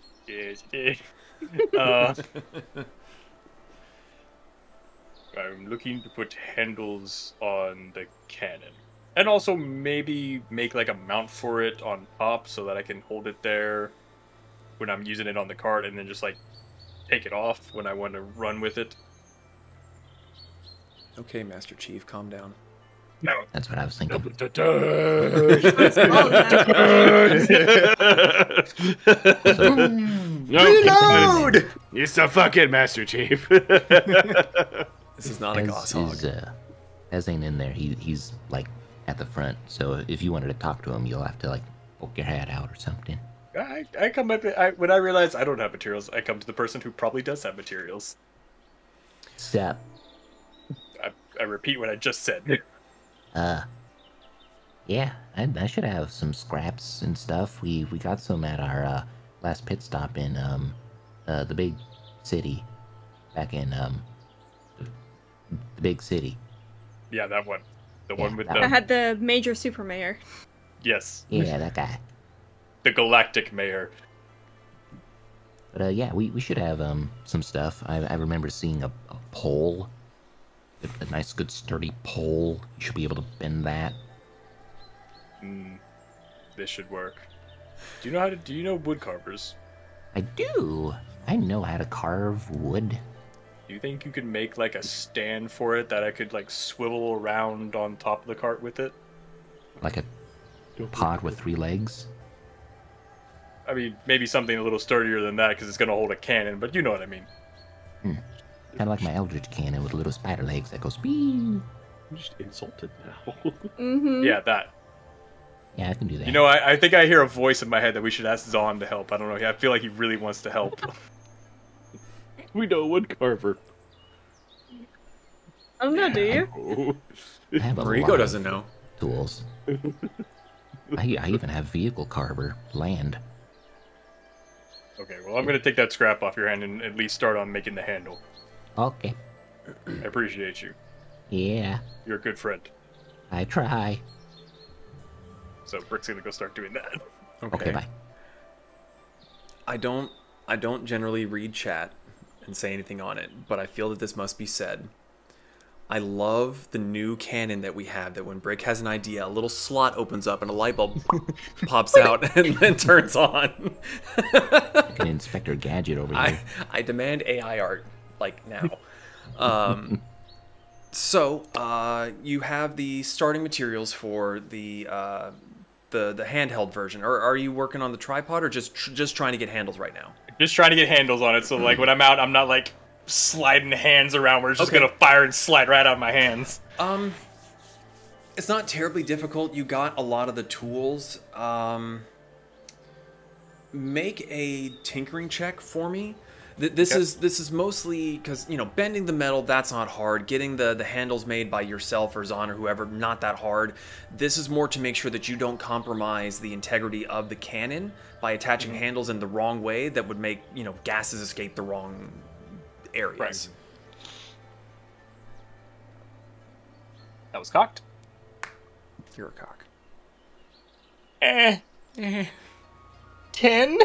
I'm looking to put handles on the cannon. And also maybe make like a mount for it on top so that I can hold it there when I'm using it on the cart and then just like take it off when I want to run with it. Okay, Master Chief, calm down. No. That's what I was thinking. Reload! It's the fucking Master Chief. This is not a goss hog. Ez ain't in there. He's like at the front. So if you wanted to talk to him, you'll have to like poke your head out or something. I come up. When I realize I don't have materials, I come to the person who probably does have materials. Step. I repeat what I just said. Yeah, I should have some scraps and stuff. We got some at our last pit stop in the big city, back in the big city. Yeah, that one. The one with I had the major super mayor. Yes. Yeah, that guy. The galactic mayor. But yeah, we should have some stuff. I remember seeing a pole, a nice, good, sturdy pole. You should be able to bend that. This should work. Do you know wood carvers? I do. I know how to carve wood. Do you think you could make like a stand for it that I could like swivel around on top of the cart with it? Like a pod with 3 legs? I mean, maybe something a little sturdier than that because it's going to hold a cannon, but you know what I mean. Kind of like my eldritch cannon with little spider legs that goes beep. I'm just insulted now. Yeah, that. Yeah, I can do that. You know, I think I hear a voice in my head that we should ask Zahn to help. I don't know. I feel like he really wants to help. We know a wood carver. I don't know, do you? Oh. I have a Rico lot doesn't of know. Tools. I even have vehicle carver, land. Okay, well, I'm going to take that scrap off your hand and at least start on making the handle. Okay. I appreciate you. Yeah, You're a good friend. I try. So Brick's going to go start doing that. Okay, bye. I don't generally read chat and say anything on it, but I feel that this must be said. I love the new cannon that we have, that when Brick has an idea, a little slot opens up and a light bulb pops out and then turns on. Like an Inspector Gadget over here. I demand AI art, like, now. So, you have the starting materials for the handheld version. Or are you working on the tripod, or just trying to get handles right now? Just trying to get handles on it, so like when I'm out, I'm not like sliding hands around where it's just gonna fire and slide right out of my hands. It's not terribly difficult. You got a lot of the tools. Make a tinkering check for me. This is mostly because, you know, bending the metal, that's not hard. Getting the handles made by yourself or Zahn or whoever, not that hard. This is more to make sure that you don't compromise the integrity of the cannon by attaching handles in the wrong way that would make, you know, gases escape the wrong areas. Right. That was cocked. You're a cock. 10?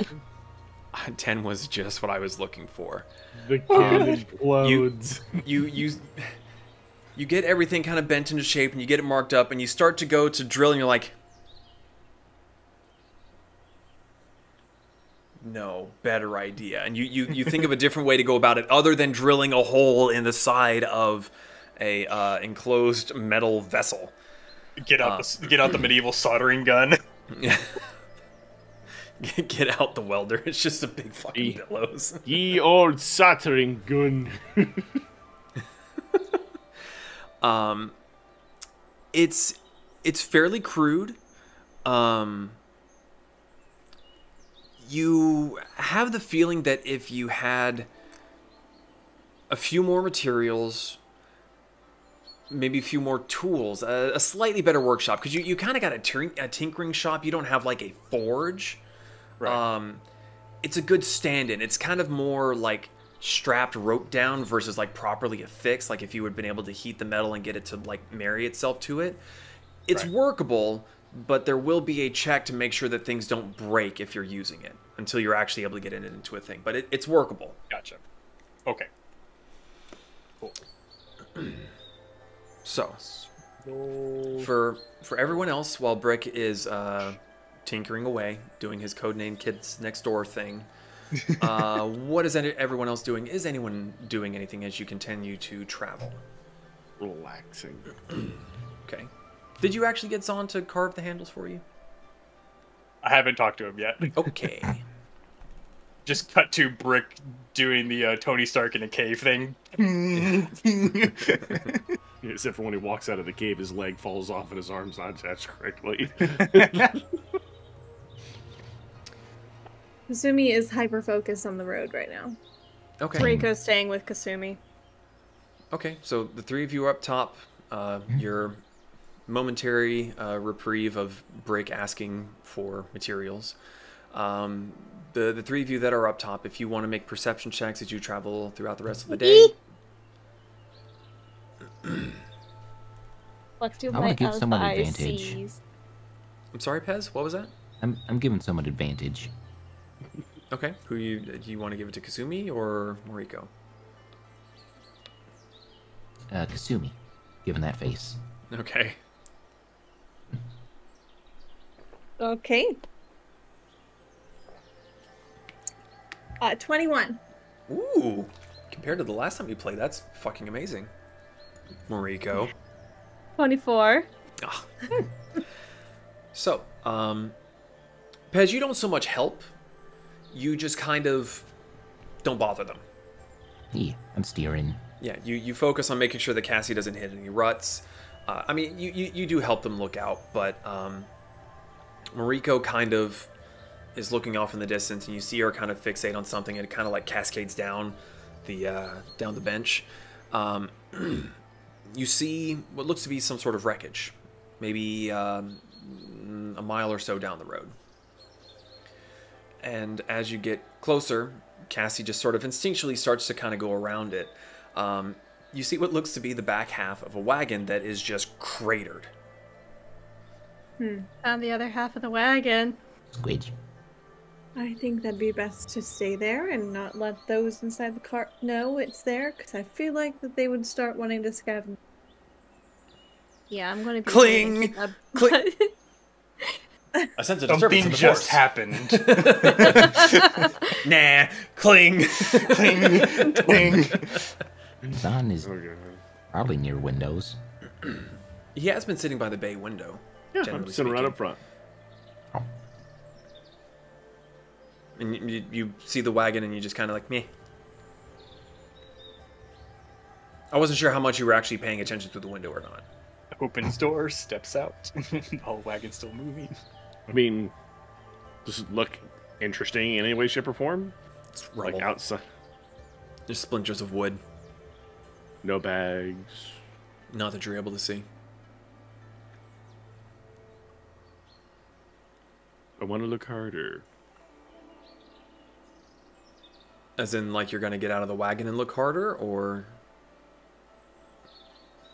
10 was just what I was looking for. The cannon explodes. You get everything kind of bent into shape, and you get it marked up, and you start to go to drill, and you're like, no, better idea. And you think of a different way to go about it other than drilling a hole in the side of a enclosed metal vessel. Get out the medieval soldering gun. Get out the welder. It's just a big fucking bellows. Ye old soldering gun. It's fairly crude. You have the feeling that if you had a few more materials, maybe a few more tools, a slightly better workshop, because you kind of got a tinkering shop. You don't have like a forge. Right. It's a good stand-in. It's kind of more like strapped rope down versus like properly affixed, like if you had been able to heat the metal and get it to like marry itself to it. It's workable, but there will be a check to make sure that things don't break if you're using it until you're actually able to get it into a thing. But it's workable. Gotcha. Okay. Cool. So, for everyone else, while Brick is tinkering away, doing his codename Kids Next Door thing, what is everyone else doing? Is anyone doing anything as you continue to travel? Relaxing. Okay. Did you actually get Zon to carve the handles for you? I haven't talked to him yet. Okay. Just cut to Brick doing the Tony Stark in a cave thing. Except for when he walks out of the cave, his leg falls off and his arm's not attached correctly. Kasumi is hyper-focused on the road right now. Okay. Rico's staying with Kasumi. Okay, so the three of you are up top. Your momentary reprieve of Brick asking for materials. The three of you that are up top, if you want to make perception checks as you travel throughout the rest of the day. Let's do I want to give someone advantage. I'm sorry, Pez, what was that? I'm giving someone advantage. Okay, do you want to give it to Kasumi or Moriko? Kasumi, given that face. Okay. Okay. 21. Ooh, compared to the last time you played, that's fucking amazing. Moriko. 24. Ah. So, Pez, you don't so much help. You just kind of don't bother them. Yeah, I'm steering. Yeah, you focus on making sure that Cassie doesn't hit any ruts. I mean, you do help them look out, but Moriko kind of is looking off in the distance, and you see her kind of fixate on something, and it kind of like cascades down the bench. You see what looks to be some sort of wreckage, maybe a mile or so down the road. And as you get closer, Cassie just sort of instinctually starts to kind of go around it. You see what looks to be the back half of a wagon that is just cratered. Found the other half of the wagon. Squidge. I think that'd be best to stay there and not let those inside the cart know it's there, because I feel like that they would start wanting to scavenge. Yeah, I'm going to be... Cling! Cling! I sense a disturbance in the just force. happened. Nah, cling! Cling, cling. Zon is probably near windows. He has been sitting by the bay window. Yeah, I'm generally sitting right speaking. up front. And you see the wagon and you just kind of like, meh. I wasn't sure how much you were actually paying attention through the window or not. Opens door, steps out. The whole wagon's still moving. I mean, does it look interesting in any way, shape, or form? It's rubble. Like outside, There's splinters of wood. no bags. Not that you're able to see. I want to look harder. As in, like, you're going to get out of the wagon and look harder, or...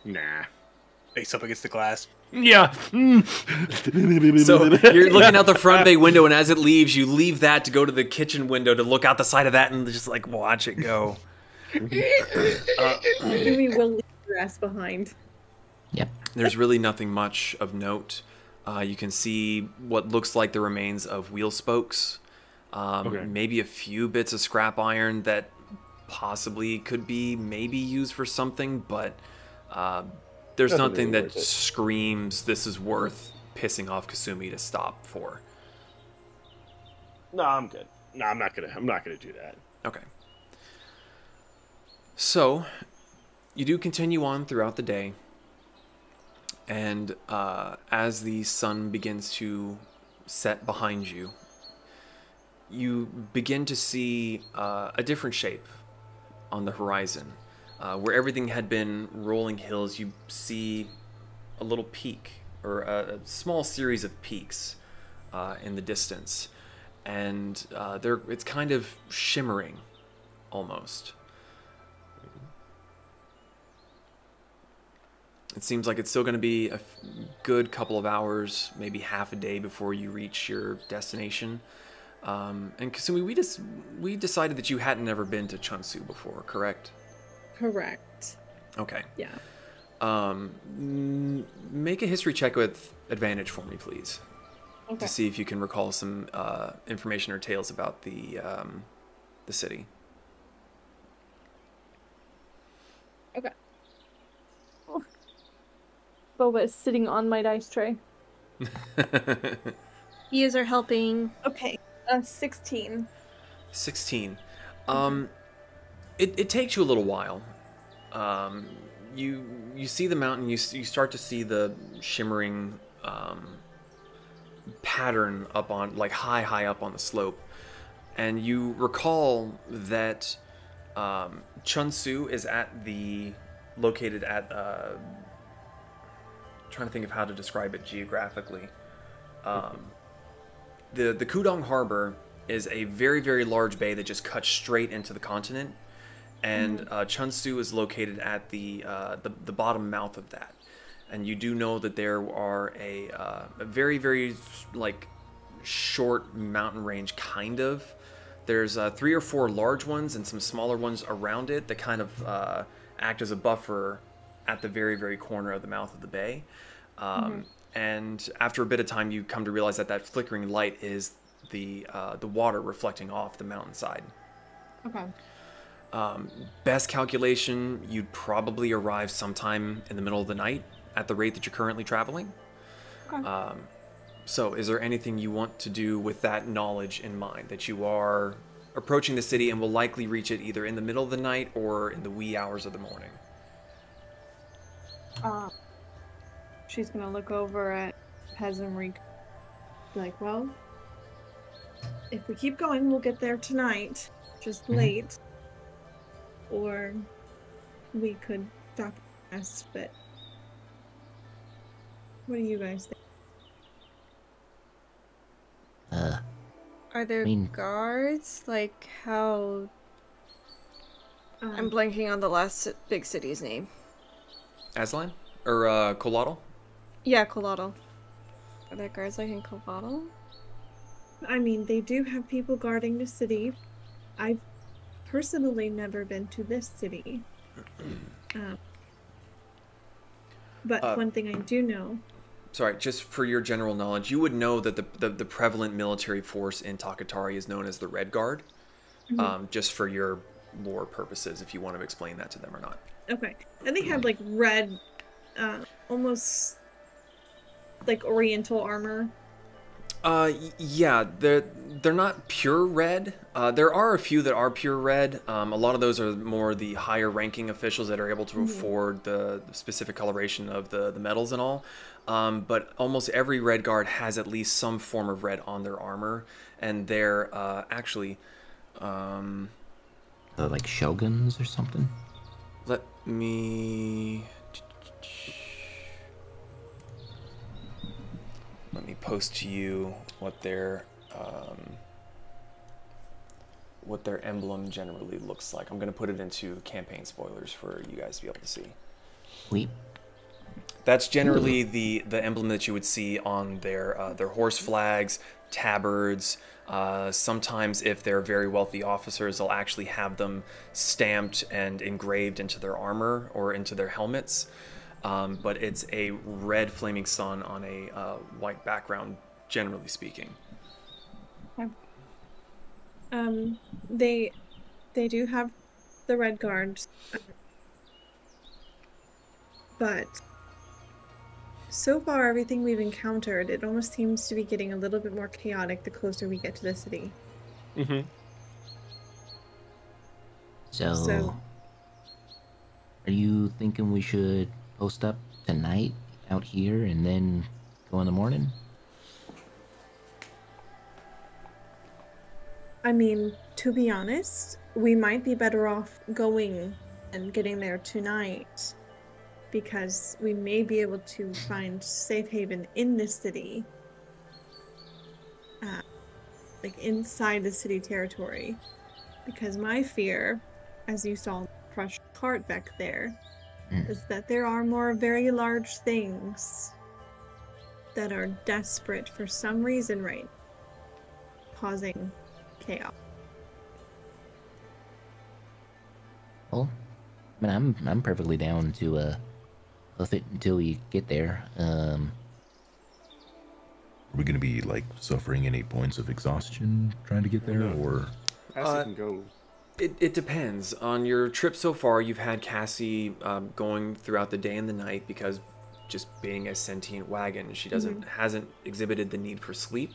Nah. Face up against the glass. Yeah. So, you're looking out the front bay window, and as it leaves, you leave that to go to the kitchen window to look out the side of that and just, like, watch it go. We will leave your ass behind. Yep. There's really nothing much of note. You can see what looks like the remains of wheel spokes. Okay. Maybe a few bits of scrap iron that possibly could be maybe used for something, but there's Nothing nothing really that worth it. screams this is worth pissing off Kasumi to stop for. No, I'm good. No, I'm not gonna do that. Okay. So, you do continue on throughout the day, and as the sun begins to set behind you, you begin to see a different shape on the horizon. Where everything had been rolling hills, you see a little peak, or a small series of peaks in the distance. And it's kind of shimmering almost. It seems like it's still going to be a good couple of hours, maybe half a day before you reach your destination. And Kasumi, we decided that you hadn't ever been to Chunsu before, correct? Correct. Okay. Yeah. Make a history check with advantage for me, please. Okay. To see if you can recall some information or tales about the city. Okay. Boba is sitting on my dice tray. Yous are helping. Okay. 16. 16. It takes you a little while. You see the mountain. You start to see the shimmering pattern up on, like, high up on the slope, and you recall that Chunsu is located at. Trying to think of how to describe it geographically. The Kudong Harbor is a very, very large bay that just cuts straight into the continent, and Chunsu is located at the bottom mouth of that. And you do know that there are a very, very, like, short mountain range, kind of. There's 3 or 4 large ones and some smaller ones around it that kind of act as a buffer at the very, very corner of the mouth of the bay. And after a bit of time, you come to realize that flickering light is the water reflecting off the mountainside. Okay. Best calculation, you'd probably arrive sometime in the middle of the night at the rate that you're currently traveling. Okay. So is there anything you want to do with that knowledge in mind, that you are approaching the city and will likely reach it either in the middle of the night or in the wee hours of the morning? She's gonna look over at Pez and Reek. Like, well, if we keep going, we'll get there tonight. Just late. Or we could dock us, but what do you guys think? Are there guards? Like, how... I'm blanking on the last big city's name. Aslan? Or Colatl? Yeah, Colatl. Are there guards like in Colatl? I mean, they do have people guarding the city. I've personally never been to this city. But one thing I do know... Sorry, just for your general knowledge, you would know that the prevalent military force in Takatari is known as the Red Guard. Just for your lore purposes, if you want to explain that to them or not. Okay. And they have, like, red, almost, like, oriental armor. Yeah, they're not pure red. There are a few that are pure red. A lot of those are more the higher ranking officials that are able to afford the specific coloration of the medals and all. But almost every Red Guard has at least some form of red on their armor, and they're actually... They're like shoguns or something? Let me post to you what their emblem generally looks like. I'm going to put it into campaign spoilers for you guys to be able to see. Sweet. That's generally the emblem that you would see on their horse flags, tabards. Sometimes, if they're very wealthy officers, they'll actually have them stamped and engraved into their armor or into their helmets. But it's a red flaming sun on a white background, generally speaking. They do have the Red Guards, but so far everything we've encountered, it almost seems to be getting a little bit more chaotic the closer we get to the city. So, are you thinking we should post up tonight out here and then go in the morning? I mean, to be honest, we might be better off going and getting there tonight, because we may be able to find safe haven in the city, like inside the city territory. Because my fear, as you saw the crushed cart back there, is that there are more very large things that are desperate for some reason right now, causing chaos. Well, I mean, I'm perfectly down to with it until we get there. Are we gonna be like suffering any points of exhaustion trying to get there, or? Cassie can go. It depends. On your trip so far, you've had Cassie going throughout the day and the night because just being a sentient wagon, she hasn't exhibited the need for sleep,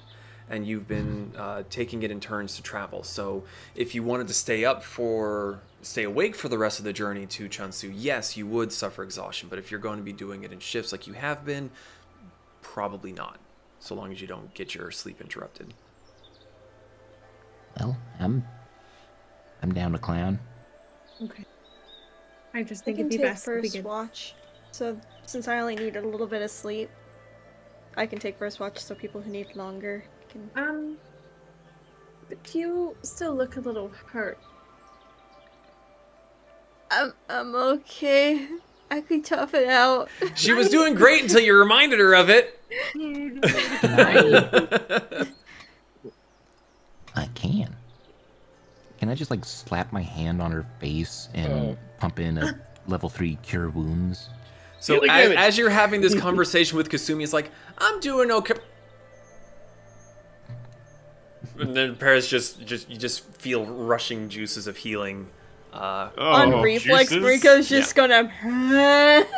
and you've been taking it in turns to travel. So if you wanted to stay awake for the rest of the journey to Chunsu, yes, you would suffer exhaustion. But if you're going to be doing it in shifts like you have been, probably not, so long as you don't get your sleep interrupted. Well, I'm down to clown. Okay. I just I think can it'd be take best to first begin. watch. So since I only need a little bit of sleep, I can take first watch. So people who need longer can. But you still look a little hurt. I'm okay. I can tough it out. She was doing great until you reminded her of it. I can. Can I just like slap my hand on her face and pump in a level 3 cure wounds? So as you're having this conversation with Kasumi, it's like, I'm doing okay. And then Paris you just feel rushing juices of healing. On reflex, Rico's just gonna. That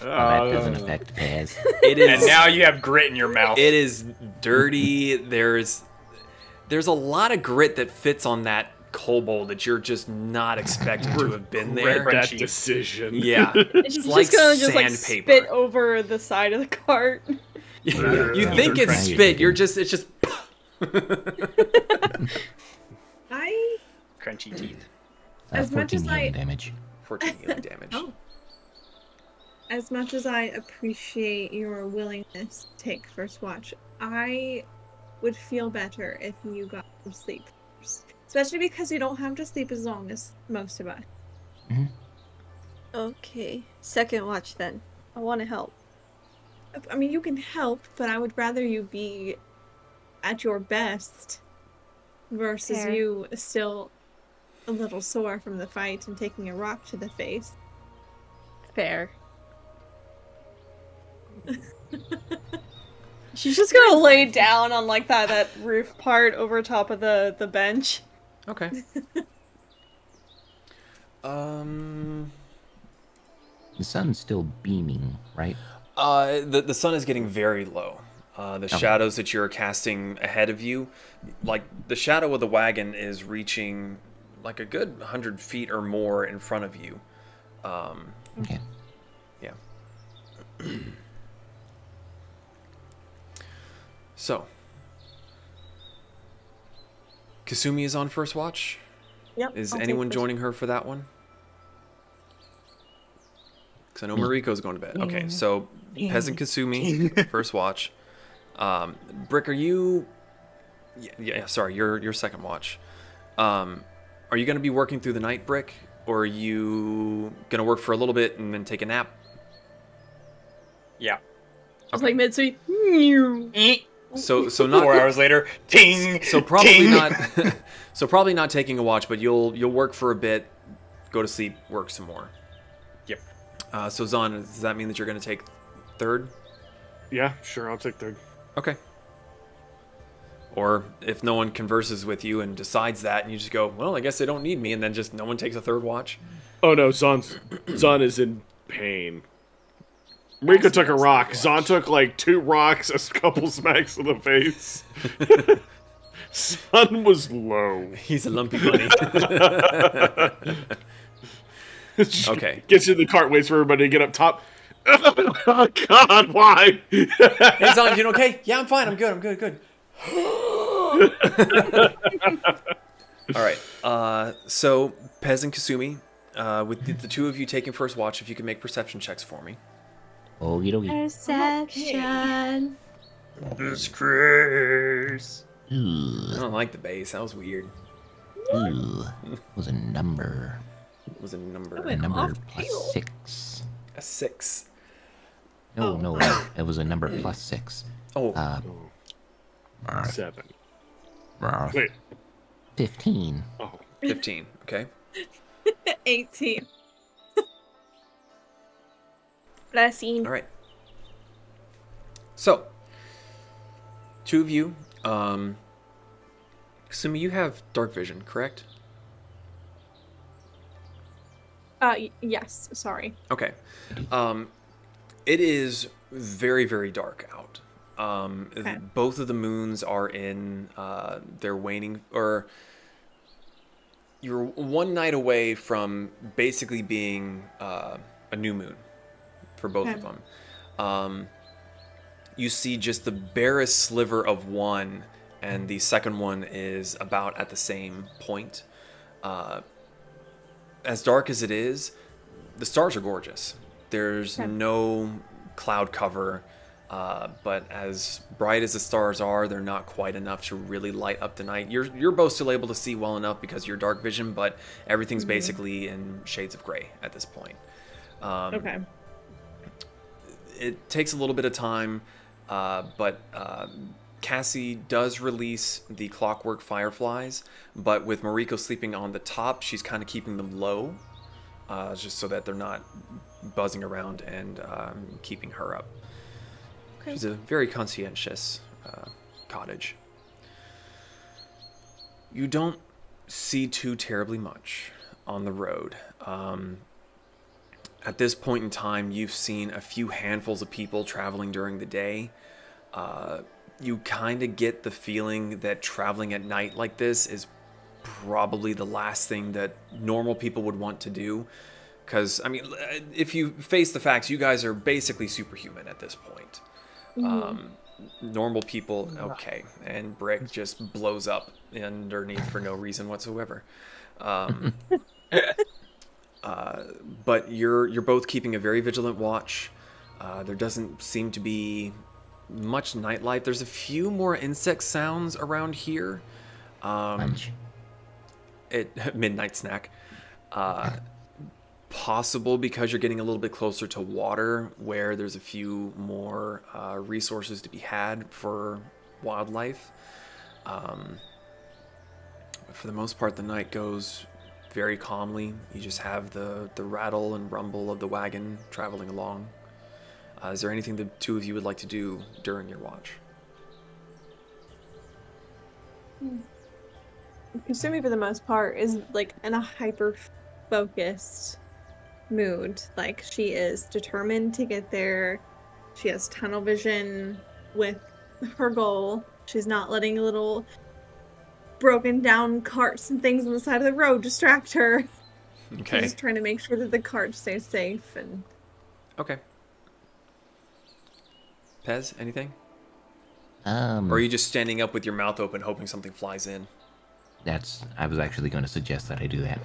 doesn't affect Paz. It is, and now you have grit in your mouth. It is dirty. There's a lot of grit that fits on that kobold that you're just not expecting to have been there. That decision. Yeah, She's like just gonna sandpaper. spit over the side of the cart. You think it's spit? It's just. Crunchy teeth. As much 14 as healing damage. 14 healing damage. Oh. As much as I appreciate your willingness to take first watch, I would feel better if you got some sleep first. Especially because you don't have to sleep as long as most of us. Mm-hmm. Okay, second watch then. I want to help. I mean, you can help, but I would rather you be at your best versus Fair. you still a little sore from the fight and taking a rock to the face. Fair. She's just gonna lay down on like that roof part over top of the bench. Okay. The sun's still beaming, right? The sun is getting very low. The shadows that you're casting ahead of you, like the shadow of the wagon is reaching like a good 100 feet or more in front of you. Okay. Yeah. So, Kasumi is on first watch. Yep. Is I'll anyone take joining her for that one? Because I know Mariko's going to bed. Okay, so Pez and Kasumi, first watch. Brick, are you? Yeah. Sorry, your second watch. Are you going to be working through the night, Brick, or are you going to work for a little bit and then take a nap? Yeah. Just like mid-sweep. So not 4 hours later. Ting. So probably ting. not. So probably not taking a watch, but you'll work for a bit, go to sleep, work some more. Yep. So Zon, does that mean that you're going to take third? Yeah, sure, I'll take third. Okay. Or if no one converses with you and decides that, and you just go, well, I guess they don't need me, and then just no one takes a third watch. Oh no, Zon is in pain. Rika took a rock. Zon took like 2 rocks, a couple smacks in the face. Zon was low. He's a lumpy bunny. Okay. Gets in the cart, waits for everybody to get up top. Oh God, why? Hey Zon, you okay? Yeah, I'm fine. I'm good. All right. So Pez and Kasumi, with the two of you taking first watch, if you could make perception checks for me. Perception. Disgrace. I don't like the bass. That was weird. Ooh, it was a number. It was a number. Oh, A an number off plus tail. 6. A 6. No, Oh. no, it was a number plus 6. Oh, 7. Uh, Wait. 15. Oh. 15. Okay. 18. Blessing. All right. So, two of you, Kasumi, you have dark vision, correct? Yes, sorry. Okay. It is very, very dark out. Okay. Both of the moons are in their waning, or you're one night away from basically being a new moon for both of Okay. them. You see just the barest sliver of one, and the second one is about at the same point. As dark as it is, the stars are gorgeous. There's Okay. no cloud cover, but as bright as the stars are, they're not quite enough to really light up the night. You're both still able to see well enough because of your dark vision, but everything's basically in shades of gray at this point. Okay. It takes a little bit of time, but Cassie does release the clockwork fireflies, but with Mariko sleeping on the top, she's kind of keeping them low, just so that they're not buzzing around and keeping her up. Okay. She's a very conscientious cottage. You don't see too terribly much on the road. At this point in time, you've seen a few handfuls of people traveling during the day. You kind of get the feeling that traveling at night like this is probably the last thing that normal people would want to do. Because, I mean, if you face the facts, you guys are basically superhuman at this point. Normal people, okay. And Brick just blows up underneath for no reason whatsoever. But you're both keeping a very vigilant watch. There doesn't seem to be much nightlife. There's a few more insect sounds around here. Lunch. Midnight snack. Possible because you're getting a little bit closer to water, where there's a few more resources to be had for wildlife. For the most part, the night goes very calmly. You just have the rattle and rumble of the wagon traveling along. Is there anything the two of you would like to do during your watch? Kasumi, for the most part, is like in a hyper focused mood. Like, she is determined to get there. She has tunnel vision with her goal. She's not letting little broken down carts and things on the side of the road distract her. Okay. She's just trying to make sure that the cart stays safe. And Okay. Pez, anything? Or Um, are you just standing up with your mouth open hoping something flies in? I was actually going to suggest that I do that.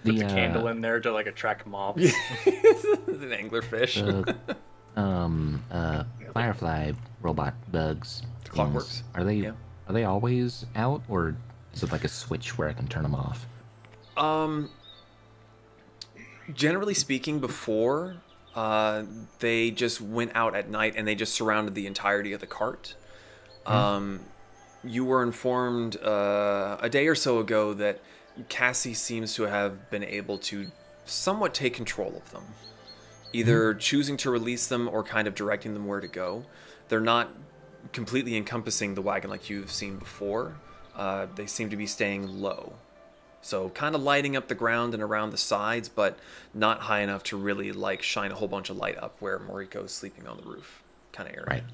Put the candle in there to like attract mobs. An anglerfish. Firefly robot bugs. Clockworks. Are they always out, or is it like a switch where I can turn them off? Generally speaking, before they just went out at night and they just surrounded the entirety of the cart. You were informed a day or so ago that Cassie seems to have been able to somewhat take control of them, either choosing to release them or kind of directing them where to go. They're not completely encompassing the wagon like you've seen before. They seem to be staying low. So kind of lighting up the ground and around the sides, but not high enough to really like shine a whole bunch of light up where Moriko's sleeping on the roof kind of area. Right.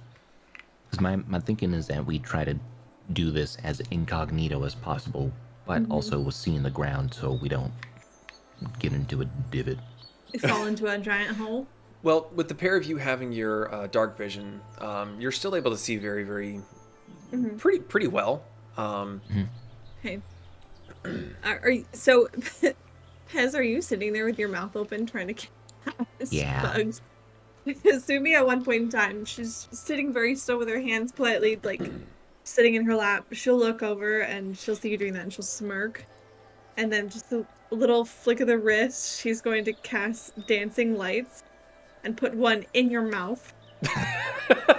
Because my thinking is that we try to do this as incognito as possible, but also with seeing the ground so we don't get into a divot. fall into a giant hole. Well, with the pair of you having your dark vision, you're still able to see very, very, pretty well. Okay. So, Pez, are you sitting there with your mouth open trying to catch bugs? Kasumi, at one point in time, she's sitting very still with her hands politely, like, sitting in her lap. She'll look over and she'll see you doing that and she'll smirk. And then just a little flick of the wrist, she's going to cast dancing lights and put one in your mouth.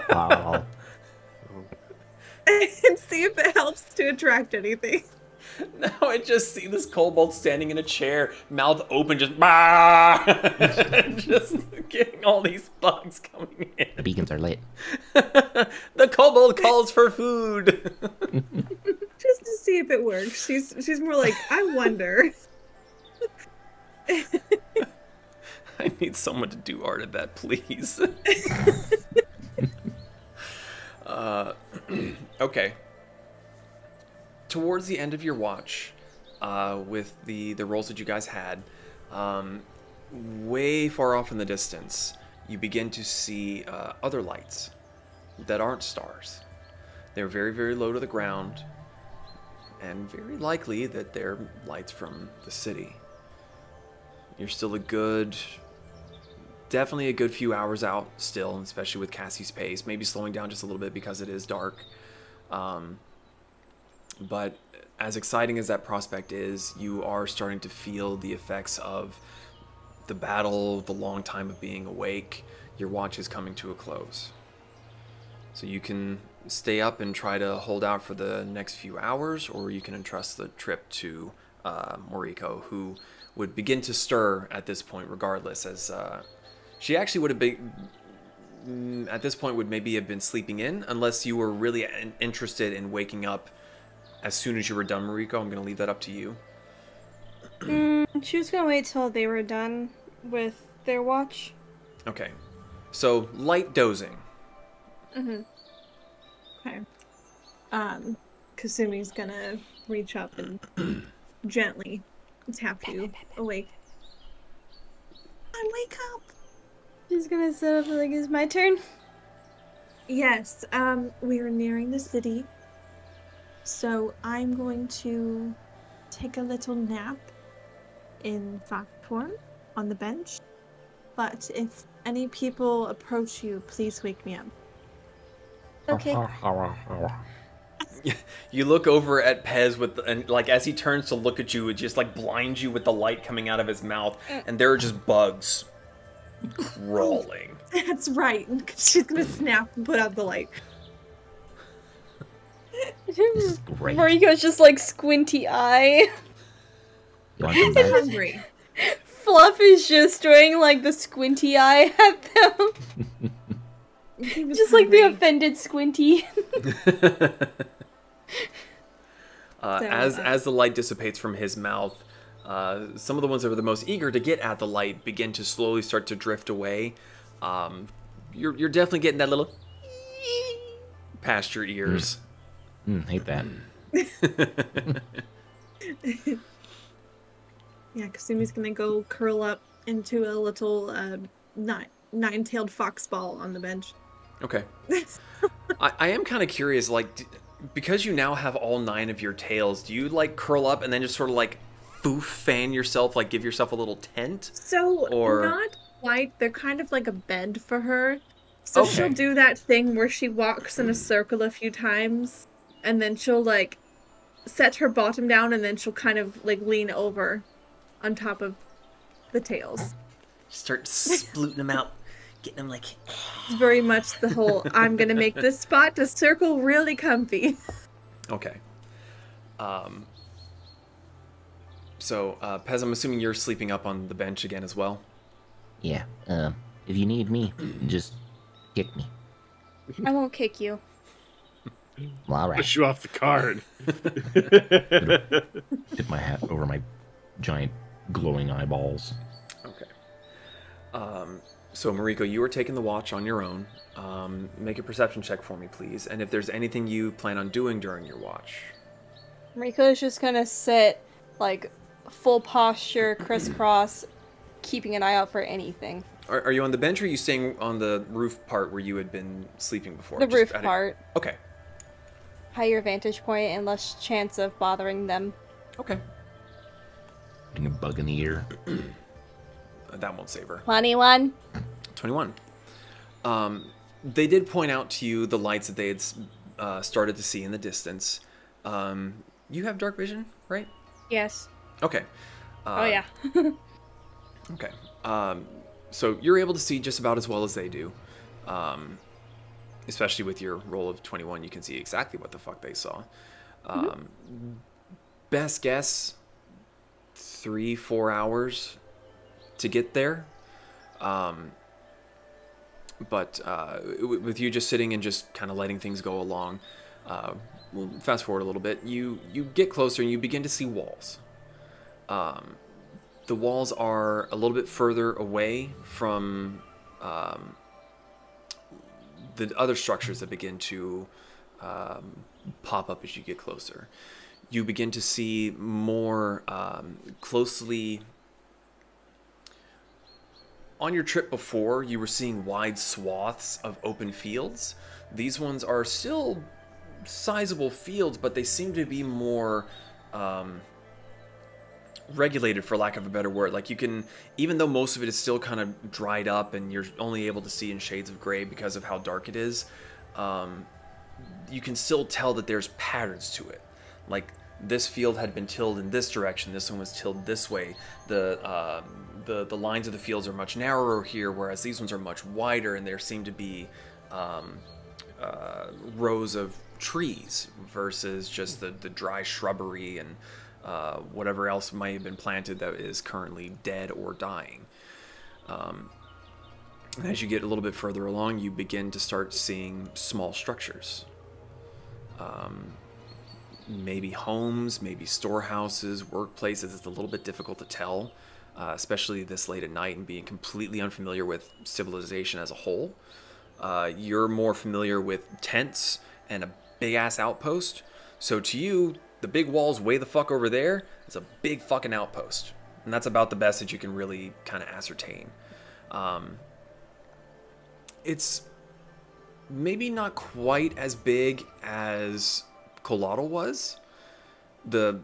Wow. And see if it helps to attract anything. Now I just see this kobold standing in a chair, mouth open, just bah! Just getting all these bugs coming in. The beacons are lit. The kobold calls for food. Just to see if it works. She's more like, I wonder. I need someone to do art of that, please. Okay. Towards the end of your watch, with the rolls that you guys had, way far off in the distance, you begin to see other lights that aren't stars. They're very, very low to the ground, and very likely that they're lights from the city. You're still definitely a good few hours out still, especially with Cassie's pace, maybe slowing down just a little bit because it is dark. But as exciting as that prospect is, you are starting to feel the effects of the battle, the long time of being awake. Your watch is coming to a close. So you can stay up and try to hold out for the next few hours, or you can entrust the trip to Moriko, who would begin to stir at this point regardless, as she actually would have been, at this point, would maybe have been sleeping in, unless you were really interested in waking up as soon as you were done, Moriko. I'm going to leave that up to you. She was gonna wait till they were done with their watch. Okay. So, light dozing. Mm-hmm. Okay. Kasumi's gonna reach up and gently tap you awake. Wake up! She's gonna sit up like, it's my turn. Yes, we are nearing the city. So I'm going to take a little nap in fact form on the bench. But if any people approach you, please wake me up. Okay. You look over at Pez and like as he turns to look at you, it just like blinds you with the light coming out of his mouth, and there are just bugs crawling. That's right. She's gonna snap and put out the light. Great. Mariko's just like squinty eye. You want some back? Hungry. Fluff is just doing like the squinty eye at them. Just like the offended squinty. As the light dissipates from his mouth, some of the ones that are the most eager to get at the light begin to slowly start to drift away. You're definitely getting that little past your ears. Hate that. Yeah, Kasumi's gonna go curl up into a little nine-tailed fox ball on the bench. Okay. I am kind of curious, like, because you now have all 9 of your tails, do you, like, curl up and then just sort of, like, fan yourself, like, give yourself a little tent? So, or... not quite. They're kind of like a bed for her. So Okay. she'll do that thing where she walks in a circle a few times, and then she'll, like, set her bottom down, and then she'll kind of, like, lean over on top of the tails. Start splooting them out, getting them, like... It's very much the whole, I'm gonna make this spot to circle really comfy. Okay. So, Pez, I'm assuming you're sleeping up on the bench again as well? Yeah. If you need me, just kick me. I won't kick you. Well, all right. Push you off the card. Tip my hat over my giant glowing eyeballs. Okay. So, Mariko, you are taking the watch on your own. Make a perception check for me, please. And if there's anything you plan on doing during your watch. Mariko is just gonna sit, like, full posture, crisscross, keeping an eye out for anything. Are you on the bench, or are you staying on the roof part where you had been sleeping before? The Just roof at it- part. Okay. Higher vantage point and less chance of bothering them. Okay. Putting a bug in the ear. That won't save her. 21. 21. They did point out to you the lights that they had started to see in the distance. You have dark vision, right? Yes. Okay. Oh yeah. Okay. So you're able to see just about as well as they do. Especially with your roll of 21, you can see exactly what the fuck they saw. Best guess, 3-4 hours to get there. But with you just sitting and just kind of letting things go along, we'll fast forward a little bit. You get closer and you begin to see walls. The walls are a little bit further away from the other structures that begin to pop up as you get closer. You begin to see more closely. On your trip before, you were seeing wide swaths of open fields. These ones are still sizable fields, but they seem to be more regulated, for lack of a better word. Like, you can, even though most of it is still kind of dried up and you're only able to see in shades of gray because of how dark it is, you can still tell that there's patterns to it. Like, this field had been tilled in this direction, this one was tilled this way. The lines of the fields are much narrower here, whereas these ones are much wider, and there seem to be rows of trees versus just the dry shrubbery and whatever else might have been planted that is currently dead or dying. As you get a little bit further along, you begin to start seeing small structures. Maybe homes, maybe storehouses, workplaces. It's a little bit difficult to tell, especially this late at night and being completely unfamiliar with civilization as a whole. You're more familiar with tents and a big-ass outpost. So to you, the big wall's way the fuck over there. It's a big fucking outpost. And that's about the best that you can really kind of ascertain. It's maybe not quite as big as Colatl was, the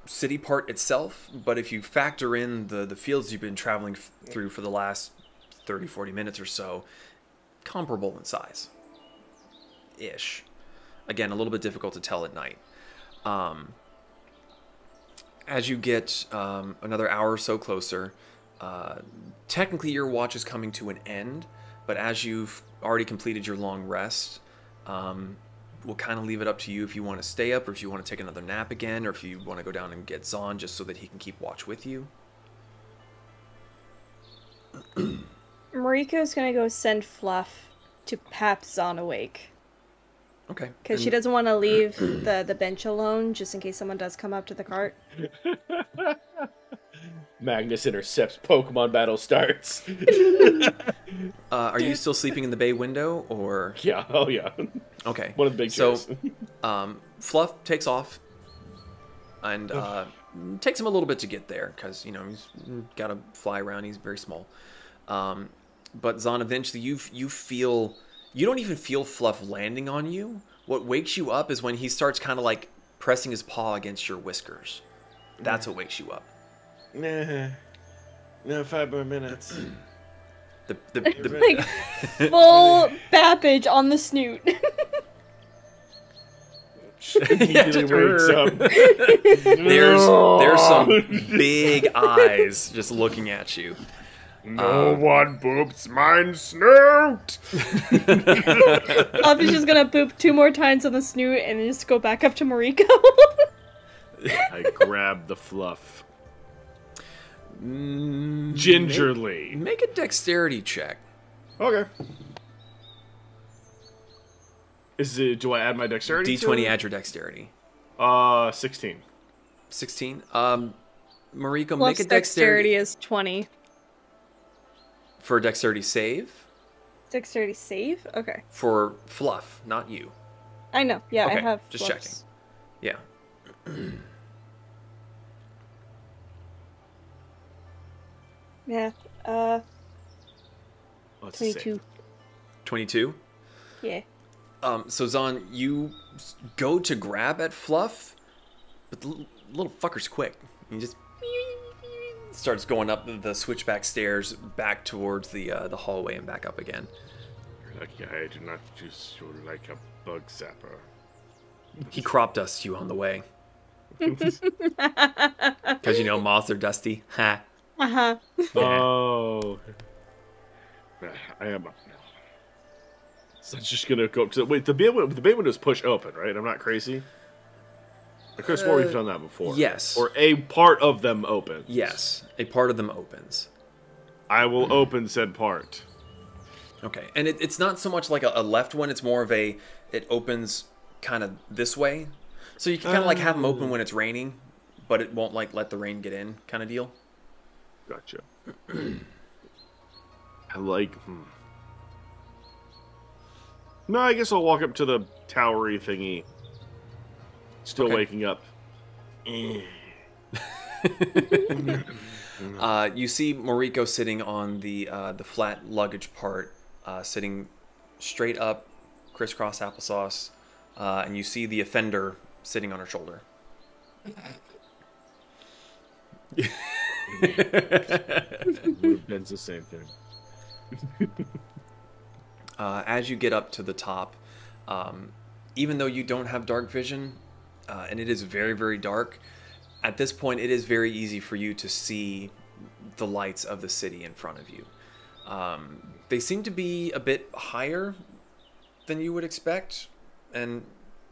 city part itself, but if you factor in the fields you've been traveling through for the last 30-40 minutes or so, comparable in size. Ish. Again, a little bit difficult to tell at night. As you get another hour or so closer, technically your watch is coming to an end, but as you've already completed your long rest, we'll kind of leave it up to you if you want to stay up or if you want to take another nap again or if you want to go down and get Zahn just so that he can keep watch with you. Mariko's gonna go send Fluff to pap Zahn awake. Okay. Because she doesn't want to leave the bench alone just in case someone does come up to the cart. Magnus intercepts, Pokemon battle starts. Are you still sleeping in the bay window, or? Yeah, oh yeah. Okay. One of the big chairs. So, Fluff takes off, and takes him a little bit to get there, because, you know, he's got to fly around, he's very small. But Zahn, eventually you feel, you don't even feel Fluff landing on you. What wakes you up is when he starts kind of like pressing his paw against your whiskers. That's what wakes you up. Nah. No, 5 more minutes. Like, full bappage on the snoot. Wakes up. There's some big eyes just looking at you. No one boops mine snoot! Fluff is just gonna boop 2 more times on the snoot and then just go back up to Mariko. I grab the Fluff. Gingerly. Make a dexterity check. Okay. Do I add my dexterity? D20, add your dexterity. 16. 16. Mariko, Fluff's make a dexterity is 20. For a dexterity save. Dexterity save? Okay. For Fluff, not you. I know. Yeah, okay, I have just Fluff's. checking. Yeah. Math. What's 22. 22? Yeah. So Zahn, you go to grab at Fluff, but the little fucker's quick. He just starts going up the switchback stairs back towards the hallway and back up again. You're lucky I do not just you like a bug zapper. He crop dusts you on the way. Because, you know, moths are dusty. Ha. Uh-huh. Oh. I am. So it's just gonna go up to wait. The bay windows push open, right? I'm not crazy. I could have sworn we've done that before. Yes. Or a part of them opens. Yes, a part of them opens. I will open said part. Okay, and it's not so much like a left one. It's more of it opens kind of this way. So you can kind of like have them open when it's raining, but it won't like let the rain get in kind of deal. Gotcha. I like... No, I guess I'll walk up to the towery thingy. Still waking up. You see Moriko sitting on the flat luggage part, sitting straight up, crisscross applesauce, and you see the offender sitting on her shoulder. It's the same thing. As you get up to the top, even though you don't have dark vision, and it is very, very dark, at this point it is very easy for you to see the lights of the city in front of you. They seem to be a bit higher than you would expect, and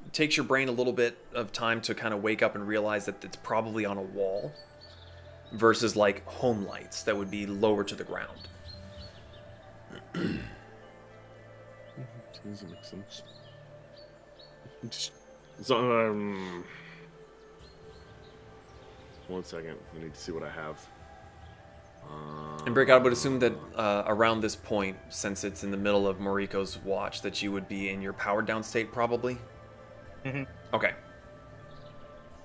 it takes your brain a little bit of time to kind of wake up and realize that it's probably on a wall versus like home lights that would be lower to the ground. Doesn't make sense. One second. I need to see what I have. And Brick, I would assume that around this point, since it's in the middle of Moriko's watch, that you would be in your powered down state, probably? Mm-hmm. Okay.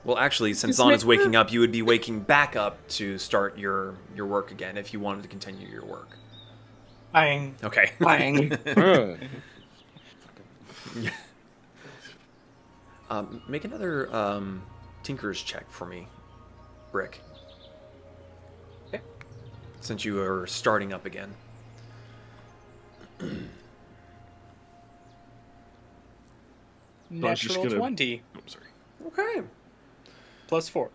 Well, actually, since Zana's waking up, you would be waking back up to start your work again if you wanted to continue your work. Bang. Okay. Bang. Make another Tinker's check for me, Brick. Okay. Since you are starting up again. Natural 20. I'm sorry. Okay. +4.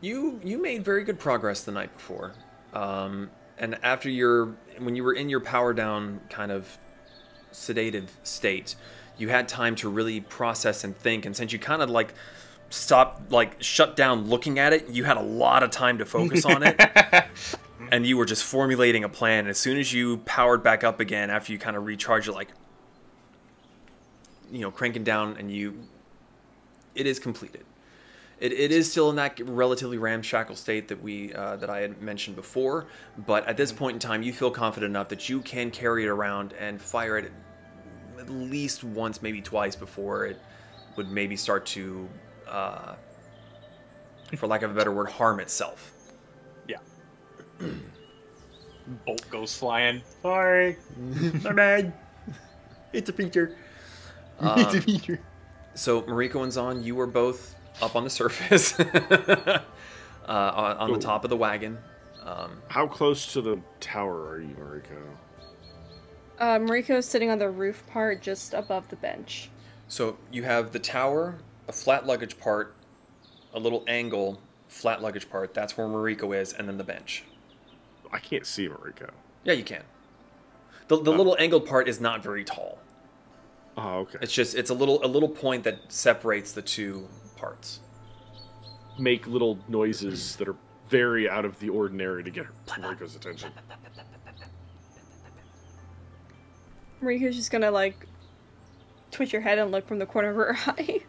You made very good progress the night before. And after when you were in your power down kind of sedative state, you had time to really process and think. And since you kind of like stopped, like shut down looking at it, you had a lot of time to focus on it. And you were just formulating a plan. And as soon as you powered back up again, after you kind of recharged, you're like, cranking down, and it is completed. It is still in that relatively ramshackle state that I had mentioned before, but at this point in time, you feel confident enough that you can carry it around and fire it at least once, maybe twice, before it would maybe start to, for lack of a better word, harm itself. Yeah. Bolt goes flying. Sorry. My bad. It's a feature. It's a feature. So, Moriko and Zon, you were both up on the surface, on the top of the wagon. How close to the tower are you, Moriko? Mariko's sitting on the roof part just above the bench. So you have the tower, a flat luggage part, a little angle, flat luggage part. That's where Moriko is, and then the bench. I can't see Moriko. Yeah, you can. The little angled part is not very tall. Oh, okay. It's a little point that separates the two parts. Make little noises that are very out of the ordinary to get Moriko's attention. Mariko's just gonna like twitch her head and look from the corner of her eye.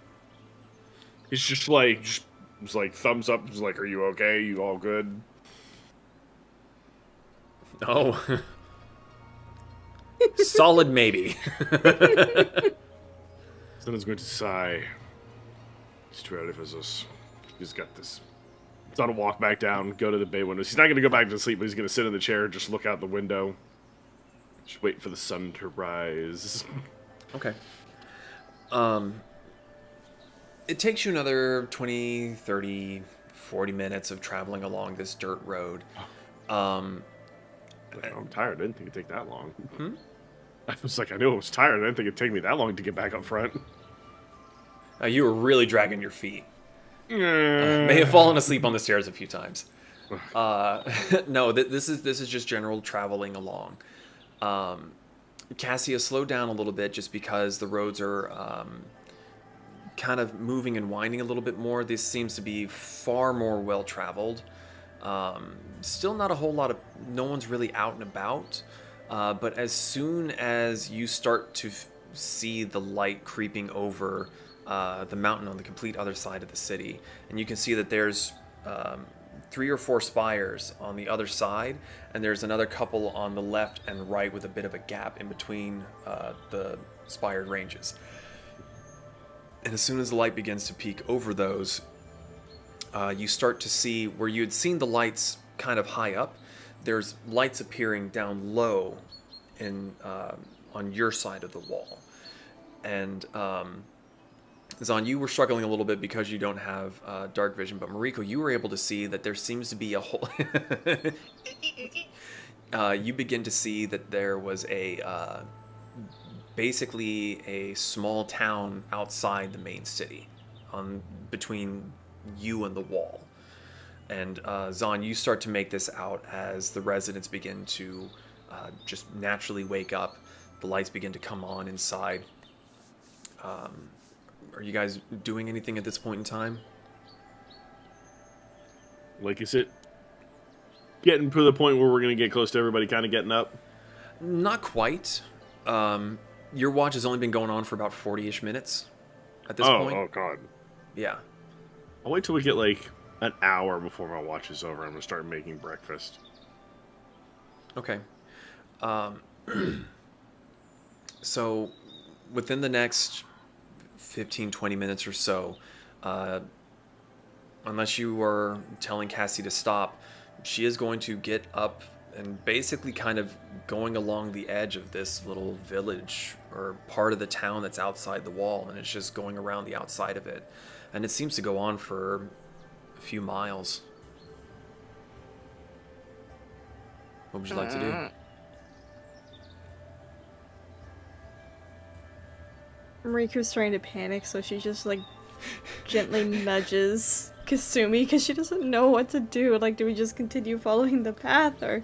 It's just like thumbs up. Just like, are you okay? You all good? Oh. Solid maybe. Someone's going to sigh. He's too ready for this. He's got this. He's on a walk back down, go to the bay windows. He's not going to go back to sleep, but he's going to sit in the chair, just look out the window. Just wait for the sun to rise. Okay. It takes you another 20, 30, 40 minutes of traveling along this dirt road. I'm tired. I didn't think it'd take that long. I was like, I knew I was tired. I didn't think it'd take me that long to get back up front. You were really dragging your feet. May have fallen asleep on the stairs a few times. No, this is just general traveling along. Cassie has slowed down a little bit just because the roads are kind of moving and winding a little bit more. This seems to be far more well traveled. Still not a whole lot of, no one's really out and about. But as soon as you start to see the light creeping over the mountain on the complete other side of the city, and you can see that there's 3 or 4 spires on the other side, and there's another couple on the left and right with a bit of a gap in between the spired ranges. And as soon as the light begins to peek over those, you start to see where you had seen the lights kind of high up. There's lights appearing down low in on your side of the wall. And Zahn, you were struggling a little bit because you don't have dark vision, but Mariko, you were able to see that there seems to be a whole... you begin to see that there was a... basically a small town outside the main city, between you and the wall. And Zahn, you start to make this out as the residents begin to just naturally wake up. The lights begin to come on inside. Are you guys doing anything at this point in time? Like, is it getting to the point where we're going to get close to everybody kind of getting up? Not quite. Your watch has only been going on for about 40-ish minutes at this point. Oh, God. Yeah. I'll wait till we get, like, an hour before my watch is over. I'm going to start making breakfast. Okay. So, within the next 15-20 minutes or so, unless you were telling Cassie to stop, she is going to get up and basically kind of going along the edge of this little village or part of the town that's outside the wall, and it's just going around the outside of it. And it seems to go on for a few miles. What would you like to do? Mariko's starting to panic, so she just, like, gently nudges Kasumi because she doesn't know what to do. Like, do we just continue following the path, or...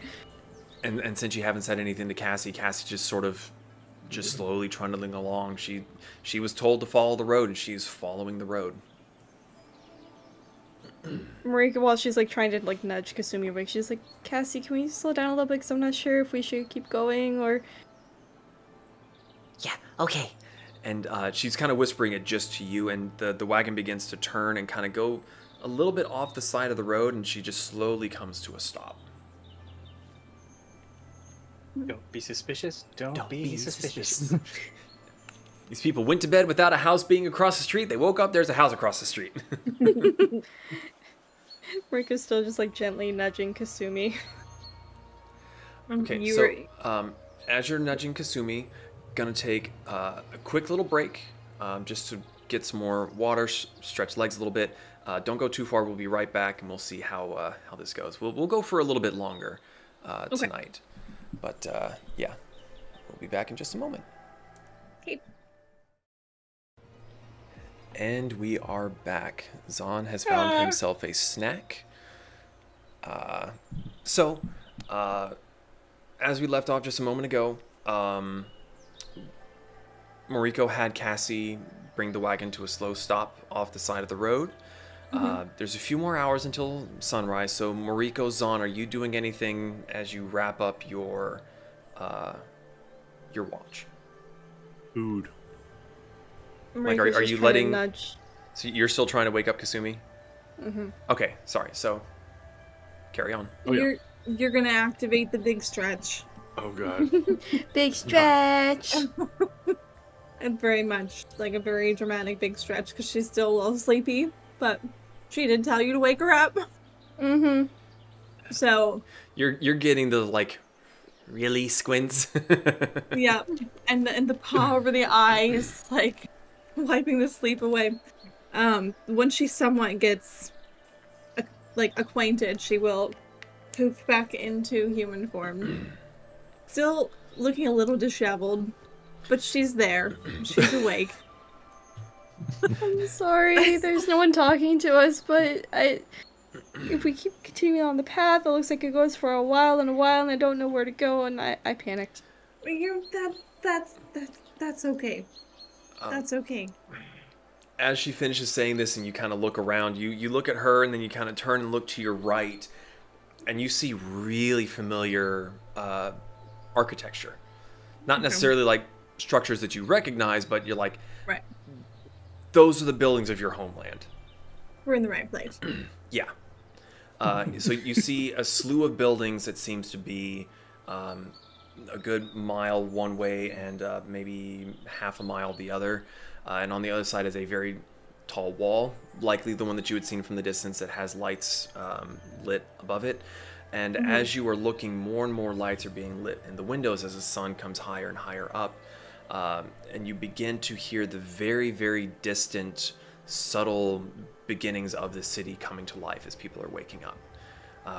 And since you haven't said anything to Cassie, Cassie just sort of just slowly trundling along. She was told to follow the road, and she's following the road. Mariko, while she's, like, trying to, like, nudge Kasumi awake, she's like, Cassie, can we slow down a little bit, because I'm not sure if we should keep going, or... Yeah, okay. And she's kind of whispering it just to you, and the wagon begins to turn and kind of go a little bit off the side of the road, and she just slowly comes to a stop. Don't be suspicious. Don't be suspicious. These people went to bed without a house being across the street. They woke up, there's a house across the street. Mariko's still just, like, gently nudging Kasumi. Okay, so as you're nudging Kasumi, gonna take a quick little break just to get some more water, stretch legs a little bit. Don't go too far. We'll be right back, and we'll see how this goes. We'll go for a little bit longer tonight, but yeah, we'll be back in just a moment. Okay. And we are back. Zahn has found himself a snack. So as we left off just a moment ago, Mariko had Cassie bring the wagon to a slow stop off the side of the road. There's a few more hours until sunrise, so Mariko, Zahn, are you doing anything as you wrap up your watch? Food. Like, are you letting... Nudge. So you're still trying to wake up Kasumi? Mm-hmm. Okay, sorry, so carry on. Oh, yeah. You're gonna activate the big stretch. Oh, God. Big stretch! And very much like a very dramatic big stretch because she's still a little sleepy, but she did tell you to wake her up. Mm-hmm. So you're getting the, like, really squints. yeah, and the paw over the eyes, like wiping the sleep away. When she somewhat gets acquainted, she will poof back into human form. Still looking a little disheveled, but she's there. She's awake. I'm sorry, there's no one talking to us, but if we keep continuing on the path, it looks like it goes for a while, and I don't know where to go, and I panicked. That's okay. That's okay. As she finishes saying this and you kind of look around, you look at her and then you kind of turn and look to your right, and you see really familiar architecture. Not necessarily like structures that you recognize, but you're like, right. Those are the buildings of your homeland. We're in the right place. Yeah. So you see a slew of buildings that seems to be a good mile one way and maybe half a mile the other. And on the other side is a very tall wall, likely the one that you had seen from the distance that has lights lit above it. And as you are looking, more and more lights are being lit in the windows as the sun comes higher and higher up. And you begin to hear the very, very distant, subtle beginnings of the city coming to life as people are waking up.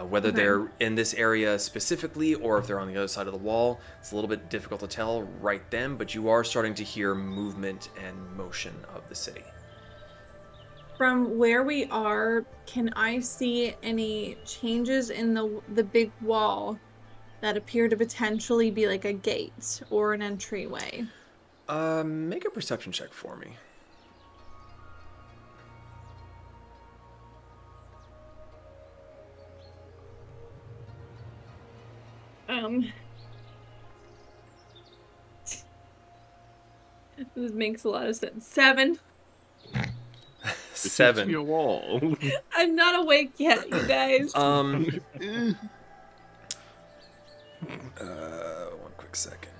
Whether they're in this area specifically or if they're on the other side of the wall, it's a little bit difficult to tell right then, but you are starting to hear movement and motion of the city. From where we are, can I see any changes in the big wall that appear to potentially be like a gate or an entryway? Make a perception check for me. This makes a lot of sense. 7. 7. A wall. I'm not awake yet, you guys. One quick second.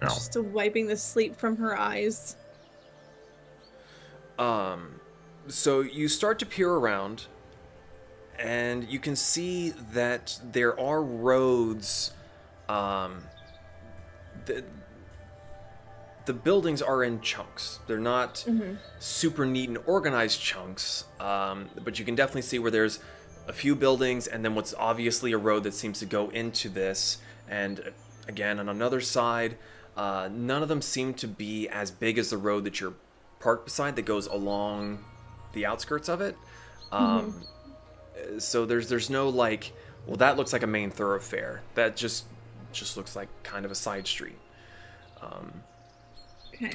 Just wiping the sleep from her eyes. So you start to peer around, and you can see that there are roads. The buildings are in chunks. They're not super neat and organized chunks, but you can definitely see where there's a few buildings and then what's obviously a road that seems to go into this. And again, on another side, none of them seem to be as big as the road that you're parked beside that goes along the outskirts of it. So there's no like, well, that looks like a main thoroughfare. That just looks like kind of a side street.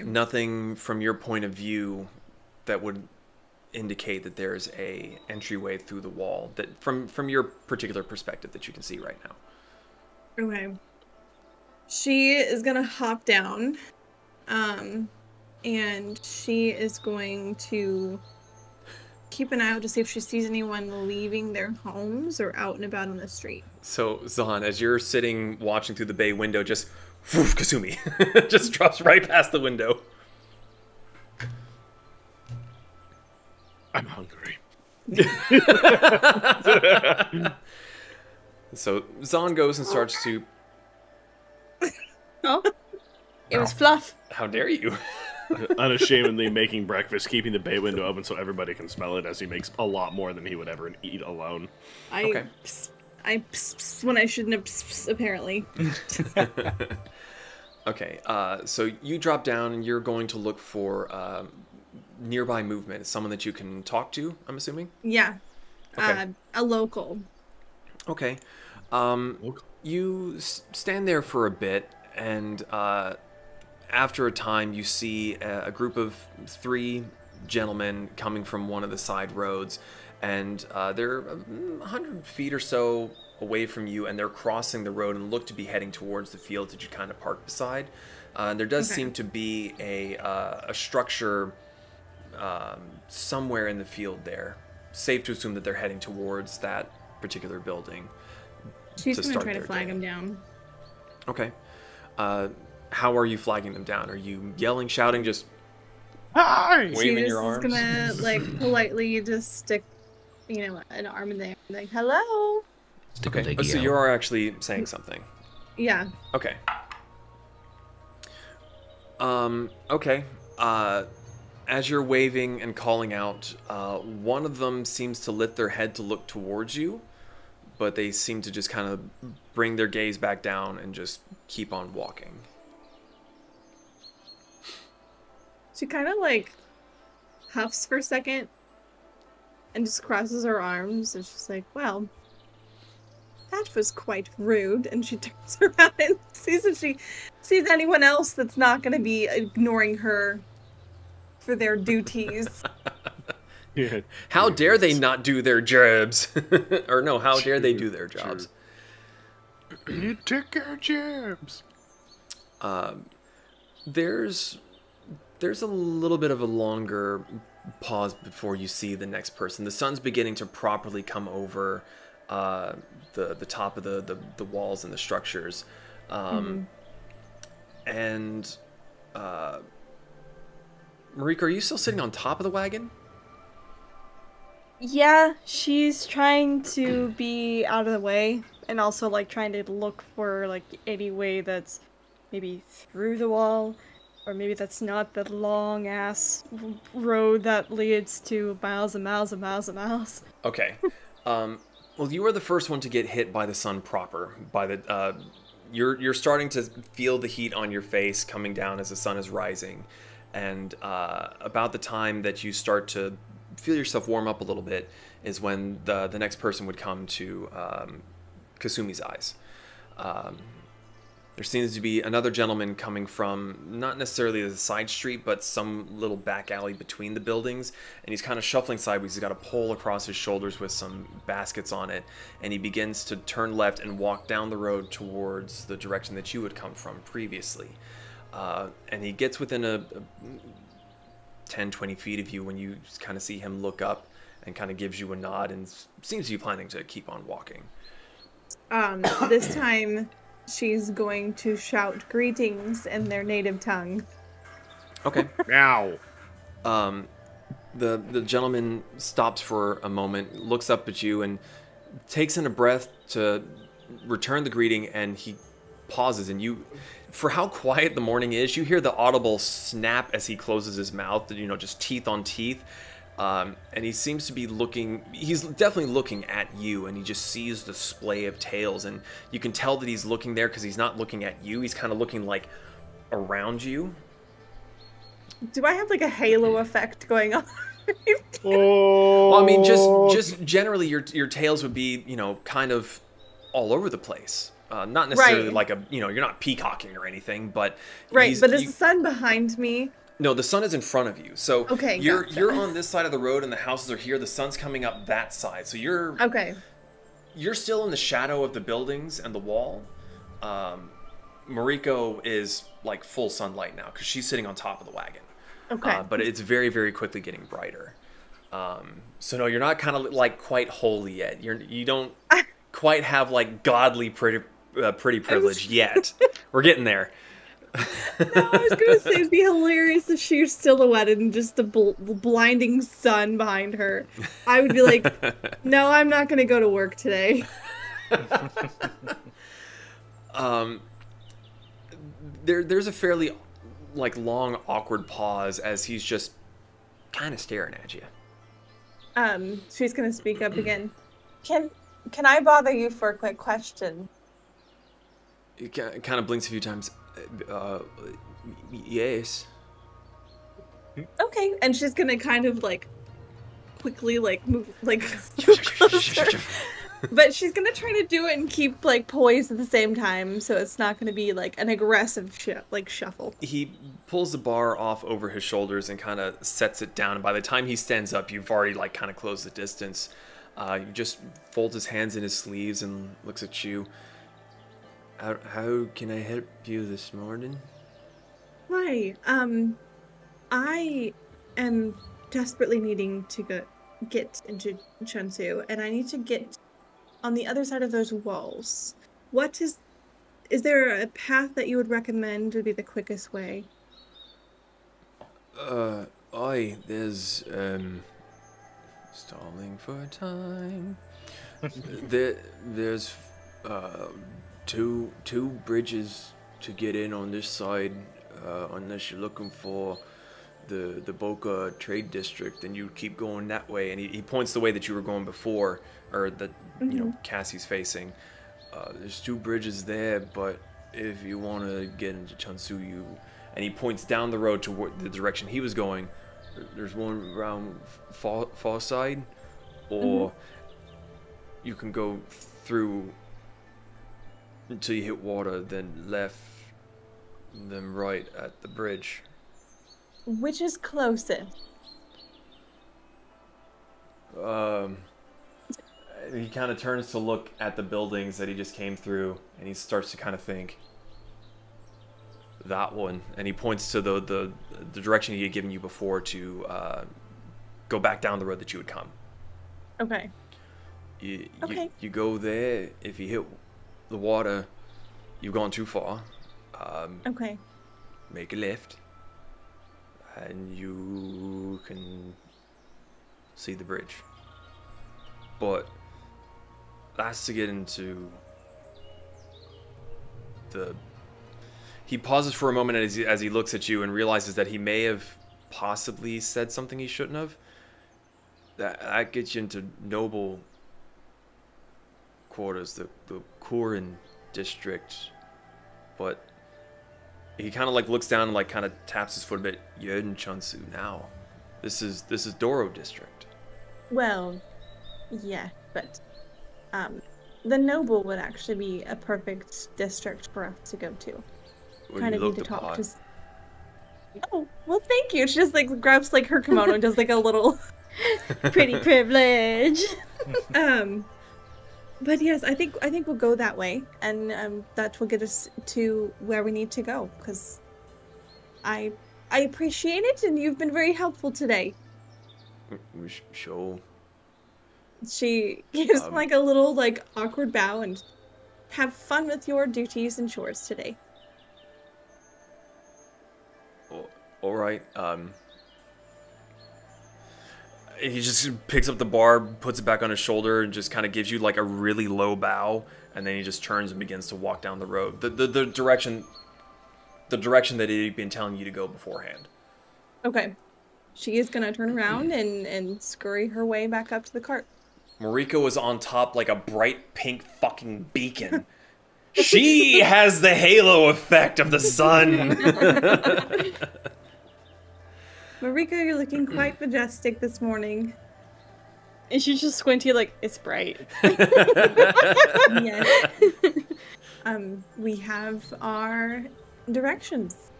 Nothing from your point of view that would indicate that there's a entryway through the wall that from your particular perspective that you can see right now. Okay. She is gonna hop down, and she is going to keep an eye out to see if she sees anyone leaving their homes or out and about on the street. So, Zahn, as you're sitting watching through the bay window, just woof, Kasumi just drops right past the window. I'm hungry. So Zahn goes and starts to... Oh, it was Fluff. How dare you? Unashamedly making breakfast, keeping the bay window open so everybody can smell it as he makes a lot more than he would ever eat alone. I pss when I shouldn't have pss, apparently. Okay, so you drop down and you're going to look for nearby movement. Someone that you can talk to, I'm assuming? Yeah. Okay. A local. Okay. You stand there for a bit, and after a time you see a group of 3 gentlemen coming from one of the side roads, and they're 100 feet or so away from you, and they're crossing the road and look to be heading towards the field that you kind of parked beside. There does seem to be a structure somewhere in the field there. Safe to assume that they're heading towards that particular building. She's going to try to flag him down. Okay. How are you flagging them down? Are you yelling, shouting, just waving your arms? She's going to, like, politely just stick, an arm in there. Like, hello? Okay. Oh, so you are actually saying something. Yeah. Okay. Okay. As you're waving and calling out, one of them seems to lift their head to look towards you, but they seem to just kind of bring their gaze back down and just keep on walking. She kind of like huffs for a second and just crosses her arms and she's like, well, that was quite rude. And she turns around and sees if she sees anyone else that's not going to be ignoring her for their duties. Yeah. How dare they not do their jobs? Or no, how dare they do their jobs? You took our jobs. There's a little bit of a longer pause before you see the next person. The sun's beginning to properly come over the top of the walls and the structures. And Marika, are you still sitting on top of the wagon? Yeah, she's trying to be out of the way and also like trying to look for like any way that's maybe through the wall, or maybe that's not the long ass road that leads to miles and miles and miles and miles. Okay. Well, you are the first one to get hit by the sun proper. By the you're starting to feel the heat on your face coming down as the sun is rising, and about the time that you start to feel yourself warm up a little bit is when the next person would come to Kasumi's eyes. There seems to be another gentleman coming from not necessarily the side street, but some little back alley between the buildings, and he's kind of shuffling sideways. He's got a pole across his shoulders with some baskets on it, and he begins to turn left and walk down the road towards the direction that you had come from previously. And he gets within a 10-20 feet of you when you kind of see him look up and kind of gives you a nod and seems to be planning to keep on walking. This time she's going to shout greetings in their native tongue. Okay. Now. The gentleman stops for a moment, looks up at you, and takes in a breath to return the greeting, and he pauses, and you, for how quiet the morning is, you hear the audible snap as he closes his mouth, you know, just teeth on teeth. And he seems to be looking, he's definitely looking at you, and he just sees the splay of tails, and you can tell that he's looking there because he's not looking at you, he's kind of looking like around you. Do I have like a halo effect going on? Oh. Well, I mean, just generally your tails would be, you know, kind of all over the place. Not necessarily like a, you know, you're not peacocking or anything, but right. But is the sun behind me? No, the sun is in front of you. So okay, you're on this side of the road, and the houses are here. The sun's coming up that side, so you're You're still in the shadow of the buildings and the wall. Mariko is like full sunlight now because she's sitting on top of the wagon. Okay. But it's very, very quickly getting brighter. So no, you're not kind of like quite holy yet. You don't quite have like godly pretty privilege yet. We're getting there. No, I was gonna say it'd be hilarious if she was silhouetted in just the blinding sun behind her. I would be like, no, I'm not gonna go to work today. There's a fairly like long awkward pause as he's just kind of staring at you. She's gonna speak up again. Can I bother you for a quick question? It kind of blinks a few times. Yes. Okay, and she's gonna kind of like quickly like move like closer. But she's gonna try to do it and keep like poised at the same time, so it's not gonna be like an aggressive shuffle. He pulls the bar off over his shoulders and kind of sets it down. And by the time he stands up, you've already like kind of closed the distance. He just folds his hands in his sleeves and looks at you. How can I help you this morning? Hi, I am desperately needing to get into Chunsu, and I need to get on the other side of those walls. What is there a path that you would recommend would be the quickest way? There's, stalling for time. There's, two bridges to get in on this side, unless you're looking for the Boca Trade District, and you keep going that way. And he points the way that you were going before, or that you know Cassie's facing. There's two bridges there, but if you want to get into Chunsu, and he points down the road to the direction he was going. There's one around far side, or you can go through until you hit water, then left, then right at the bridge. Which is closest? He kind of turns to look at the buildings that he just came through, and he starts to kind of think, that one, and he points to the direction he had given you before to go back down the road that you would come. Okay. You go there. If you hit the water, you've gone too far. Okay. Make a left, and you can see the bridge. But that's to get into the... He pauses for a moment as he looks at you and realizes that he may have possibly said something he shouldn't have. That gets you into noble quarters, the Kurin district. But he kind of like looks down and like kind of taps his foot a bit. You're in Chunsu now. This is Doro district. Well, yeah, but the noble would actually be a perfect district for us to go to. Well, Kind you of need looked to the talk part. to. Oh, well, thank you. She just like grabs like her kimono and does like a little pretty privilege. But yes, I think we'll go that way, and that will get us to where we need to go. Because I appreciate it, and you've been very helpful today. Sure. She gives like a little like awkward bow and have fun with your duties and chores today. All right. He just picks up the bar, puts it back on his shoulder, and just kind of gives you like a really low bow, and then he just turns and begins to walk down the road, the direction that he'd been telling you to go beforehand. Okay. She is gonna turn around and scurry her way back up to the cart. Mariko is on top like a bright pink fucking beacon. She has the halo effect of the sun. Mariko, you're looking quite majestic this morning. And she's just squinty like, it's bright. Yes. We have our directions.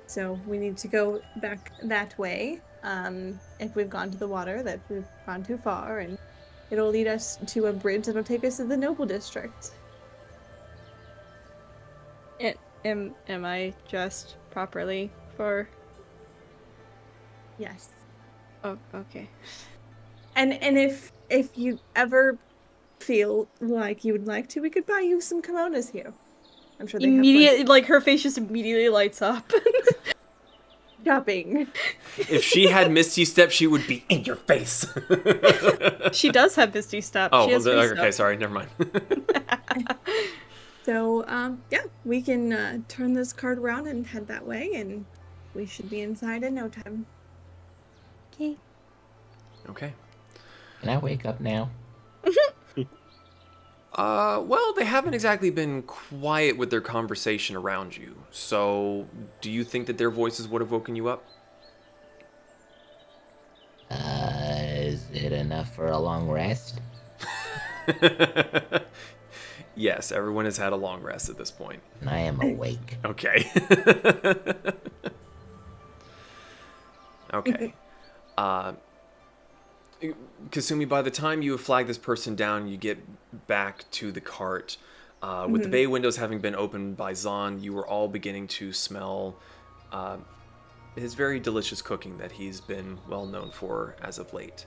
So we need to go back that way. If we've gone to the water, that we've gone too far, and it'll lead us to a bridge that'll take us to the Noble District. Am I dressed properly for... Yes. Oh, okay. And if you ever feel like you would like to, we could buy you some kimonos here. I'm sure they Immediately, like her face just immediately lights up. Shopping. If she had Misty Step, she would be in your face. She does have Misty Step. Oh, she has okay, sorry, never mind. So, yeah, we can turn this cart around and head that way, and we should be inside in no time. Okay. Okay. Can I wake up now? Well, they haven't exactly been quiet with their conversation around you. So, do you think that their voices would have woken you up? Is it enough for a long rest? Yes, everyone has had a long rest at this point. I am awake. Okay. Okay. Kasumi, by the time you have flagged this person down, you get back to the cart. With the bay windows having been opened by Zahn, you are all beginning to smell his very delicious cooking that he's been well known for as of late.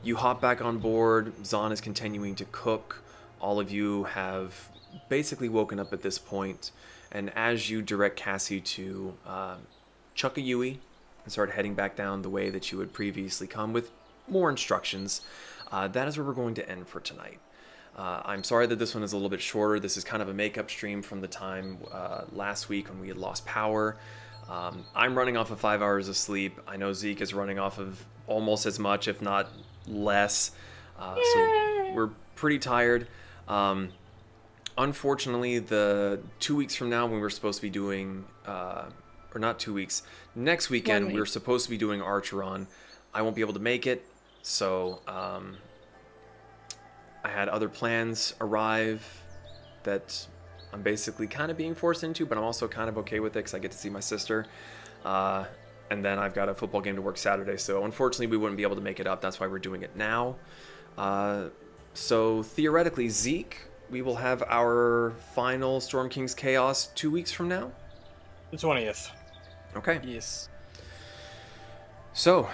You hop back on board. Zahn is continuing to cook. All of you have basically woken up at this point, and as you direct Cassie to chuck a Yui and start heading back down the way that you had previously come with more instructions, that is where we're going to end for tonight. I'm sorry that this one is a little bit shorter. This is kind of a makeup stream from the time last week when we had lost power. I'm running off of 5 hours of sleep. I know Zeke is running off of almost as much, if not less. So we're pretty tired. unfortunately, the 2 weeks from now when we were supposed to be doing, or not 2 weeks, next weekend we were supposed to be doing Archeron. I won't be able to make it, so I had other plans arrive that I'm basically kind of being forced into, but I'm also kind of okay with it because I get to see my sister. And then I've got a football game to work Saturday, so unfortunately we wouldn't be able to make it up. That's why we're doing it now. So theoretically, Zeke, we will have our final Storm King's Chaos 2 weeks from now? The 20th. Okay. Yes. So,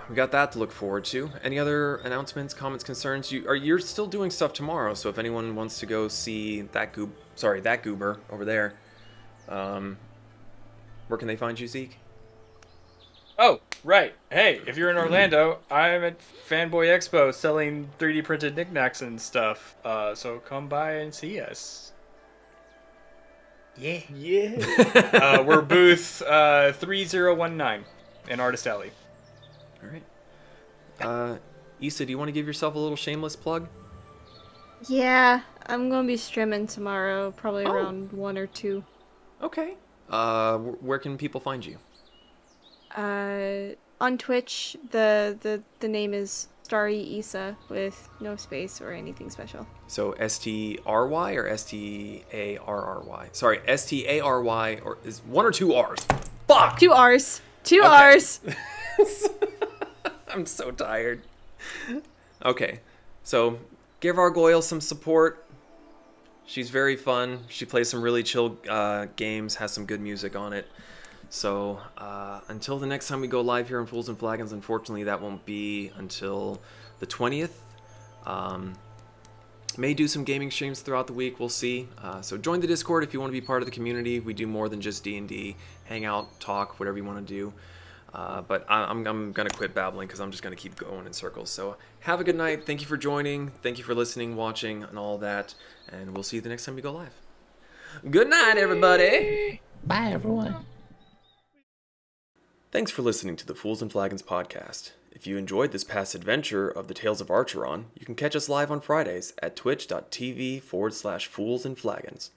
we got that to look forward to. Any other announcements, comments, concerns? You're still doing stuff tomorrow, so if anyone wants to go see that goober over there, where can they find you, Zeke? Oh, right. Hey, if you're in Orlando, I'm at Fanboy Expo selling 3D printed knickknacks and stuff. So come by and see us. Yeah. Yeah. We're booth 3019 in Artist Alley. All right. Issa, do you want to give yourself a little shameless plug? Yeah, I'm gonna be streaming tomorrow, probably around 1 or 2. Okay. Where can people find you? On Twitch, the name is Starry Issa with no space or anything special. So S-T-R-Y or S-T-A-R-R-Y? Sorry, S-T-A-R-Y, or is 1 or 2 R's? Fuck! 2 R's. 2 Okay. R's. I'm so tired. Okay, so give our Goyle some support. She's very fun. She plays some really chill games, has some good music on it. So until the next time we go live here on Fools and Flagons, unfortunately that won't be until the 20th. May do some gaming streams throughout the week, we'll see. So join the Discord if you want to be part of the community. We do more than just D&D. Hang out, talk, whatever you want to do. But I'm going to quit babbling because I'm just going to keep going in circles. So have a good night. Thank you for joining. Thank you for listening, watching, and all that. And we'll see you the next time we go live. Good night, everybody. Bye, everyone. Thanks for listening to the Fools and Flagons podcast. If you enjoyed this past adventure of the Tales of Archeron, you can catch us live on Fridays at twitch.tv/Fools and Flagons.